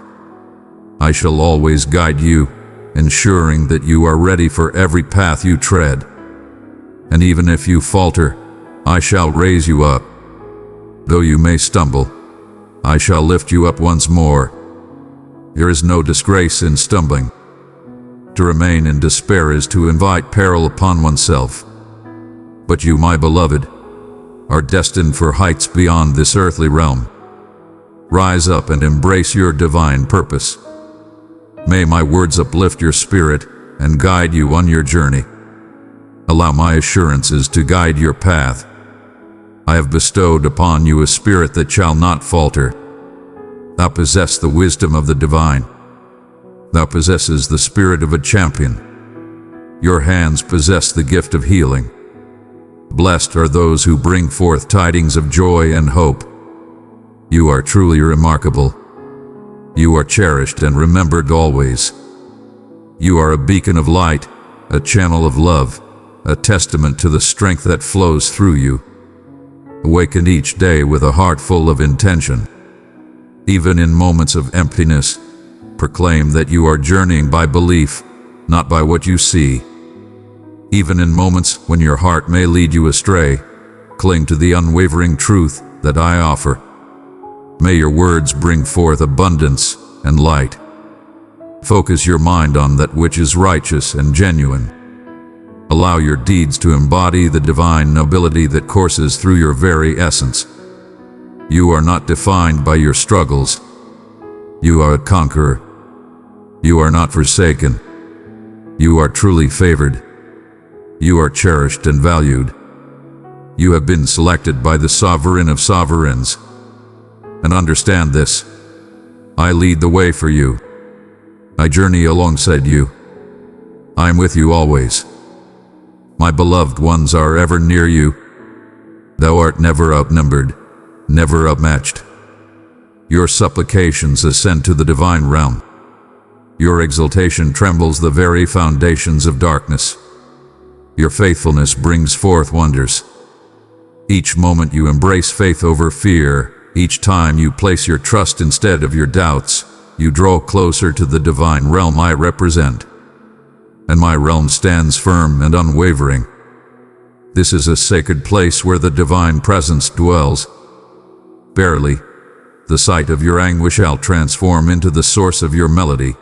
I shall always guide you, ensuring that you are ready for every path you tread. And even if you falter, I shall raise you up. Though you may stumble, I shall lift you up once more. There is no disgrace in stumbling. To remain in despair is to invite peril upon oneself. But you, my beloved, are destined for heights beyond this earthly realm. Rise up and embrace your divine purpose. May my words uplift your spirit and guide you on your journey. Allow my assurances to guide your path. I have bestowed upon you a spirit that shall not falter. Thou possess the wisdom of the divine. Thou possesses the spirit of a champion. Your hands possess the gift of healing. Blessed are those who bring forth tidings of joy and hope. You are truly remarkable. You are cherished and remembered always. You are a beacon of light, a channel of love, a testament to the strength that flows through you. Awaken each day with a heart full of intention. Even in moments of emptiness, proclaim that you are journeying by belief, not by what you see. Even in moments when your heart may lead you astray, cling to the unwavering truth that I offer. May your words bring forth abundance and light. Focus your mind on that which is righteous and genuine. Allow your deeds to embody the divine nobility that courses through your very essence. You are not defined by your struggles. You are a conqueror. You are not forsaken. You are truly favored. You are cherished and valued. You have been selected by the sovereign of sovereigns. And understand this: I lead the way for you. I journey alongside you. I am with you always. My beloved ones are ever near you. Thou art never outnumbered, never outmatched. Your supplications ascend to the divine realm. Your exaltation trembles the very foundations of darkness. Your faithfulness brings forth wonders. Each moment you embrace faith over fear, each time you place your trust instead of your doubts, you draw closer to the divine realm I represent. And my realm stands firm and unwavering. This is a sacred place where the divine presence dwells. Barely, the sight of your anguish shall transform into the source of your melody.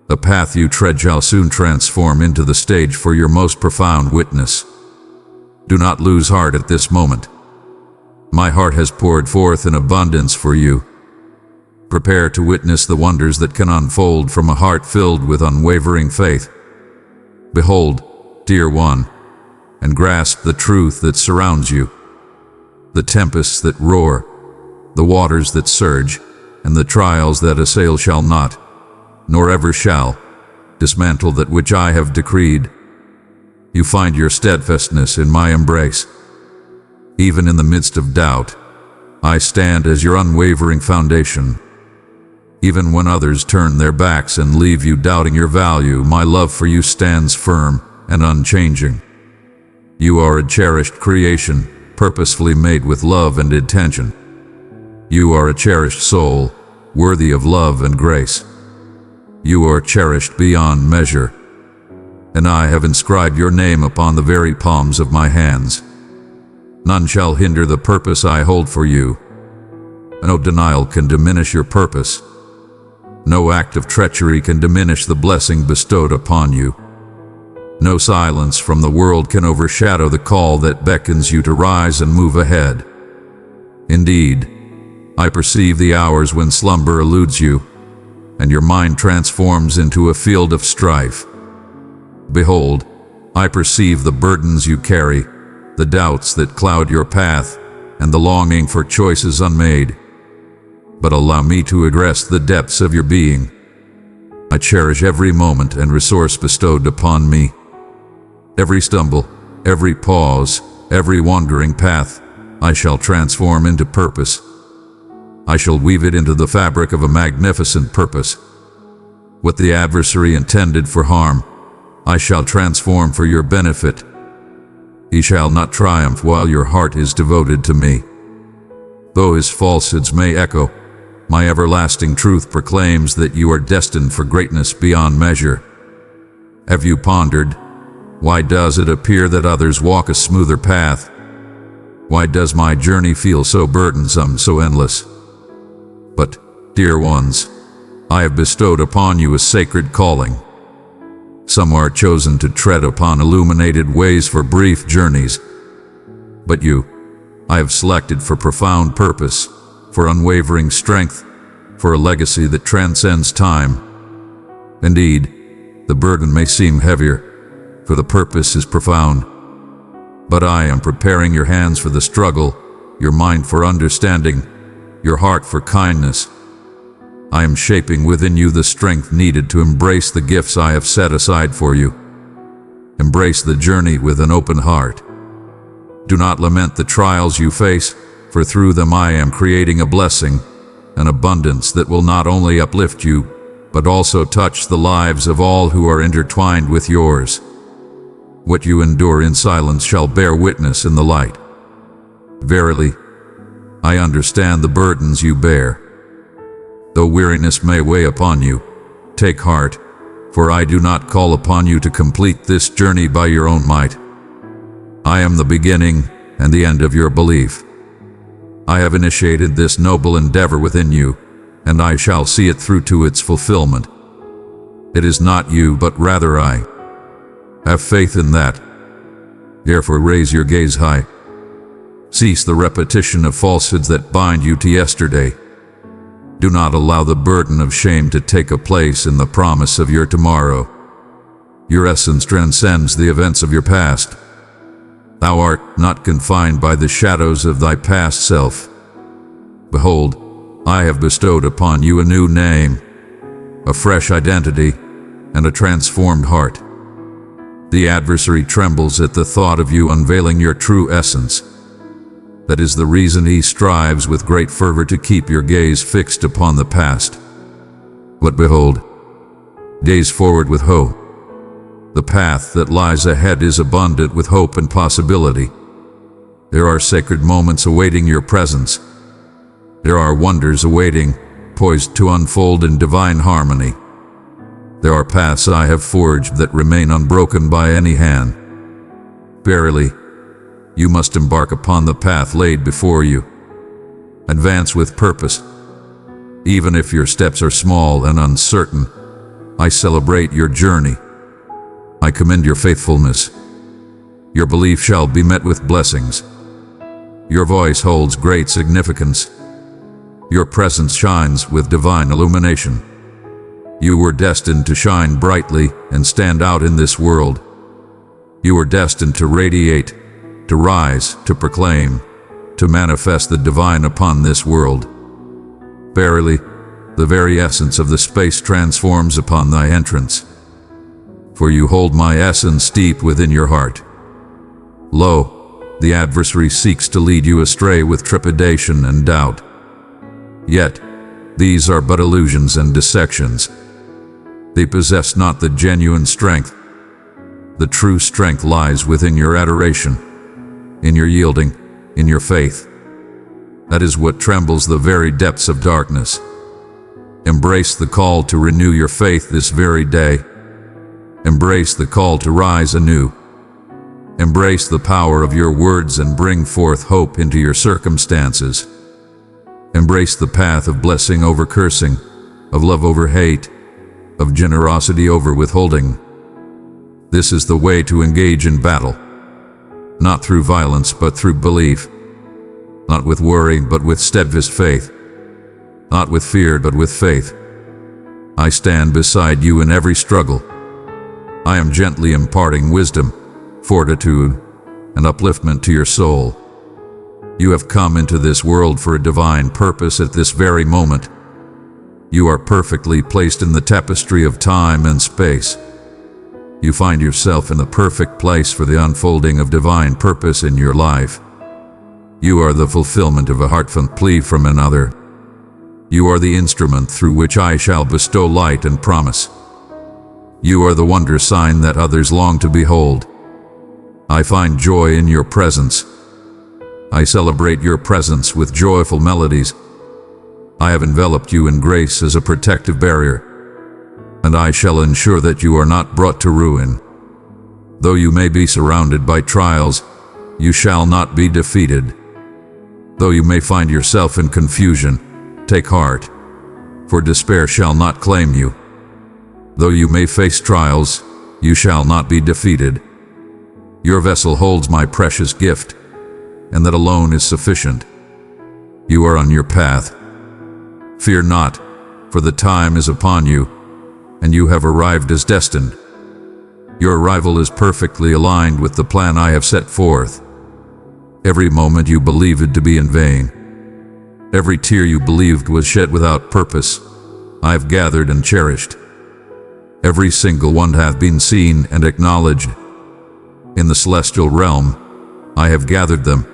The path you tread shall soon transform into the stage for your most profound witness. Do not lose heart at this moment. My heart has poured forth in abundance for you. Prepare to witness the wonders that can unfold from a heart filled with unwavering faith. Behold, dear one, and grasp the truth that surrounds you. The tempests that roar, the waters that surge, and the trials that assail shall not, nor ever shall, dismantle that which I have decreed. You find your steadfastness in my embrace. Even in the midst of doubt, I stand as your unwavering foundation. Even when others turn their backs and leave you doubting your value, my love for you stands firm and unchanging. You are a cherished creation, purposefully made with love and intention. You are a cherished soul, worthy of love and grace. You are cherished beyond measure, and I have inscribed your name upon the very palms of my hands. None shall hinder the purpose I hold for you. No denial can diminish your purpose. No act of treachery can diminish the blessing bestowed upon you. No silence from the world can overshadow the call that beckons you to rise and move ahead. Indeed, I perceive the hours when slumber eludes you, and your mind transforms into a field of strife. Behold, I perceive the burdens you carry, the doubts that cloud your path, and the longing for choices unmade. But allow me to address the depths of your being. I cherish every moment and resource bestowed upon me. Every stumble, every pause, every wandering path, I shall transform into purpose. I shall weave it into the fabric of a magnificent purpose. What the adversary intended for harm, I shall transform for your benefit. He shall not triumph while your heart is devoted to me. Though his falsehoods may echo, my everlasting truth proclaims that you are destined for greatness beyond measure. Have you pondered, why does it appear that others walk a smoother path? Why does my journey feel so burdensome, so endless? But, dear ones, I have bestowed upon you a sacred calling. Some are chosen to tread upon illuminated ways for brief journeys. But you, I have selected for profound purpose, for unwavering strength, for a legacy that transcends time. Indeed, the burden may seem heavier, for the purpose is profound. But I am preparing your hands for the struggle, your mind for understanding, your heart for kindness. I am shaping within you the strength needed to embrace the gifts I have set aside for you. Embrace the journey with an open heart. Do not lament the trials you face, for through them I am creating a blessing, an abundance that will not only uplift you, but also touch the lives of all who are intertwined with yours. What you endure in silence shall bear witness in the light. Verily, I understand the burdens you bear. Though weariness may weigh upon you, take heart, for I do not call upon you to complete this journey by your own might. I am the beginning and the end of your belief. I have initiated this noble endeavor within you, and I shall see it through to its fulfillment. It is not you, but rather I. Have faith in that. Therefore raise your gaze high. Cease the repetition of falsehoods that bind you to yesterday. Do not allow the burden of shame to take a place in the promise of your tomorrow. Your essence transcends the events of your past. Thou art not confined by the shadows of thy past self. Behold, I have bestowed upon you a new name, a fresh identity, and a transformed heart. The adversary trembles at the thought of you unveiling your true essence. That is the reason he strives with great fervor to keep your gaze fixed upon the past. But behold, gaze forward with hope. The path that lies ahead is abundant with hope and possibility. There are sacred moments awaiting your presence. There are wonders awaiting, poised to unfold in divine harmony. There are paths I have forged that remain unbroken by any hand. Verily, you must embark upon the path laid before you. Advance with purpose. Even if your steps are small and uncertain, I celebrate your journey. I commend your faithfulness. Your belief shall be met with blessings. Your voice holds great significance. Your presence shines with divine illumination. You were destined to shine brightly and stand out in this world. You were destined to radiate, to rise, to proclaim, to manifest the divine upon this world. Verily, the very essence of the space transforms upon thy entrance. For you hold my essence deep within your heart. Lo, the adversary seeks to lead you astray with trepidation and doubt. Yet, these are but illusions and deceptions. They possess not the genuine strength. The true strength lies within your adoration, in your yielding, in your faith. That is what trembles the very depths of darkness. Embrace the call to renew your faith this very day. Embrace the call to rise anew. Embrace the power of your words and bring forth hope into your circumstances. Embrace the path of blessing over cursing, of love over hate, of generosity over withholding. This is the way to engage in battle, not through violence but through belief, not with worry but with steadfast faith, not with fear but with faith. I stand beside you in every struggle. I am gently imparting wisdom, fortitude, and upliftment to your soul. You have come into this world for a divine purpose at this very moment. You are perfectly placed in the tapestry of time and space. You find yourself in the perfect place for the unfolding of divine purpose in your life. You are the fulfillment of a heartfelt plea from another. You are the instrument through which I shall bestow light and promise. You are the wonder sign that others long to behold. I find joy in your presence. I celebrate your presence with joyful melodies. I have enveloped you in grace as a protective barrier, and I shall ensure that you are not brought to ruin. Though you may be surrounded by trials, you shall not be defeated. Though you may find yourself in confusion, take heart, for despair shall not claim you. Though you may face trials, you shall not be defeated. Your vessel holds my precious gift, and that alone is sufficient. You are on your path. Fear not, for the time is upon you, and you have arrived as destined. Your arrival is perfectly aligned with the plan I have set forth. Every moment you believed to be in vain, every tear you believed was shed without purpose, I have gathered and cherished. Every single one hath been seen and acknowledged. In the celestial realm, I have gathered them,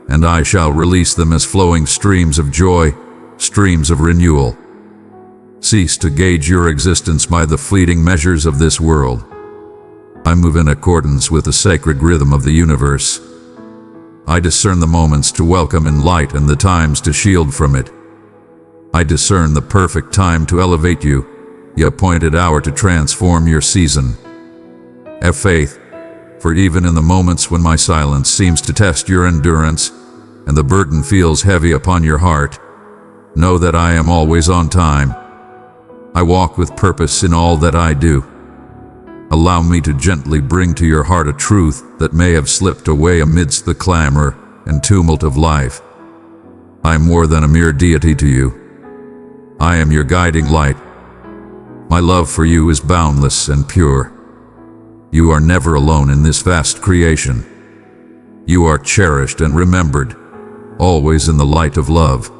and I shall release them as flowing streams of joy, streams of renewal. Cease to gauge your existence by the fleeting measures of this world. I move in accordance with the sacred rhythm of the universe. I discern the moments to welcome in light and the times to shield from it. I discern the perfect time to elevate you, the appointed hour to transform your season. Have faith, for even in the moments when my silence seems to test your endurance and the burden feels heavy upon your heart, know that I am always on time. I walk with purpose in all that I do. Allow me to gently bring to your heart a truth that may have slipped away amidst the clamor and tumult of life. I am more than a mere deity to you. I am your guiding light. My love for you is boundless and pure. You are never alone in this vast creation. You are cherished and remembered, always in the light of love.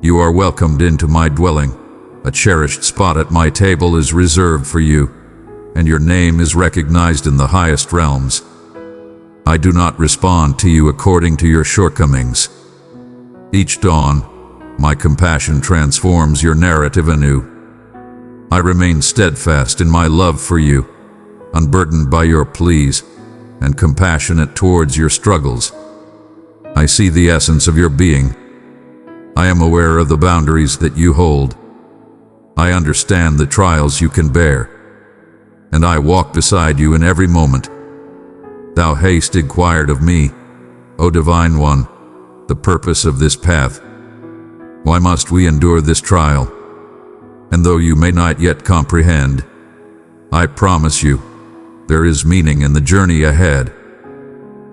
You are welcomed into my dwelling. A cherished spot at my table is reserved for you, and your name is recognized in the highest realms. I do not respond to you according to your shortcomings. Each dawn, my compassion transforms your narrative anew. I remain steadfast in my love for you, unburdened by your pleas, and compassionate towards your struggles. I see the essence of your being. I am aware of the boundaries that you hold. I understand the trials you can bear, and I walk beside you in every moment. Thou hast inquired of me, O Divine One, the purpose of this path. Why must we endure this trial? And though you may not yet comprehend, I promise you, there is meaning in the journey ahead.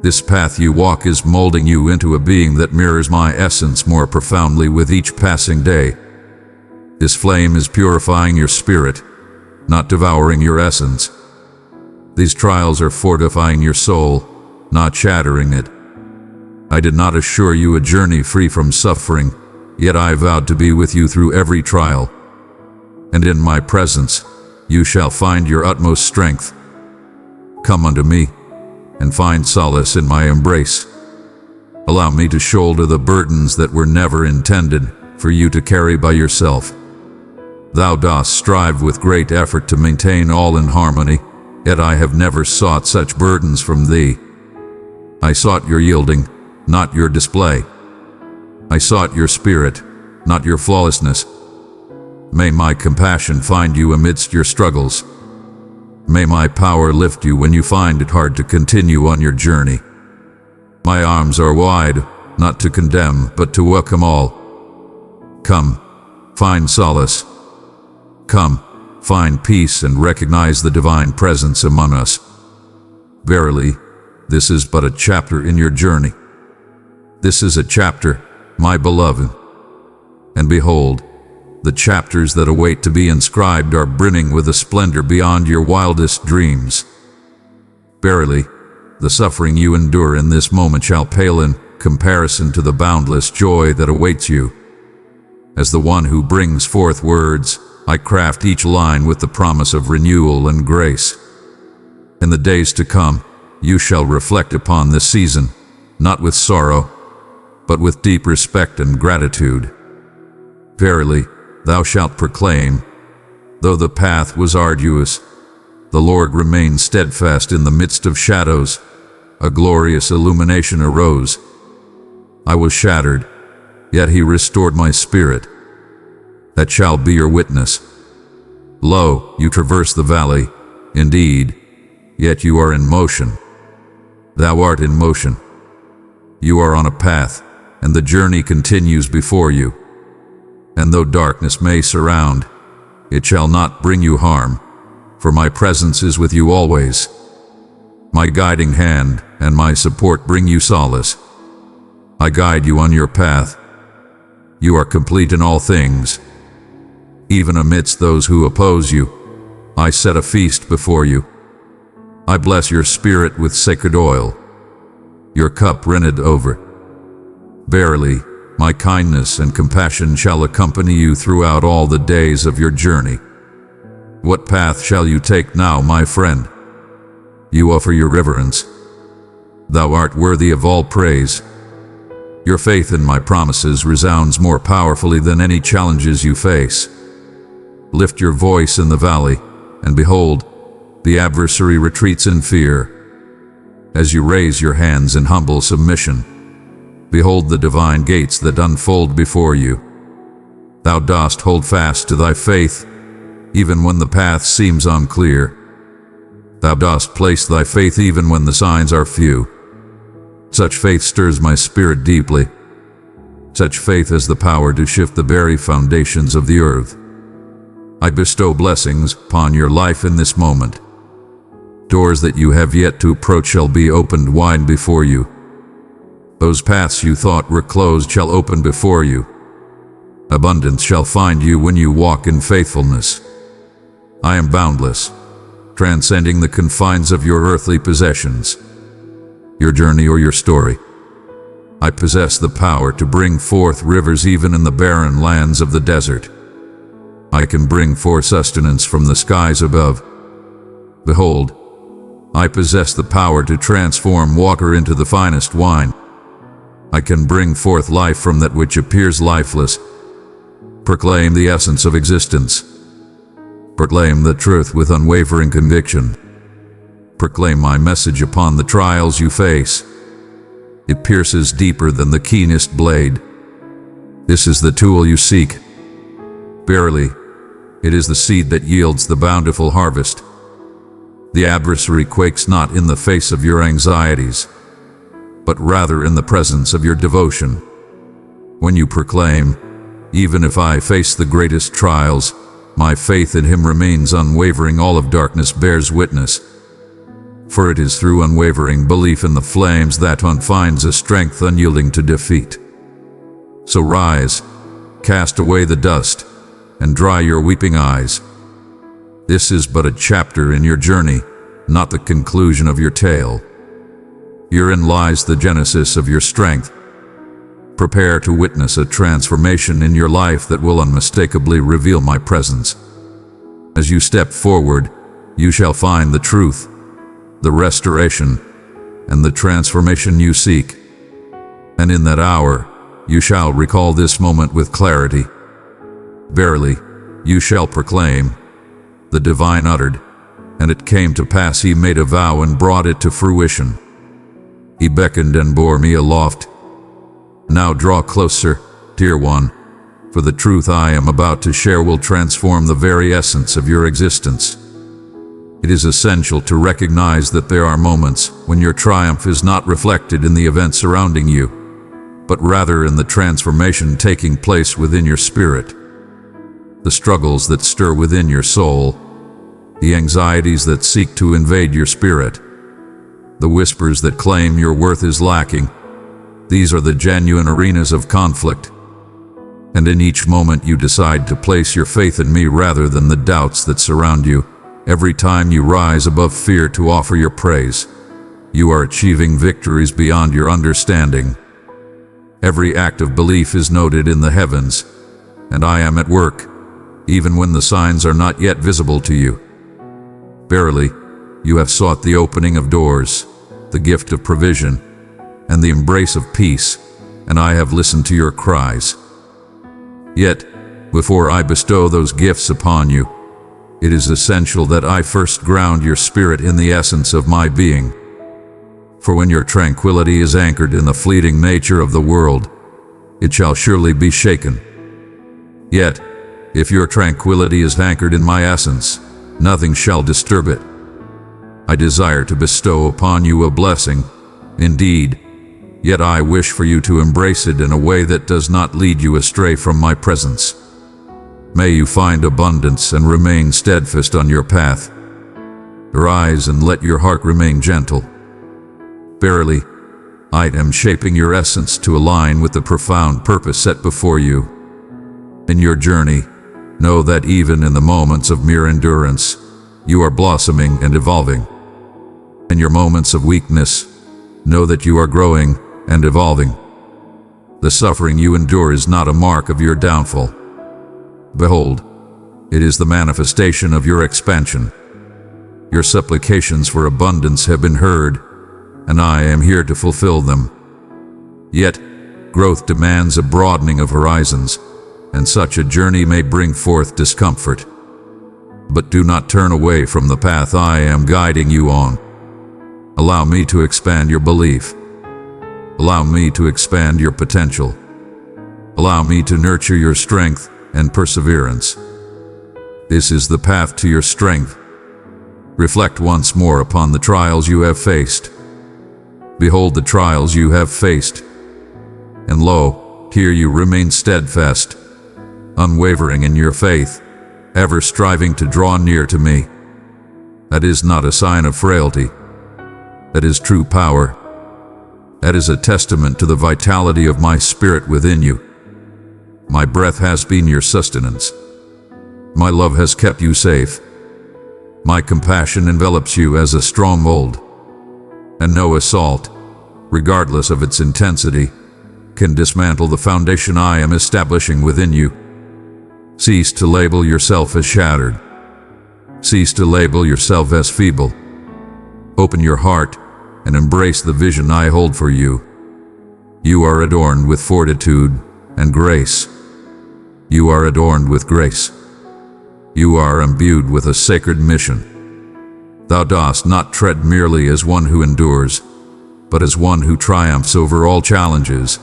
This path you walk is molding you into a being that mirrors my essence more profoundly with each passing day. This flame is purifying your spirit, not devouring your essence. These trials are fortifying your soul, not shattering it. I did not assure you a journey free from suffering, yet I vowed to be with you through every trial. And in my presence, you shall find your utmost strength. Come unto me, and find solace in my embrace. Allow me to shoulder the burdens that were never intended for you to carry by yourself. Thou dost strive with great effort to maintain all in harmony, yet I have never sought such burdens from thee. I sought your yielding, not your display. I sought your spirit, not your flawlessness. May my compassion find you amidst your struggles. May my power lift you when you find it hard to continue on your journey. My arms are wide, not to condemn, but to welcome all. Come, find solace. Come, find peace and recognize the divine presence among us. Verily, this is but a chapter in your journey. This is a chapter, my beloved. And behold, the chapters that await to be inscribed are brimming with a splendor beyond your wildest dreams. Verily, the suffering you endure in this moment shall pale in comparison to the boundless joy that awaits you. As the one who brings forth words, I craft each line with the promise of renewal and grace. In the days to come, you shall reflect upon this season, not with sorrow, but with deep respect and gratitude. Verily, thou shalt proclaim, though the path was arduous, the Lord remained steadfast in the midst of shadows. A glorious illumination arose. I was shattered, yet he restored my spirit. That shall be your witness. Lo, you traverse the valley, indeed, yet you are in motion. Thou art in motion. You are on a path, and the journey continues before you. And though darkness may surround, it shall not bring you harm, for my presence is with you always. My guiding hand and my support bring you solace. I guide you on your path. You are complete in all things. Even amidst those who oppose you, I set a feast before you. I bless your spirit with sacred oil. Your cup runneth over. Verily, my kindness and compassion shall accompany you throughout all the days of your journey. What path shall you take now, my friend? You offer your reverence. Thou art worthy of all praise. Your faith in my promises resounds more powerfully than any challenges you face. Lift your voice in the valley, and behold, the adversary retreats in fear. As you raise your hands in humble submission, behold the divine gates that unfold before you. Thou dost hold fast to thy faith, even when the path seems unclear. Thou dost place thy faith even when the signs are few. Such faith stirs my spirit deeply. Such faith has the power to shift the very foundations of the earth. I bestow blessings upon your life in this moment. Doors that you have yet to approach shall be opened wide before you. Those paths you thought were closed shall open before you. Abundance shall find you when you walk in faithfulness. I am boundless, transcending the confines of your earthly possessions, your journey or your story. I possess the power to bring forth rivers even in the barren lands of the desert. I can bring forth sustenance from the skies above. Behold, I possess the power to transform water into the finest wine. I can bring forth life from that which appears lifeless. Proclaim the essence of existence. Proclaim the truth with unwavering conviction. Proclaim my message upon the trials you face. It pierces deeper than the keenest blade. This is the tool you seek. Verily, it is the seed that yields the bountiful harvest. The adversary quakes not in the face of your anxieties, but rather in the presence of your devotion. When you proclaim, even if I face the greatest trials, my faith in him remains unwavering, all of darkness bears witness. For it is through unwavering belief in the flames that one finds a strength unyielding to defeat. So rise, cast away the dust, and dry your weeping eyes. This is but a chapter in your journey, not the conclusion of your tale. Herein lies the genesis of your strength. Prepare to witness a transformation in your life that will unmistakably reveal my presence. As you step forward, you shall find the truth, the restoration, and the transformation you seek. And in that hour, you shall recall this moment with clarity. Verily, you shall proclaim, the divine uttered, and it came to pass he made a vow and brought it to fruition. He beckoned and bore me aloft, Now draw closer, dear one, for the truth I am about to share will transform the very essence of your existence. It is essential to recognize that there are moments when your triumph is not reflected in the events surrounding you, but rather in the transformation taking place within your spirit. The struggles that stir within your soul, the anxieties that seek to invade your spirit, the whispers that claim your worth is lacking, these are the genuine arenas of conflict. And in each moment you decide to place your faith in me rather than the doubts that surround you. Every time you rise above fear to offer your praise, you are achieving victories beyond your understanding. Every act of belief is noted in the heavens, and I am at work, even when the signs are not yet visible to you. Verily, you have sought the opening of doors, the gift of provision, and the embrace of peace, and I have listened to your cries. Yet, before I bestow those gifts upon you, it is essential that I first ground your spirit in the essence of my being. For when your tranquility is anchored in the fleeting nature of the world, it shall surely be shaken. Yet, if your tranquility is anchored in my essence, nothing shall disturb it. I desire to bestow upon you a blessing, indeed, yet I wish for you to embrace it in a way that does not lead you astray from my presence. May you find abundance and remain steadfast on your path. Arise and let your heart remain gentle. Verily, I am shaping your essence to align with the profound purpose set before you. In your journey, know that even in the moments of mere endurance, you are blossoming and evolving. In your moments of weakness, know that you are growing and evolving. The suffering you endure is not a mark of your downfall. Behold, it is the manifestation of your expansion. Your supplications for abundance have been heard, and I am here to fulfill them. Yet, growth demands a broadening of horizons, and such a journey may bring forth discomfort. But do not turn away from the path I am guiding you on. Allow me to expand your belief. Allow me to expand your potential. Allow me to nurture your strength and perseverance. This is the path to your strength. Reflect once more upon the trials you have faced. Behold the trials you have faced, and lo, here you remain steadfast, unwavering in your faith, ever striving to draw near to me. That is not a sign of frailty. That is true power. That is a testament to the vitality of my spirit within you. My breath has been your sustenance. My love has kept you safe. My compassion envelops you as a stronghold. And no assault, regardless of its intensity, can dismantle the foundation I am establishing within you. Cease to label yourself as shattered. Cease to label yourself as feeble. Open your heart and embrace the vision I hold for you. You are adorned with fortitude and grace. You are adorned with grace. You are imbued with a sacred mission. Thou dost not tread merely as one who endures, but as one who triumphs over all challenges.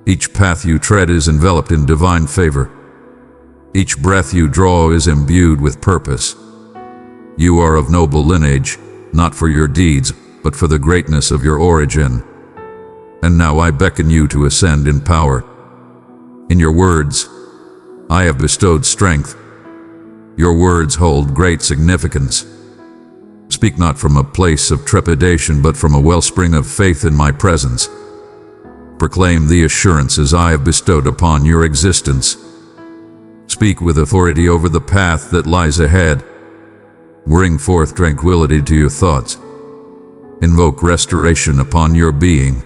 Each path you tread is enveloped in divine favor. Each breath you draw is imbued with purpose. You are of noble lineage, not for your deeds, but for the greatness of your origin. And now I beckon you to ascend in power. In your words, I have bestowed strength. Your words hold great significance. Speak not from a place of trepidation, but from a wellspring of faith in my presence. Proclaim the assurances I have bestowed upon your existence. Speak with authority over the path that lies ahead. Bring forth tranquility to your thoughts. Invoke restoration upon your being.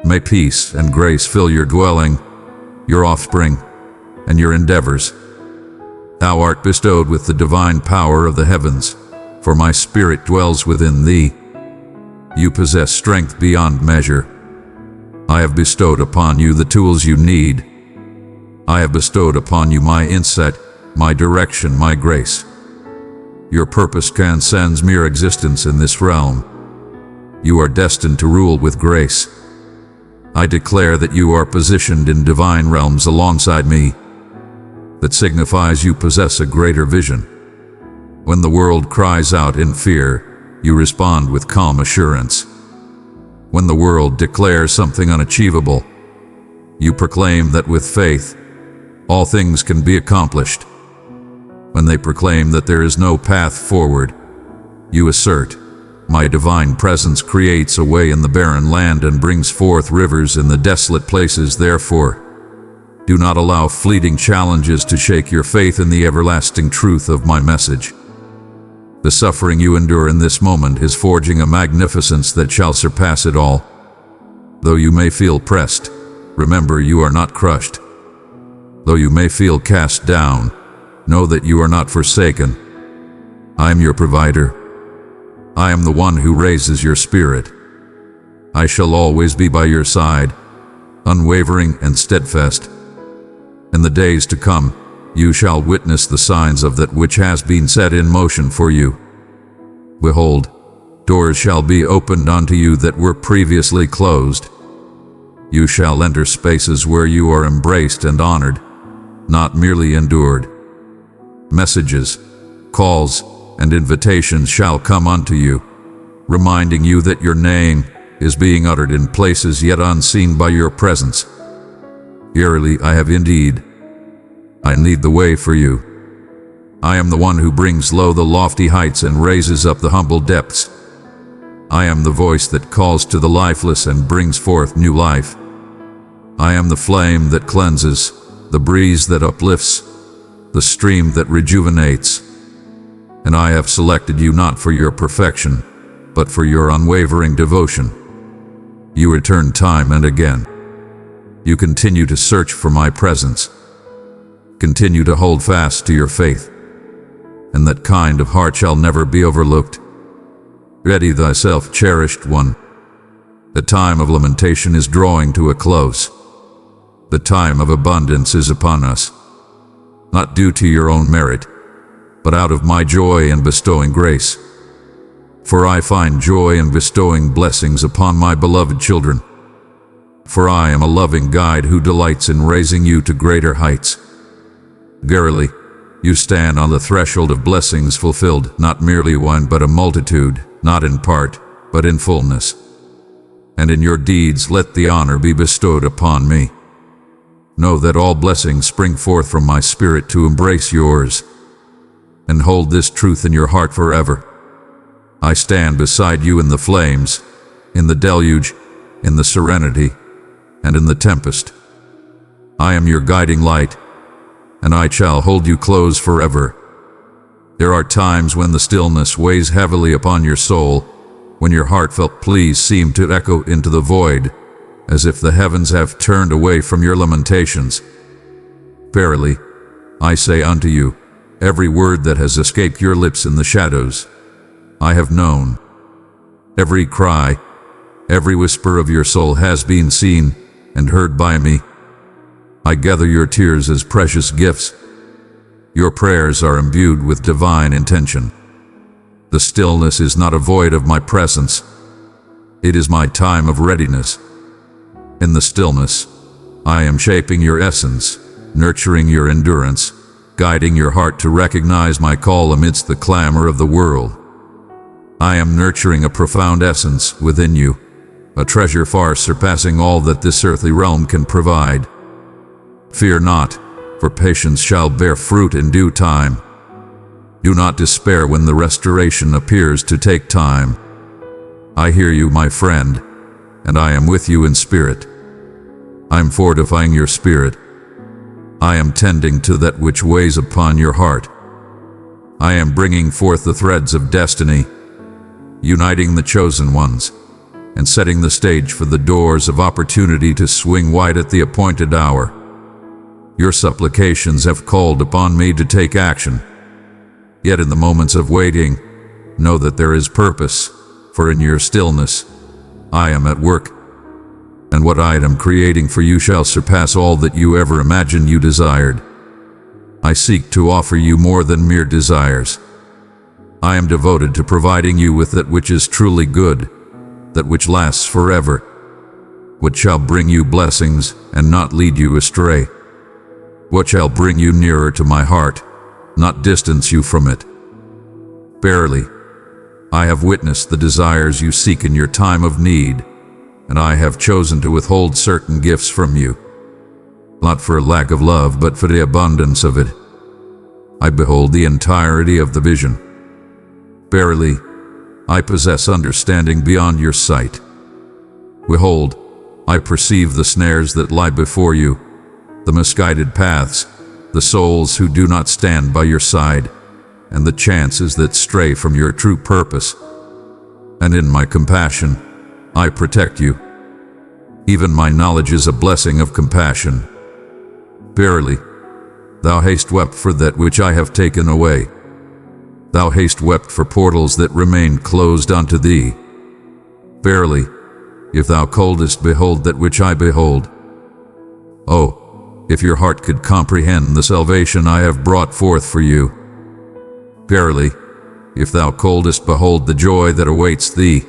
May peace and grace fill your dwelling, your offspring, and your endeavors. Thou art bestowed with the divine power of the heavens, for my spirit dwells within thee. You possess strength beyond measure. I have bestowed upon you the tools you need. I have bestowed upon you my insight, my direction, my grace. Your purpose transcends mere existence in this realm. You are destined to rule with grace. I declare that you are positioned in divine realms alongside me. That signifies you possess a greater vision. When the world cries out in fear, you respond with calm assurance. When the world declares something unachievable, you proclaim that with faith, all things can be accomplished. When they proclaim that there is no path forward, you assert, my divine presence creates a way in the barren land and brings forth rivers in the desolate places. Therefore, do not allow fleeting challenges to shake your faith in the everlasting truth of my message. The suffering you endure in this moment is forging a magnificence that shall surpass it all. Though you may feel pressed, remember you are not crushed. Though you may feel cast down, know that you are not forsaken. I am your provider. I am the one who raises your spirit. I shall always be by your side, unwavering and steadfast. In the days to come, you shall witness the signs of that which has been set in motion for you. Behold, doors shall be opened unto you that were previously closed. You shall enter spaces where you are embraced and honored, not merely endured. Messages, calls, and invitations shall come unto you, reminding you that your name is being uttered in places yet unseen by your presence. Verily, I have indeed. I lead the way for you. I am the one who brings low the lofty heights and raises up the humble depths. I am the voice that calls to the lifeless and brings forth new life. I am the flame that cleanses, the breeze that uplifts, the stream that rejuvenates. And I have selected you not for your perfection, but for your unwavering devotion. You return time and again. You continue to search for my presence. Continue to hold fast to your faith, and that kind of heart shall never be overlooked. Ready thyself, cherished one. The time of lamentation is drawing to a close. The time of abundance is upon us, not due to your own merit, but out of my joy in bestowing grace. For I find joy in bestowing blessings upon my beloved children. For I am a loving guide who delights in raising you to greater heights. Verily, you stand on the threshold of blessings fulfilled, not merely one but a multitude, not in part, but in fullness. And in your deeds let the honor be bestowed upon me. Know that all blessings spring forth from my spirit to embrace yours, and hold this truth in your heart forever. I stand beside you in the flames, in the deluge, in the serenity, and in the tempest. I am your guiding light, and I shall hold you close forever. There are times when the stillness weighs heavily upon your soul, when your heartfelt pleas seem to echo into the void, as if the heavens have turned away from your lamentations. Verily, I say unto you, every word that has escaped your lips in the shadows, I have known. Every cry, every whisper of your soul has been seen and heard by me. I gather your tears as precious gifts. Your prayers are imbued with divine intention. The stillness is not a void of my presence. It is my time of readiness. In the stillness, I am shaping your essence, nurturing your endurance, guiding your heart to recognize my call amidst the clamor of the world. I am nurturing a profound essence within you, a treasure far surpassing all that this earthly realm can provide. Fear not, for patience shall bear fruit in due time. Do not despair when the restoration appears to take time. I hear you, my friend, and I am with you in spirit. I am fortifying your spirit. I am tending to that which weighs upon your heart. I am bringing forth the threads of destiny, uniting the chosen ones, and setting the stage for the doors of opportunity to swing wide at the appointed hour. Your supplications have called upon me to take action. Yet in the moments of waiting, know that there is purpose, for in your stillness, I am at work. And what I am creating for you shall surpass all that you ever imagined you desired. I seek to offer you more than mere desires. I am devoted to providing you with that which is truly good, that which lasts forever. What shall bring you blessings and not lead you astray? What shall bring you nearer to my heart, not distance you from it? Verily, I have witnessed the desires you seek in your time of need, and I have chosen to withhold certain gifts from you, not for lack of love, but for the abundance of it. I behold the entirety of the vision. Verily, I possess understanding beyond your sight. Behold, I perceive the snares that lie before you, the misguided paths, the souls who do not stand by your side, and the chances that stray from your true purpose. And in my compassion, I protect you. Even my knowledge is a blessing of compassion. Verily, thou hast wept for that which I have taken away. Thou hast wept for portals that remain closed unto thee. Verily, if thou couldest behold that which I behold. Oh, if your heart could comprehend the salvation I have brought forth for you. Verily, if thou couldest behold the joy that awaits thee,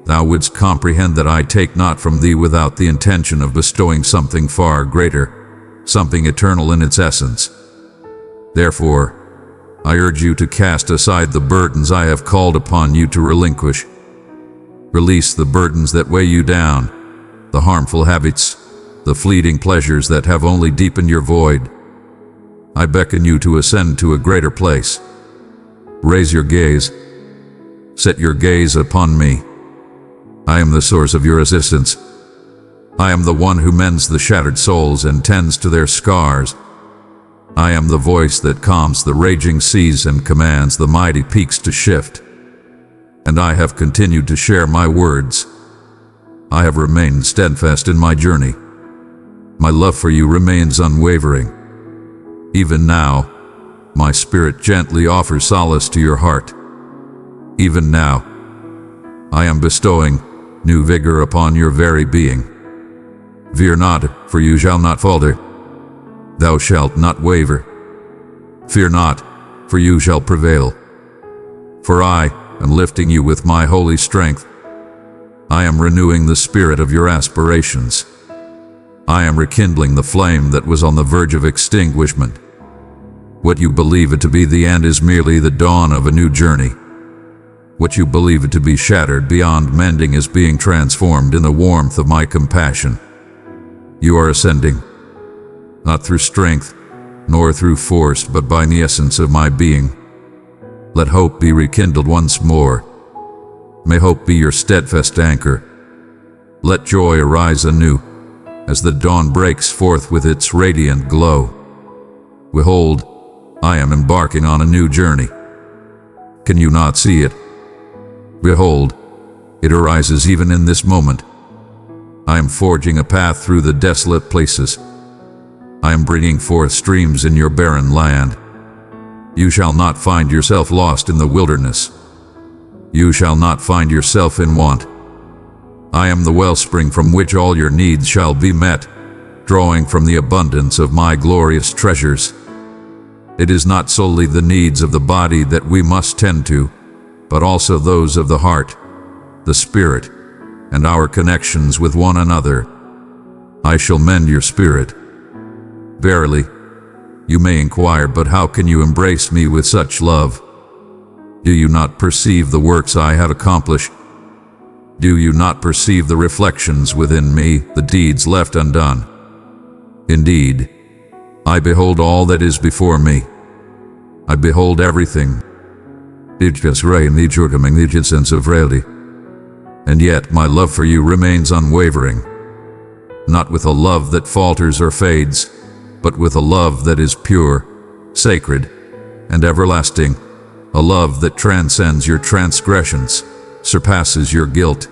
thou wouldst comprehend that I take not from thee without the intention of bestowing something far greater, something eternal in its essence. Therefore, I urge you to cast aside the burdens I have called upon you to relinquish. Release the burdens that weigh you down, the harmful habits, the fleeting pleasures that have only deepened your void. I beckon you to ascend to a greater place. Raise your gaze. Set your gaze upon me. I am the source of your assistance. I am the one who mends the shattered souls and tends to their scars. I am the voice that calms the raging seas and commands the mighty peaks to shift. And I have continued to share my words. I have remained steadfast in my journey. My love for you remains unwavering. Even now, my spirit gently offers solace to your heart. Even now, I am bestowing new vigor upon your very being. Fear not, for you shall not falter. Thou shalt not waver. Fear not, for you shall prevail. For I am lifting you with my holy strength. I am renewing the spirit of your aspirations. I am rekindling the flame that was on the verge of extinguishment. What you believe it to be the end is merely the dawn of a new journey. What you believe it to be shattered beyond mending is being transformed in the warmth of my compassion. You are ascending, not through strength, nor through force, but by the essence of my being. Let hope be rekindled once more. May hope be your steadfast anchor. Let joy arise anew, as the dawn breaks forth with its radiant glow. Behold, I am embarking on a new journey. Can you not see it? Behold, it arises even in this moment. I am forging a path through the desolate places. I am bringing forth streams in your barren land. You shall not find yourself lost in the wilderness. You shall not find yourself in want. I am the wellspring from which all your needs shall be met, drawing from the abundance of my glorious treasures. It is not solely the needs of the body that we must tend to, but also those of the heart, the spirit, and our connections with one another. I shall mend your spirit. Verily, you may inquire, but how can you embrace me with such love? Do you not perceive the works I have accomplished? Do you not perceive the reflections within me, the deeds left undone? Indeed, I behold all that is before me. I behold everything. And yet my love for you remains unwavering, not with a love that falters or fades, but with a love that is pure, sacred, and everlasting, a love that transcends your transgressions, surpasses your guilt,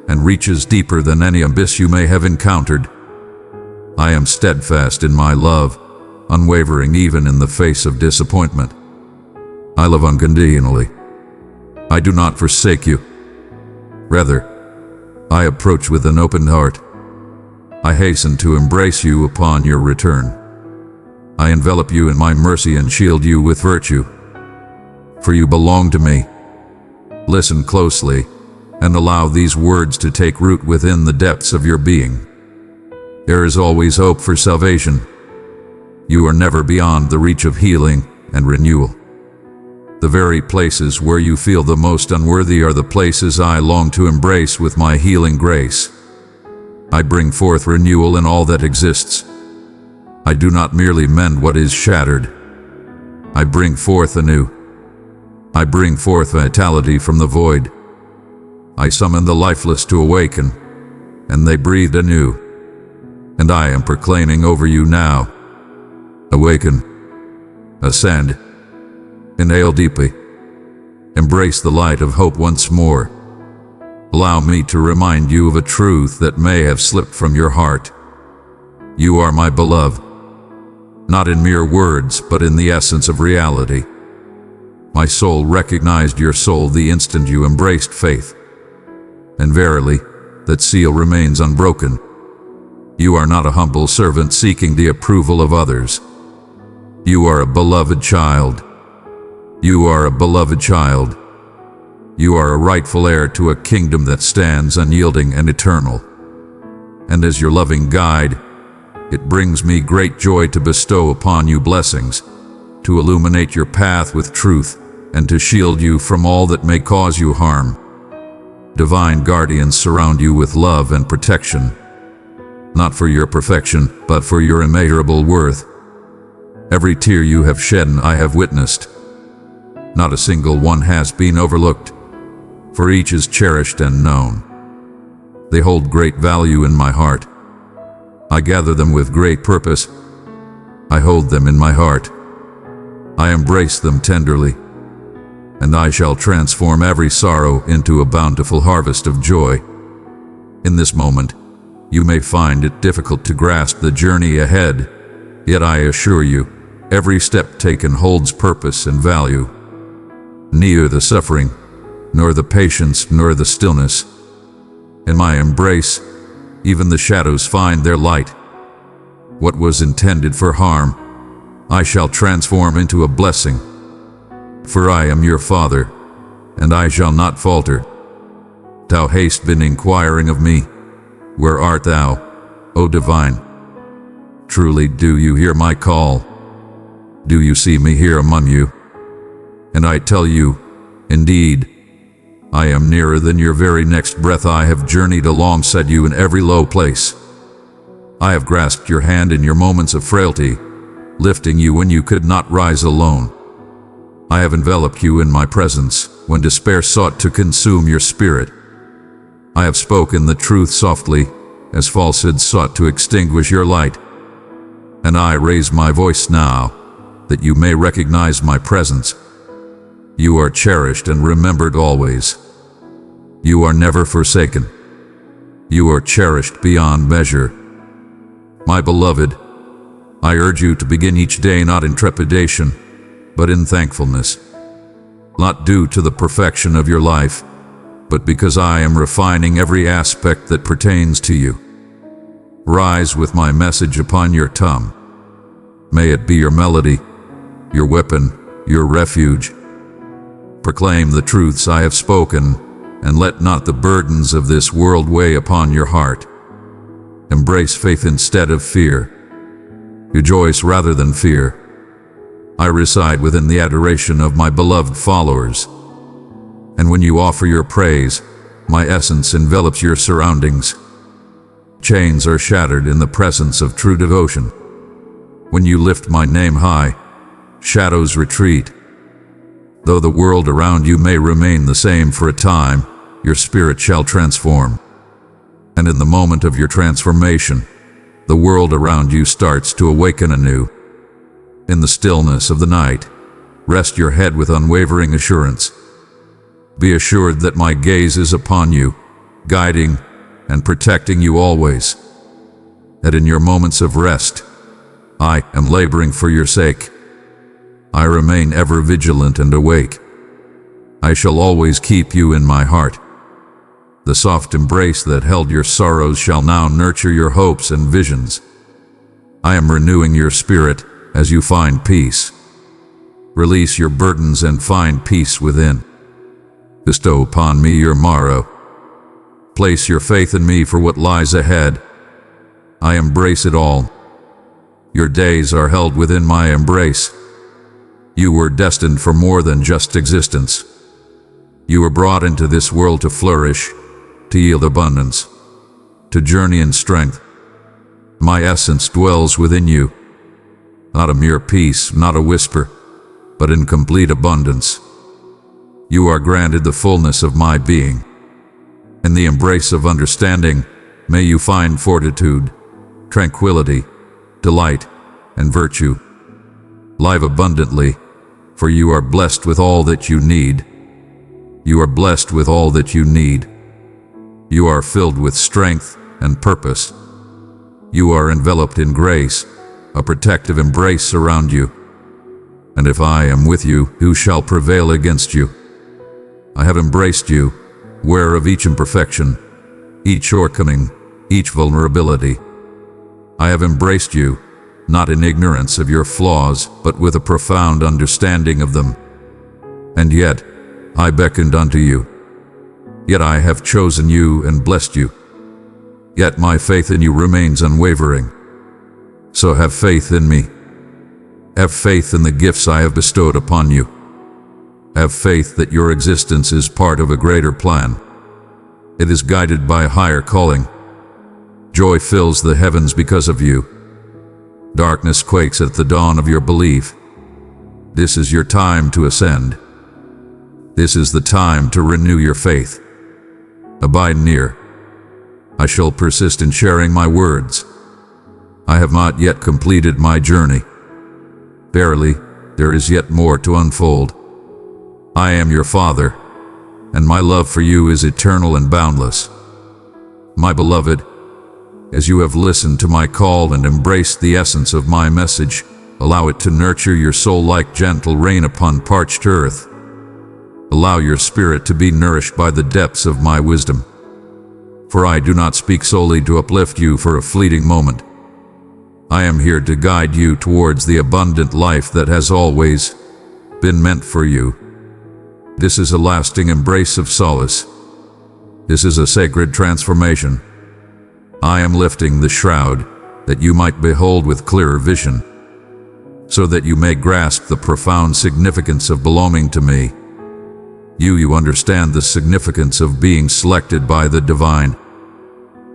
and reaches deeper than any abyss you may have encountered. I am steadfast in my love, unwavering even in the face of disappointment. I love unconditionally. I do not forsake you. Rather, I approach with an open heart. I hasten to embrace you upon your return. I envelop you in my mercy and shield you with virtue. For you belong to me. Listen closely, and allow these words to take root within the depths of your being. There is always hope for salvation. You are never beyond the reach of healing and renewal. The very places where you feel the most unworthy are the places I long to embrace with my healing grace. I bring forth renewal in all that exists. I do not merely mend what is shattered. I bring forth anew. I bring forth vitality from the void. I summon the lifeless to awaken, and they breathe anew. And I am proclaiming over you now: awaken, ascend, inhale deeply, embrace the light of hope once more. Allow me to remind you of a truth that may have slipped from your heart. You are my beloved, not in mere words, but in the essence of reality. My soul recognized your soul the instant you embraced faith. And verily, that seal remains unbroken. You are not a humble servant seeking the approval of others. You are a beloved child. You are a beloved child. You are a rightful heir to a kingdom that stands unyielding and eternal. And as your loving guide, it brings me great joy to bestow upon you blessings, to illuminate your path with truth, and to shield you from all that may cause you harm. Divine guardians surround you with love and protection, not for your perfection, but for your immeasurable worth. Every tear you have shed I have witnessed. Not a single one has been overlooked, for each is cherished and known. They hold great value in my heart. I gather them with great purpose. I hold them in my heart. I embrace them tenderly, and I shall transform every sorrow into a bountiful harvest of joy. In this moment, you may find it difficult to grasp the journey ahead, yet I assure you, every step taken holds purpose and value. Neither the suffering, nor the patience, nor the stillness. In my embrace, even the shadows find their light. What was intended for harm, I shall transform into a blessing. For I am your Father, and I shall not falter. Thou hast been inquiring of me, where art thou, O divine? Truly do you hear my call? Do you see me here among you? And I tell you, indeed, I am nearer than your very next breath. I have journeyed alongside you in every low place. I have grasped your hand in your moments of frailty, lifting you when you could not rise alone. I have enveloped you in my presence when despair sought to consume your spirit. I have spoken the truth softly as falsehood sought to extinguish your light. And I raise my voice now that you may recognize my presence. You are cherished and remembered always. You are never forsaken. You are cherished beyond measure. My beloved, I urge you to begin each day not in trepidation, but in thankfulness. Not due to the perfection of your life, but because I am refining every aspect that pertains to you. Rise with my message upon your tongue. May it be your melody, your weapon, your refuge. Proclaim the truths I have spoken, and let not the burdens of this world weigh upon your heart. Embrace faith instead of fear. Rejoice rather than fear. I reside within the adoration of my beloved followers. And when you offer your praise, my essence envelops your surroundings. Chains are shattered in the presence of true devotion. When you lift my name high, shadows retreat. Though the world around you may remain the same for a time, your spirit shall transform. And in the moment of your transformation, the world around you starts to awaken anew. In the stillness of the night, rest your head with unwavering assurance. Be assured that my gaze is upon you, guiding and protecting you always. That in your moments of rest, I am laboring for your sake. I remain ever vigilant and awake. I shall always keep you in my heart. The soft embrace that held your sorrows shall now nurture your hopes and visions. I am renewing your spirit as you find peace. Release your burdens and find peace within. Bestow upon me your morrow, Place your faith in me for what lies ahead. I embrace it all. Your days are held within my embrace. You were destined for more than just existence. You were brought into this world to flourish, to yield abundance, to journey in strength. My essence dwells within you, not a mere piece, not a whisper, but in complete abundance. You are granted the fullness of my being. In the embrace of understanding, may you find fortitude, tranquility, delight, and virtue. Live abundantly, for you are blessed with all that you need. You are blessed with all that you need. You are filled with strength and purpose. You are enveloped in grace, a protective embrace around you. And if I am with you, who shall prevail against you? I have embraced you, aware of each imperfection, each shortcoming, each vulnerability. I have embraced you, not in ignorance of your flaws, but with a profound understanding of them. And yet, I beckoned unto you. Yet I have chosen you and blessed you. Yet my faith in you remains unwavering. So have faith in me. Have faith in the gifts I have bestowed upon you. Have faith that your existence is part of a greater plan. It is guided by a higher calling. Joy fills the heavens because of you. Darkness quakes at the dawn of your belief. This is your time to ascend. This is the time to renew your faith. Abide near. I shall persist in sharing my words. I have not yet completed my journey. Verily, there is yet more to unfold. I am your Father, and my love for you is eternal and boundless. My beloved, as you have listened to my call and embraced the essence of my message, allow it to nurture your soul like gentle rain upon parched earth. Allow your spirit to be nourished by the depths of my wisdom. For I do not speak solely to uplift you for a fleeting moment. I am here to guide you towards the abundant life that has always been meant for you. This is a lasting embrace of solace. This is a sacred transformation. I am lifting the shroud that you might behold with clearer vision, so that you may grasp the profound significance of belonging to me. You understand the significance of being selected by the divine,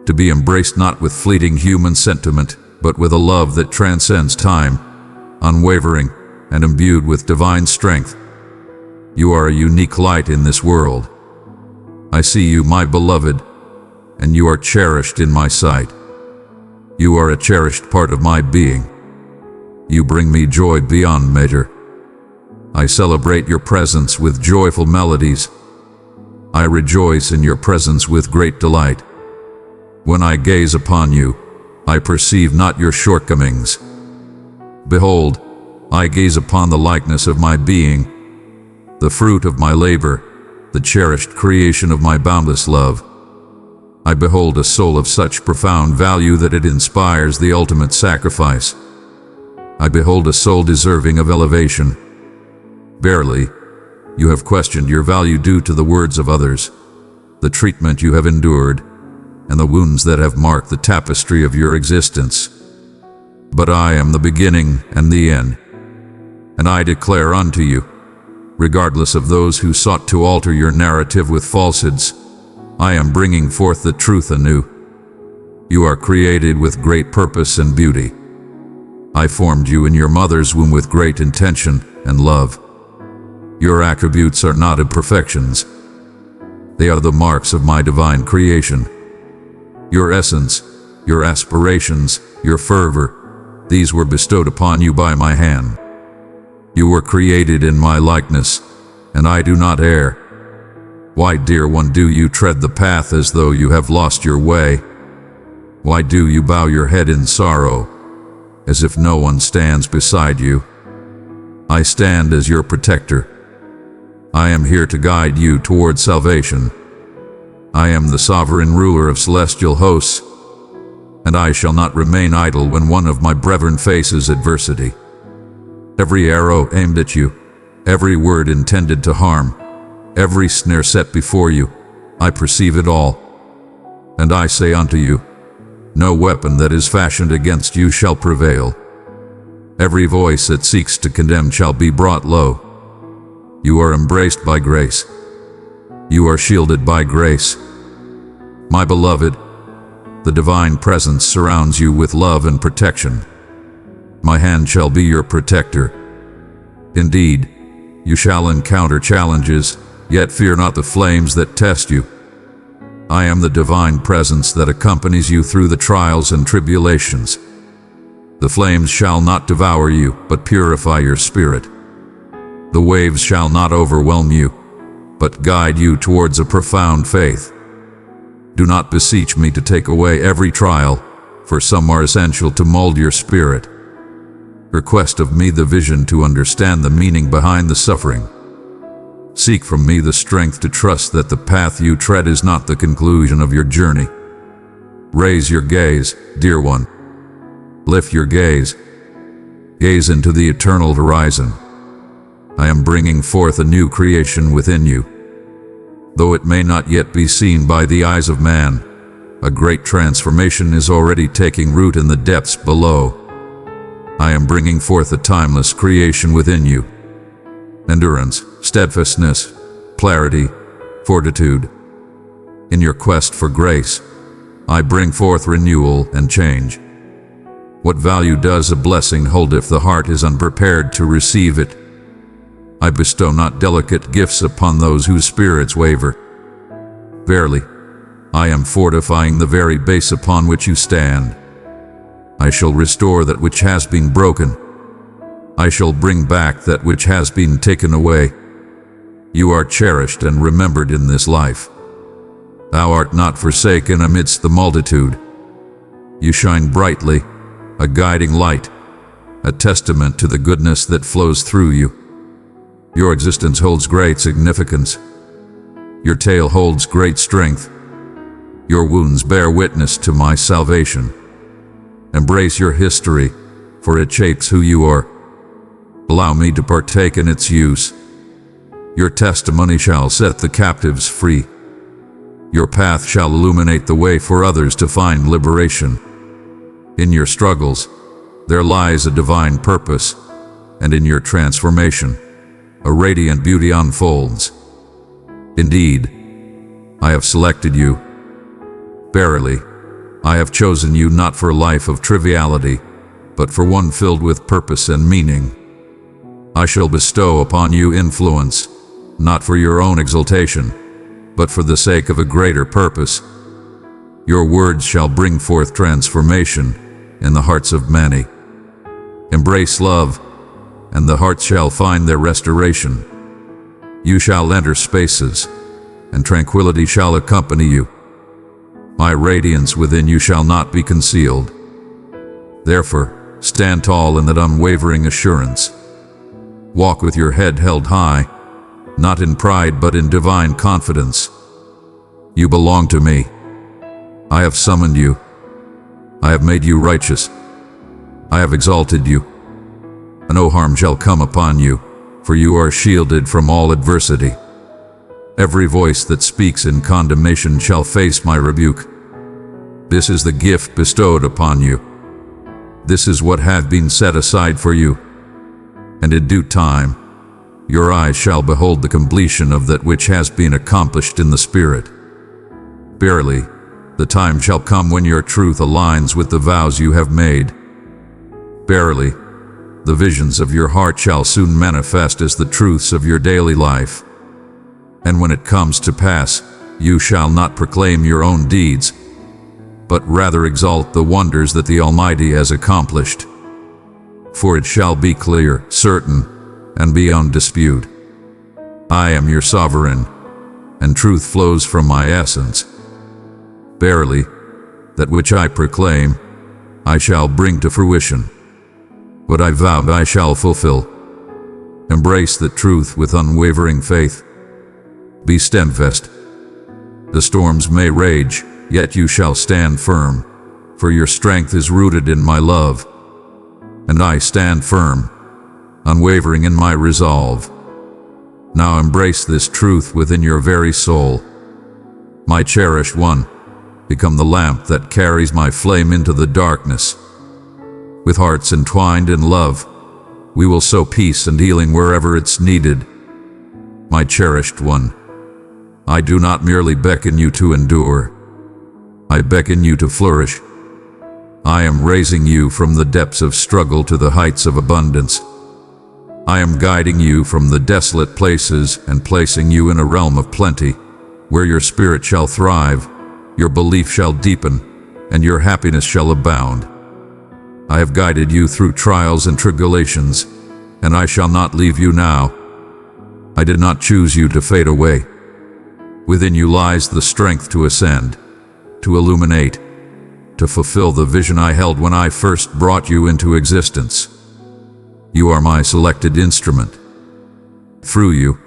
to be embraced not with fleeting human sentiment, but with a love that transcends time, unwavering and imbued with divine strength. You are a unique light in this world. I see you, my beloved, and you are cherished in my sight. You are a cherished part of my being. You bring me joy beyond measure. I celebrate your presence with joyful melodies. I rejoice in your presence with great delight. When I gaze upon you, I perceive not your shortcomings. Behold, I gaze upon the likeness of my being, the fruit of my labor, the cherished creation of my boundless love. I behold a soul of such profound value that it inspires the ultimate sacrifice. I behold a soul deserving of elevation. Barely, you have questioned your value due to the words of others, the treatment you have endured, and the wounds that have marked the tapestry of your existence. But I am the beginning and the end, and I declare unto you, regardless of those who sought to alter your narrative with falsehoods, I am bringing forth the truth anew. You are created with great purpose and beauty. I formed you in your mother's womb with great intention and love. Your attributes are not imperfections. They are the marks of my divine creation. Your essence, your aspirations, your fervor, these were bestowed upon you by my hand. You were created in my likeness, and I do not err. Why, dear one, do you tread the path as though you have lost your way? Why do you bow your head in sorrow, as if no one stands beside you? I stand as your protector. I am here to guide you towards salvation. I am the sovereign ruler of celestial hosts, and I shall not remain idle when one of my brethren faces adversity. Every arrow aimed at you, every word intended to harm, every snare set before you, I perceive it all. And I say unto you, no weapon that is fashioned against you shall prevail. Every voice that seeks to condemn shall be brought low. You are embraced by grace. You are shielded by grace. My beloved, the divine presence surrounds you with love and protection. My hand shall be your protector. Indeed, you shall encounter challenges, yet fear not the flames that test you. I am the divine presence that accompanies you through the trials and tribulations. The flames shall not devour you, but purify your spirit. The waves shall not overwhelm you, but guide you towards a profound faith. Do not beseech me to take away every trial, for some are essential to mold your spirit. Request of me the vision to understand the meaning behind the suffering. Seek from me the strength to trust that the path you tread is not the conclusion of your journey. Raise your gaze, dear one. Lift your gaze. Gaze into the eternal horizon. I am bringing forth a new creation within you. Though it may not yet be seen by the eyes of man, a great transformation is already taking root in the depths below. I am bringing forth a timeless creation within you. Endurance, steadfastness, clarity, fortitude. In your quest for grace, I bring forth renewal and change. What value does a blessing hold if the heart is unprepared to receive it? I bestow not delicate gifts upon those whose spirits waver. Verily, I am fortifying the very base upon which you stand. I shall restore that which has been broken. I shall bring back that which has been taken away. You are cherished and remembered in this life. Thou art not forsaken amidst the multitude. You shine brightly, a guiding light, a testament to the goodness that flows through you. Your existence holds great significance. Your tale holds great strength. Your wounds bear witness to my salvation. Embrace your history, for it shapes who you are. Allow me to partake in its use. Your testimony shall set the captives free. Your path shall illuminate the way for others to find liberation. In your struggles, there lies a divine purpose, and in your transformation, a radiant beauty unfolds. Indeed, I have selected you. Verily, I have chosen you not for a life of triviality, but for one filled with purpose and meaning. I shall bestow upon you influence, not for your own exaltation, but for the sake of a greater purpose. Your words shall bring forth transformation in the hearts of many. Embrace love, and the heart shall find their restoration. You shall enter spaces, and tranquility shall accompany you. My radiance within you shall not be concealed. Therefore, stand tall in that unwavering assurance. Walk with your head held high, not in pride but in divine confidence. You belong to me. I have summoned you. I have made you righteous. I have exalted you. No harm shall come upon you, for you are shielded from all adversity. Every voice that speaks in condemnation shall face my rebuke. This is the gift bestowed upon you. This is what hath been set aside for you. And in due time, your eyes shall behold the completion of that which has been accomplished in the Spirit. Verily, the time shall come when your truth aligns with the vows you have made. Verily, the visions of your heart shall soon manifest as the truths of your daily life. And when it comes to pass, you shall not proclaim your own deeds, but rather exalt the wonders that the Almighty has accomplished. For it shall be clear, certain, and beyond dispute. I am your sovereign, and truth flows from my essence. Verily, that which I proclaim, I shall bring to fruition. What I vowed I shall fulfill. Embrace the truth with unwavering faith. Be steadfast. The storms may rage, yet you shall stand firm, for your strength is rooted in my love. And I stand firm, unwavering in my resolve. Now embrace this truth within your very soul. My cherished one, become the lamp that carries my flame into the darkness. With hearts entwined in love, we will sow peace and healing wherever it's needed. My cherished one, I do not merely beckon you to endure. I beckon you to flourish. I am raising you from the depths of struggle to the heights of abundance. I am guiding you from the desolate places and placing you in a realm of plenty, where your spirit shall thrive, your belief shall deepen, and your happiness shall abound. I have guided you through trials and tribulations, and I shall not leave you now. I did not choose you to fade away. Within you lies the strength to ascend, to illuminate, to fulfill the vision I held when I first brought you into existence. You are my selected instrument. Through you,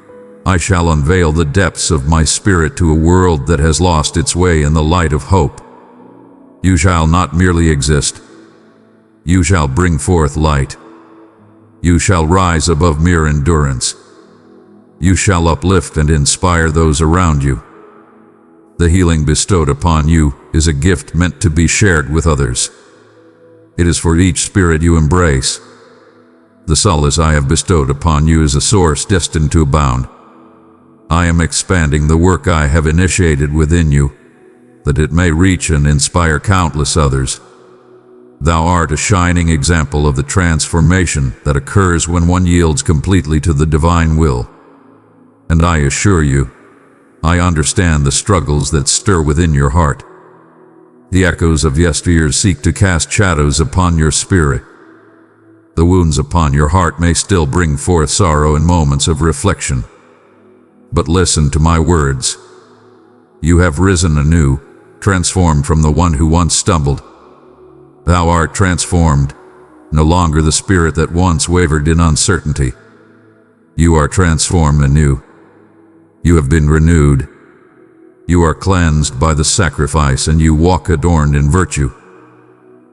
I shall unveil the depths of my spirit to a world that has lost its way in the light of hope. You shall not merely exist. You shall bring forth light. You shall rise above mere endurance. You shall uplift and inspire those around you. The healing bestowed upon you is a gift meant to be shared with others. It is for each spirit you embrace. The solace I have bestowed upon you is a source destined to abound. I am expanding the work I have initiated within you, that it may reach and inspire countless others. Thou art a shining example of the transformation that occurs when one yields completely to the divine will. And I assure you, I understand the struggles that stir within your heart. The echoes of yesteryear seek to cast shadows upon your spirit. The wounds upon your heart may still bring forth sorrow in moments of reflection. But listen to my words. You have risen anew, transformed from the one who once stumbled. Thou art transformed, no longer the spirit that once wavered in uncertainty. You are transformed anew. You have been renewed. You are cleansed by the sacrifice, and you walk adorned in virtue.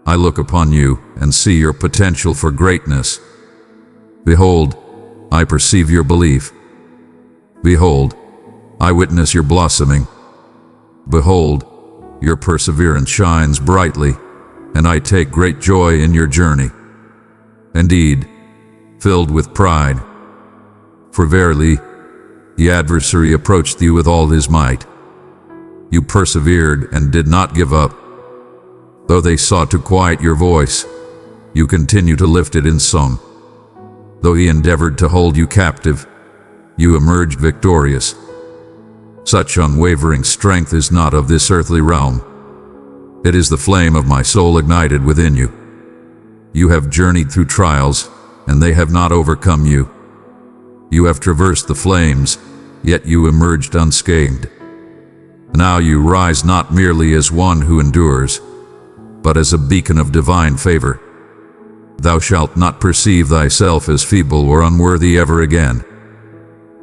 I look upon you and see your potential for greatness. Behold, I perceive your belief. Behold, I witness your blossoming. Behold, your perseverance shines brightly, and I take great joy in your journey. Indeed, filled with pride. For verily, the adversary approached you with all his might. You persevered and did not give up. Though they sought to quiet your voice, you continue to lift it in song. Though he endeavored to hold you captive, you emerged victorious. Such unwavering strength is not of this earthly realm. It is the flame of my soul ignited within you. You have journeyed through trials, and they have not overcome you. You have traversed the flames, yet you emerged unscathed. Now you rise not merely as one who endures, but as a beacon of divine favor. Thou shalt not perceive thyself as feeble or unworthy ever again.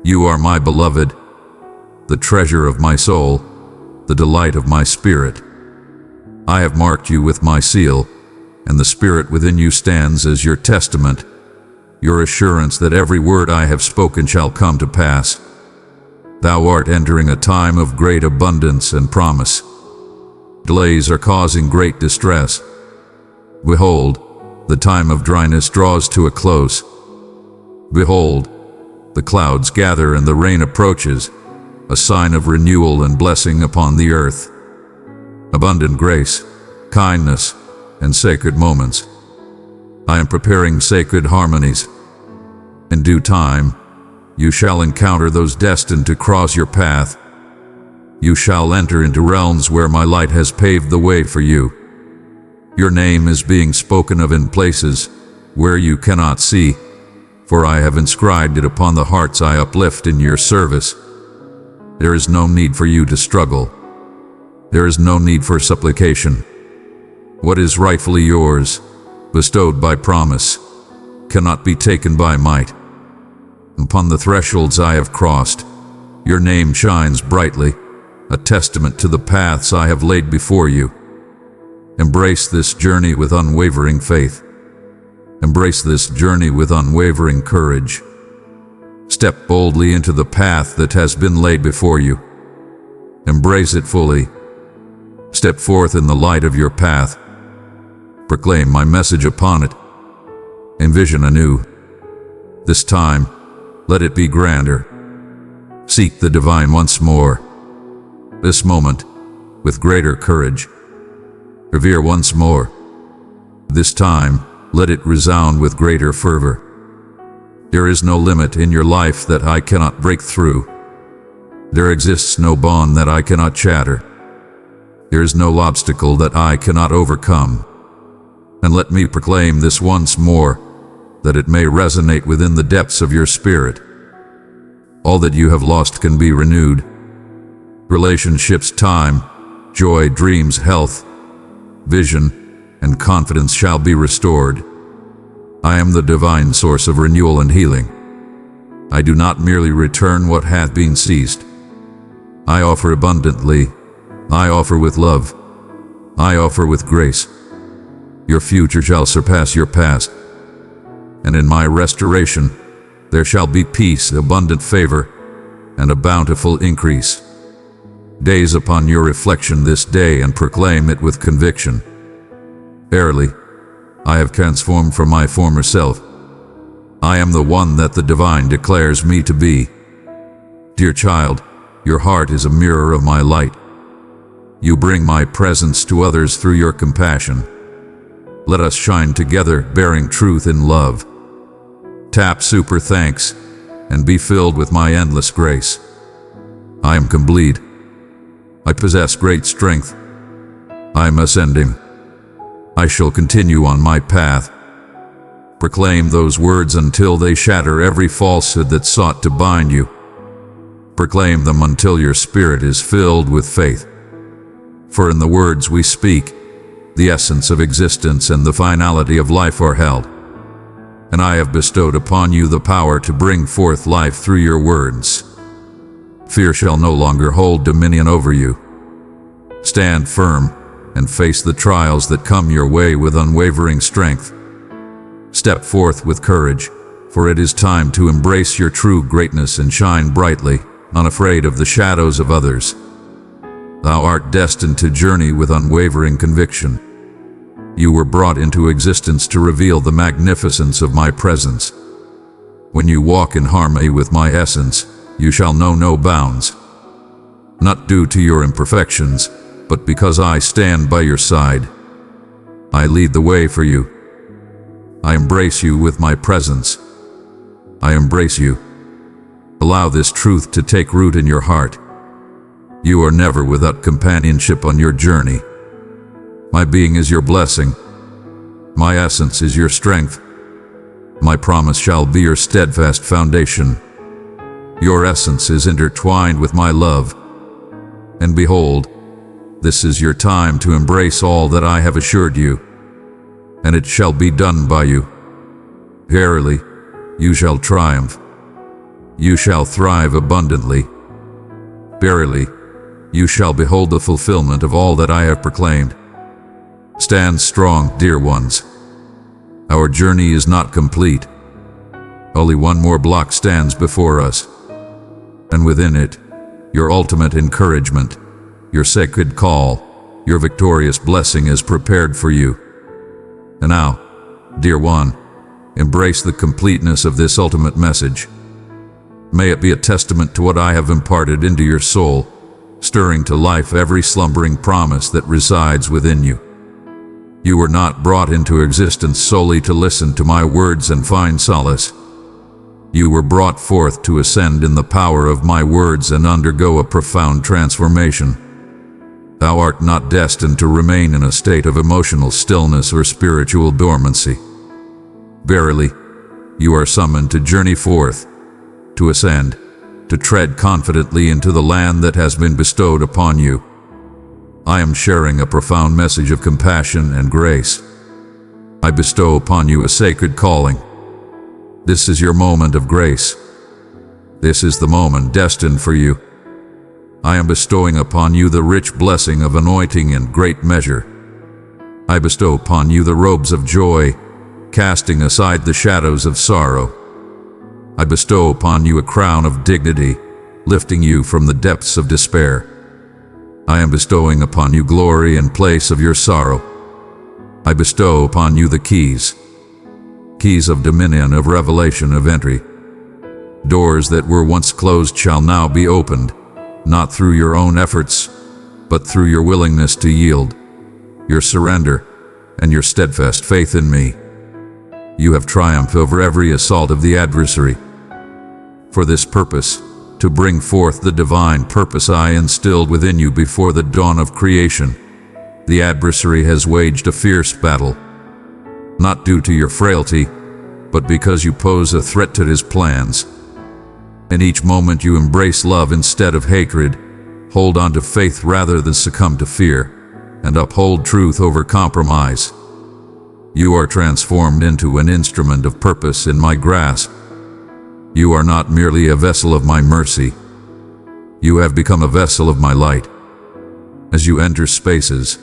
You are my beloved, the treasure of my soul, the delight of my spirit. I have marked you with my seal, and the spirit within you stands as your testament, your assurance that every word I have spoken shall come to pass. Thou art entering a time of great abundance and promise. Delays are causing great distress. Behold, the time of dryness draws to a close. Behold, the clouds gather and the rain approaches, a sign of renewal and blessing upon the earth. Abundant grace, kindness, and sacred moments. I am preparing sacred harmonies. In due time, you shall encounter those destined to cross your path. You shall enter into realms where my light has paved the way for you. Your name is being spoken of in places where you cannot see, for I have inscribed it upon the hearts I uplift in your service. There is no need for you to struggle. There is no need for supplication. What is rightfully yours, bestowed by promise, cannot be taken by might. Upon the thresholds I have crossed, your name shines brightly, a testament to the paths I have laid before you. Embrace this journey with unwavering faith. Embrace this journey with unwavering courage. Step boldly into the path that has been laid before you. Embrace it fully. Step forth in the light of your path. Proclaim my message upon it. Envision anew. This time, let it be grander. Seek the divine once more. This moment, with greater courage. Revere once more. This time, let it resound with greater fervor. There is no limit in your life that I cannot break through. There exists no bond that I cannot shatter. There is no obstacle that I cannot overcome. And let me proclaim this once more, that it may resonate within the depths of your spirit. All that you have lost can be renewed. Relationships, time, joy, dreams, health, vision, and confidence shall be restored. I am the divine source of renewal and healing. I do not merely return what hath been seized. I offer abundantly. I offer with love. I offer with grace. Your future shall surpass your past. And in my restoration, there shall be peace, abundant favor, and a bountiful increase. Gaze upon your reflection this day and proclaim it with conviction. Verily, I have transformed from my former self. I am the one that the divine declares me to be. Dear child, your heart is a mirror of my light. You bring my presence to others through your compassion. Let us shine together, bearing truth in love. Tap super thanks, and be filled with my endless grace. I am complete. I possess great strength. I am ascending. I shall continue on my path. Proclaim those words until they shatter every falsehood that sought to bind you. Proclaim them until your spirit is filled with faith. For in the words we speak, the essence of existence and the finality of life are held. And I have bestowed upon you the power to bring forth life through your words. Fear shall no longer hold dominion over you. Stand firm and face the trials that come your way with unwavering strength. Step forth with courage, for it is time to embrace your true greatness and shine brightly, unafraid of the shadows of others. Thou art destined to journey with unwavering conviction. You were brought into existence to reveal the magnificence of my presence. When you walk in harmony with my essence, you shall know no bounds. Not due to your imperfections, but because I stand by your side. I lead the way for you. I embrace you with my presence. I embrace you. Allow this truth to take root in your heart. You are never without companionship on your journey. My being is your blessing. My essence is your strength. My promise shall be your steadfast foundation. Your essence is intertwined with my love. And behold, this is your time to embrace all that I have assured you, and it shall be done by you. Verily, you shall triumph. You shall thrive abundantly. Verily, you shall behold the fulfillment of all that I have proclaimed. Stand strong, dear ones. Our journey is not complete. Only one more block stands before us, and within it, your ultimate encouragement, your sacred call, your victorious blessing is prepared for you. And now, dear one, embrace the completeness of this ultimate message. May it be a testament to what I have imparted into your soul, stirring to life every slumbering promise that resides within you. You were not brought into existence solely to listen to my words and find solace. You were brought forth to ascend in the power of my words and undergo a profound transformation. Thou art not destined to remain in a state of emotional stillness or spiritual dormancy. Verily, you are summoned to journey forth, to ascend, to tread confidently into the land that has been bestowed upon you. I am sharing a profound message of compassion and grace. I bestow upon you a sacred calling. This is your moment of grace. This is the moment destined for you. I am bestowing upon you the rich blessing of anointing in great measure. I bestow upon you the robes of joy, casting aside the shadows of sorrow. I bestow upon you a crown of dignity, lifting you from the depths of despair. I am bestowing upon you glory in place of your sorrow. I bestow upon you the keys of dominion, of revelation, of entry. Doors that were once closed shall now be opened, not through your own efforts, but through your willingness to yield, your surrender, and your steadfast faith in me. You have triumphed over every assault of the adversary. For this purpose, to bring forth the divine purpose I instilled within you before the dawn of creation, the adversary has waged a fierce battle, not due to your frailty, but because you pose a threat to his plans. In each moment you embrace love instead of hatred, hold on to faith rather than succumb to fear, and uphold truth over compromise. You are transformed into an instrument of purpose in my grasp. You are not merely a vessel of my mercy. You have become a vessel of my light. As you enter spaces,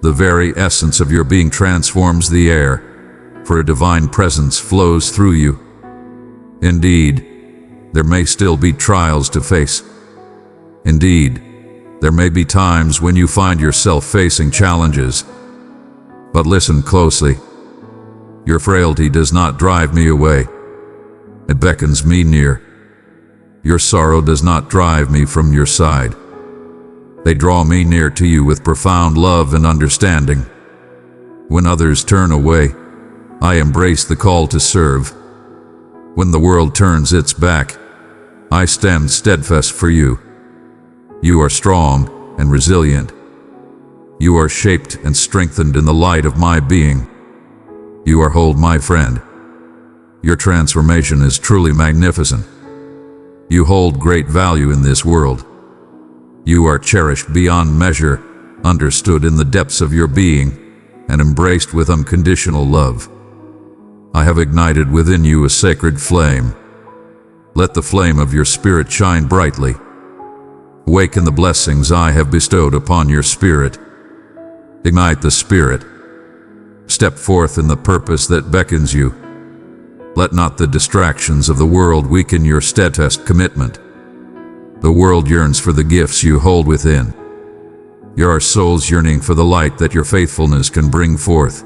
the very essence of your being transforms the air, for a divine presence flows through you. Indeed, there may still be trials to face. Indeed, there may be times when you find yourself facing challenges. But listen closely. Your frailty does not drive me away. It beckons me near. Your sorrow does not drive me from your side. They draw me near to you with profound love and understanding. When others turn away, I embrace the call to serve. When the world turns its back, I stand steadfast for you. You are strong and resilient. You are shaped and strengthened in the light of my being. You are whole, my friend. Your transformation is truly magnificent. You hold great value in this world. You are cherished beyond measure, understood in the depths of your being, and embraced with unconditional love. I have ignited within you a sacred flame. Let the flame of your spirit shine brightly. Awaken the blessings I have bestowed upon your spirit. Ignite the spirit. Step forth in the purpose that beckons you. Let not the distractions of the world weaken your steadfast commitment. The world yearns for the gifts you hold within. Your soul's yearning for the light that your faithfulness can bring forth.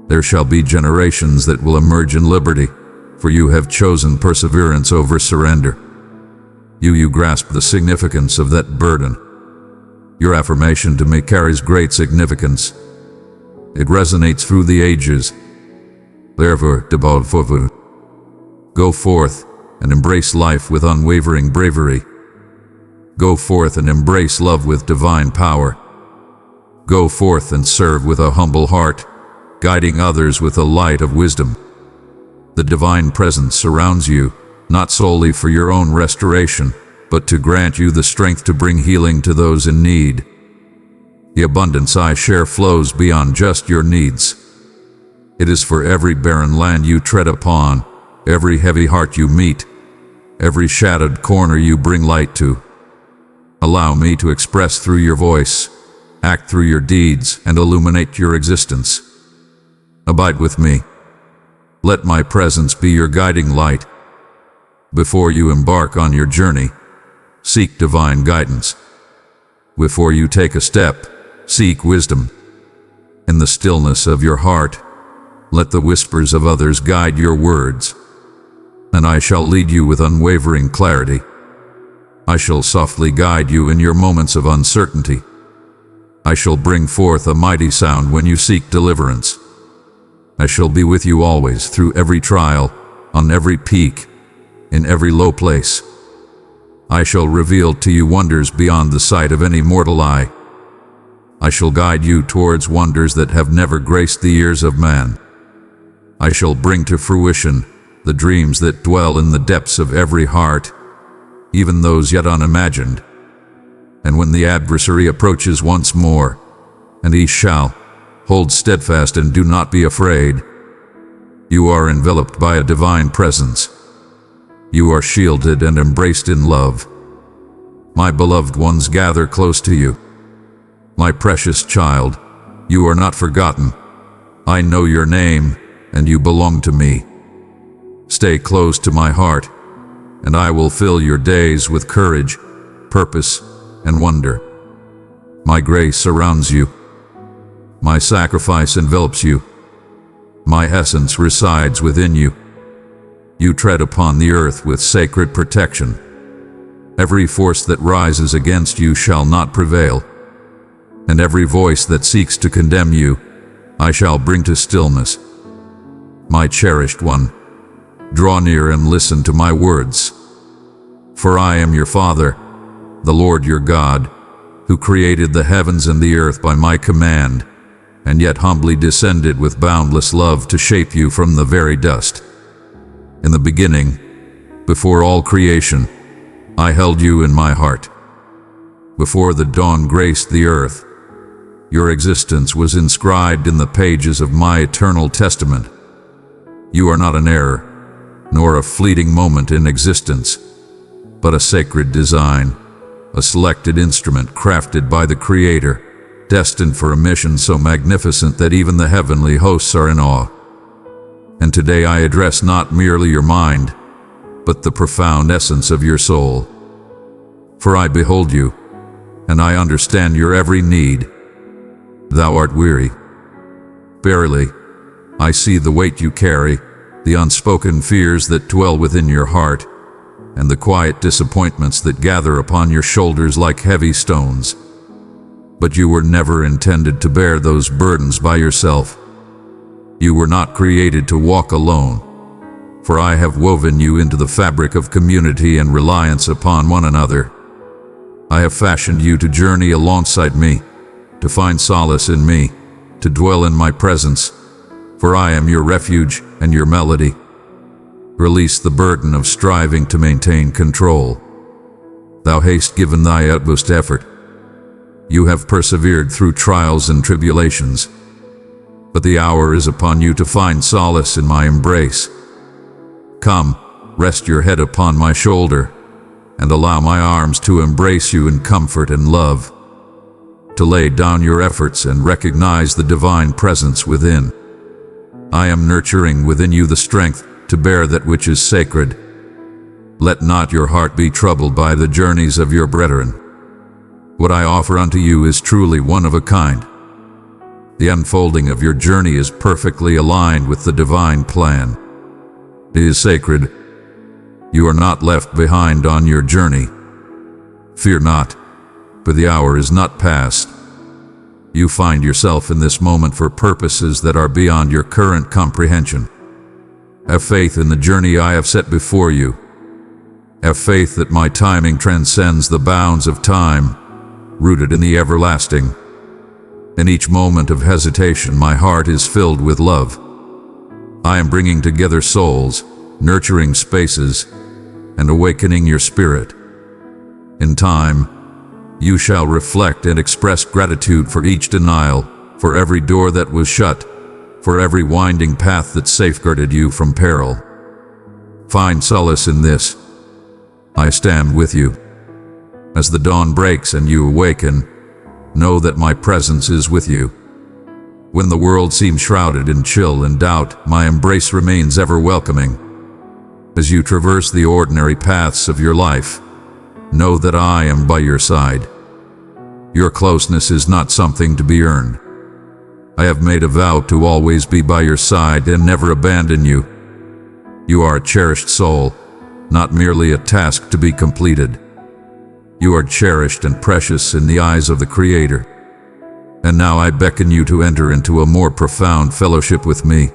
There shall be generations that will emerge in liberty, for you have chosen perseverance over surrender. You grasp the significance of that burden. Your affirmation to me carries great significance. It resonates through the ages. Therefore, go forth and embrace life with unwavering bravery. Go forth and embrace love with divine power. Go forth and serve with a humble heart, guiding others with the light of wisdom. The divine presence surrounds you, not solely for your own restoration, but to grant you the strength to bring healing to those in need. The abundance I share flows beyond just your needs. It is for every barren land you tread upon, every heavy heart you meet, every shadowed corner you bring light to. Allow me to express through your voice, act through your deeds, and illuminate your existence. Abide with me. Let my presence be your guiding light. Before you embark on your journey, seek divine guidance. Before you take a step, seek wisdom. In the stillness of your heart, let the whispers of others guide your words, and I shall lead you with unwavering clarity. I shall softly guide you in your moments of uncertainty. I shall bring forth a mighty sound when you seek deliverance. I shall be with you always through every trial, on every peak, in every low place. I shall reveal to you wonders beyond the sight of any mortal eye. I shall guide you towards wonders that have never graced the ears of man. I shall bring to fruition the dreams that dwell in the depths of every heart, even those yet unimagined. And when the adversary approaches once more, and he shall, hold steadfast and do not be afraid. You are enveloped by a divine presence. You are shielded and embraced in love. My beloved ones, gather close to you. My precious child, you are not forgotten. I know your name, and you belong to me. Stay close to my heart, and I will fill your days with courage, purpose, and wonder. My grace surrounds you. My sacrifice envelops you. My essence resides within you. You tread upon the earth with sacred protection. Every force that rises against you shall not prevail, and every voice that seeks to condemn you, I shall bring to stillness. My cherished one, draw near and listen to my words. For I am your Father, the Lord your God, who created the heavens and the earth by my command, and yet humbly descended with boundless love to shape you from the very dust. In the beginning, before all creation, I held you in my heart. Before the dawn graced the earth, your existence was inscribed in the pages of my eternal testament. You are not an error, nor a fleeting moment in existence, but a sacred design, a selected instrument crafted by the Creator, destined for a mission so magnificent that even the heavenly hosts are in awe. And today I address not merely your mind, but the profound essence of your soul. For I behold you, and I understand your every need. Thou art weary. Verily, I see the weight you carry, the unspoken fears that dwell within your heart, and the quiet disappointments that gather upon your shoulders like heavy stones. But you were never intended to bear those burdens by yourself. You were not created to walk alone, for I have woven you into the fabric of community and reliance upon one another. I have fashioned you to journey alongside me, to find solace in me, to dwell in my presence, for I am your refuge and your melody. Release the burden of striving to maintain control. Thou hast given thy utmost effort. You have persevered through trials and tribulations, but the hour is upon you to find solace in my embrace. Come, rest your head upon my shoulder, and allow my arms to embrace you in comfort and love, to lay down your efforts and recognize the divine presence within. I am nurturing within you the strength to bear that which is sacred. Let not your heart be troubled by the journeys of your brethren. What I offer unto you is truly one of a kind. The unfolding of your journey is perfectly aligned with the divine plan. It is sacred. You are not left behind on your journey. Fear not, for the hour is not past. You find yourself in this moment for purposes that are beyond your current comprehension. Have faith in the journey I have set before you. Have faith that my timing transcends the bounds of time, rooted in the everlasting. In each moment of hesitation, my heart is filled with love. I am bringing together souls, nurturing spaces, and awakening your spirit. In time, you shall reflect and express gratitude for each denial, for every door that was shut, for every winding path that safeguarded you from peril. Find solace in this. I stand with you. As the dawn breaks and you awaken, know that my presence is with you. When the world seems shrouded in chill and doubt, my embrace remains ever welcoming. As you traverse the ordinary paths of your life, know that I am by your side. Your closeness is not something to be earned. I have made a vow to always be by your side and never abandon you. You are a cherished soul, not merely a task to be completed. You are cherished and precious in the eyes of the Creator. And now I beckon you to enter into a more profound fellowship with me.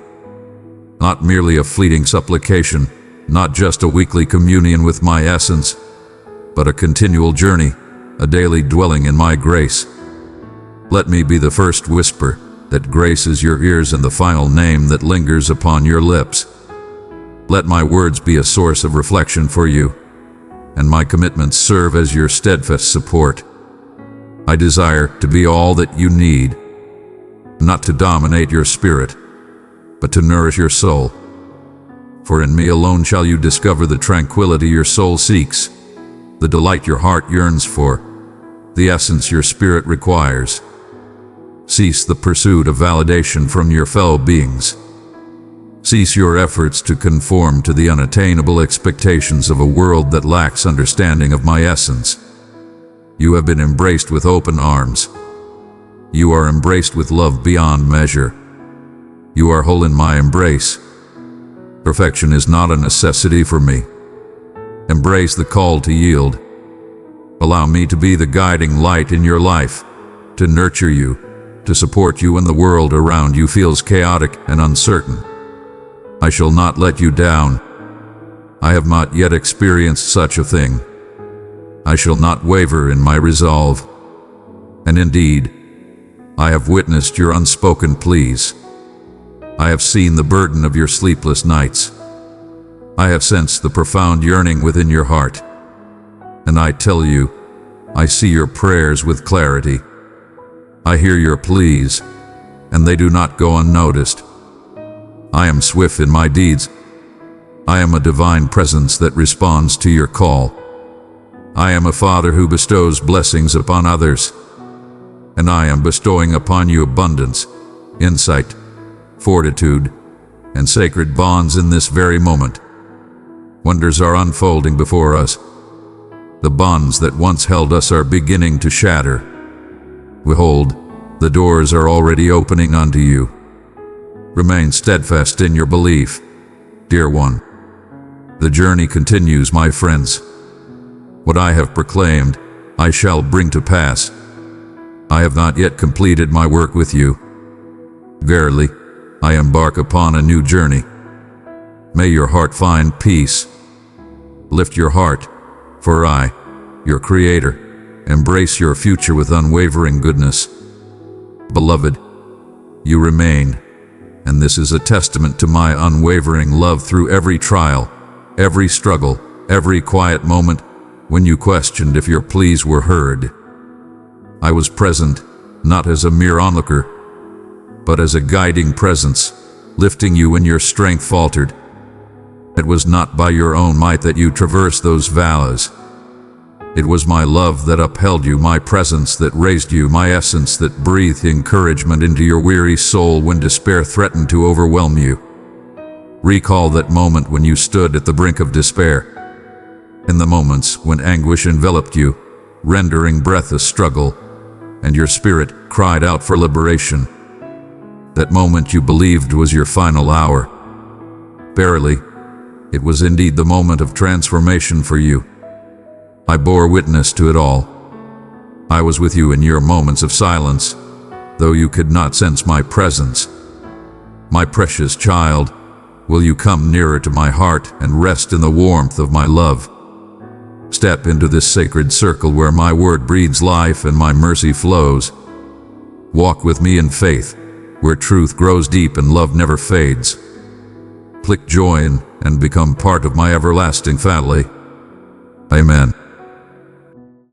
Not merely a fleeting supplication, not just a weekly communion with my essence, but a continual journey, a daily dwelling in my grace. Let me be the first whisper that graces your ears and the final name that lingers upon your lips. Let my words be a source of reflection for you, and my commitments serve as your steadfast support. I desire to be all that you need, not to dominate your spirit, but to nourish your soul. For in me alone shall you discover the tranquility your soul seeks, the delight your heart yearns for, the essence your spirit requires. Cease the pursuit of validation from your fellow beings. Cease your efforts to conform to the unattainable expectations of a world that lacks understanding of my essence. You have been embraced with open arms, You are embraced with love beyond measure. You are whole in my embrace. Perfection is not a necessity for me. Embrace the call to yield. Allow me to be the guiding light in your life, to nurture you, to support you when the world around you feels chaotic and uncertain. I shall not let you down. I have not yet experienced such a thing. I shall not waver in my resolve. And indeed, I have witnessed your unspoken pleas. I have seen the burden of your sleepless nights. I have sensed the profound yearning within your heart. And I tell you, I see your prayers with clarity. I hear your pleas, and they do not go unnoticed. I am swift in my deeds. I am a divine presence that responds to your call. I am a Father who bestows blessings upon others, and I am bestowing upon you abundance, insight, fortitude, and sacred bonds in this very moment. Wonders are unfolding before us. The bonds that once held us are beginning to shatter. Behold, the doors are already opening unto you. Remain steadfast in your belief, dear one. The journey continues, my friends. What I have proclaimed, I shall bring to pass. I have not yet completed my work with you. Verily, I embark upon a new journey. May your heart find peace. Lift your heart, for I, your Creator, embrace your future with unwavering goodness. Beloved, you remain, and this is a testament to my unwavering love through every trial, every struggle, every quiet moment when you questioned if your pleas were heard. I was present, not as a mere onlooker, but as a guiding presence, lifting you when your strength faltered. It was not by your own might that you traversed those valleys. It was my love that upheld you, my presence that raised you, my essence that breathed encouragement into your weary soul when despair threatened to overwhelm you. Recall that moment when you stood at the brink of despair. In the moments when anguish enveloped you, rendering breath a struggle, and your spirit cried out for liberation. That moment you believed was your final hour. Verily, it was indeed the moment of transformation for you. I bore witness to it all. I was with you in your moments of silence, though you could not sense my presence. My precious child, will you come nearer to my heart and rest in the warmth of my love? Step into this sacred circle where my word breathes life and my mercy flows. Walk with me in faith, where truth grows deep and love never fades. Click join and become part of my everlasting family. Amen.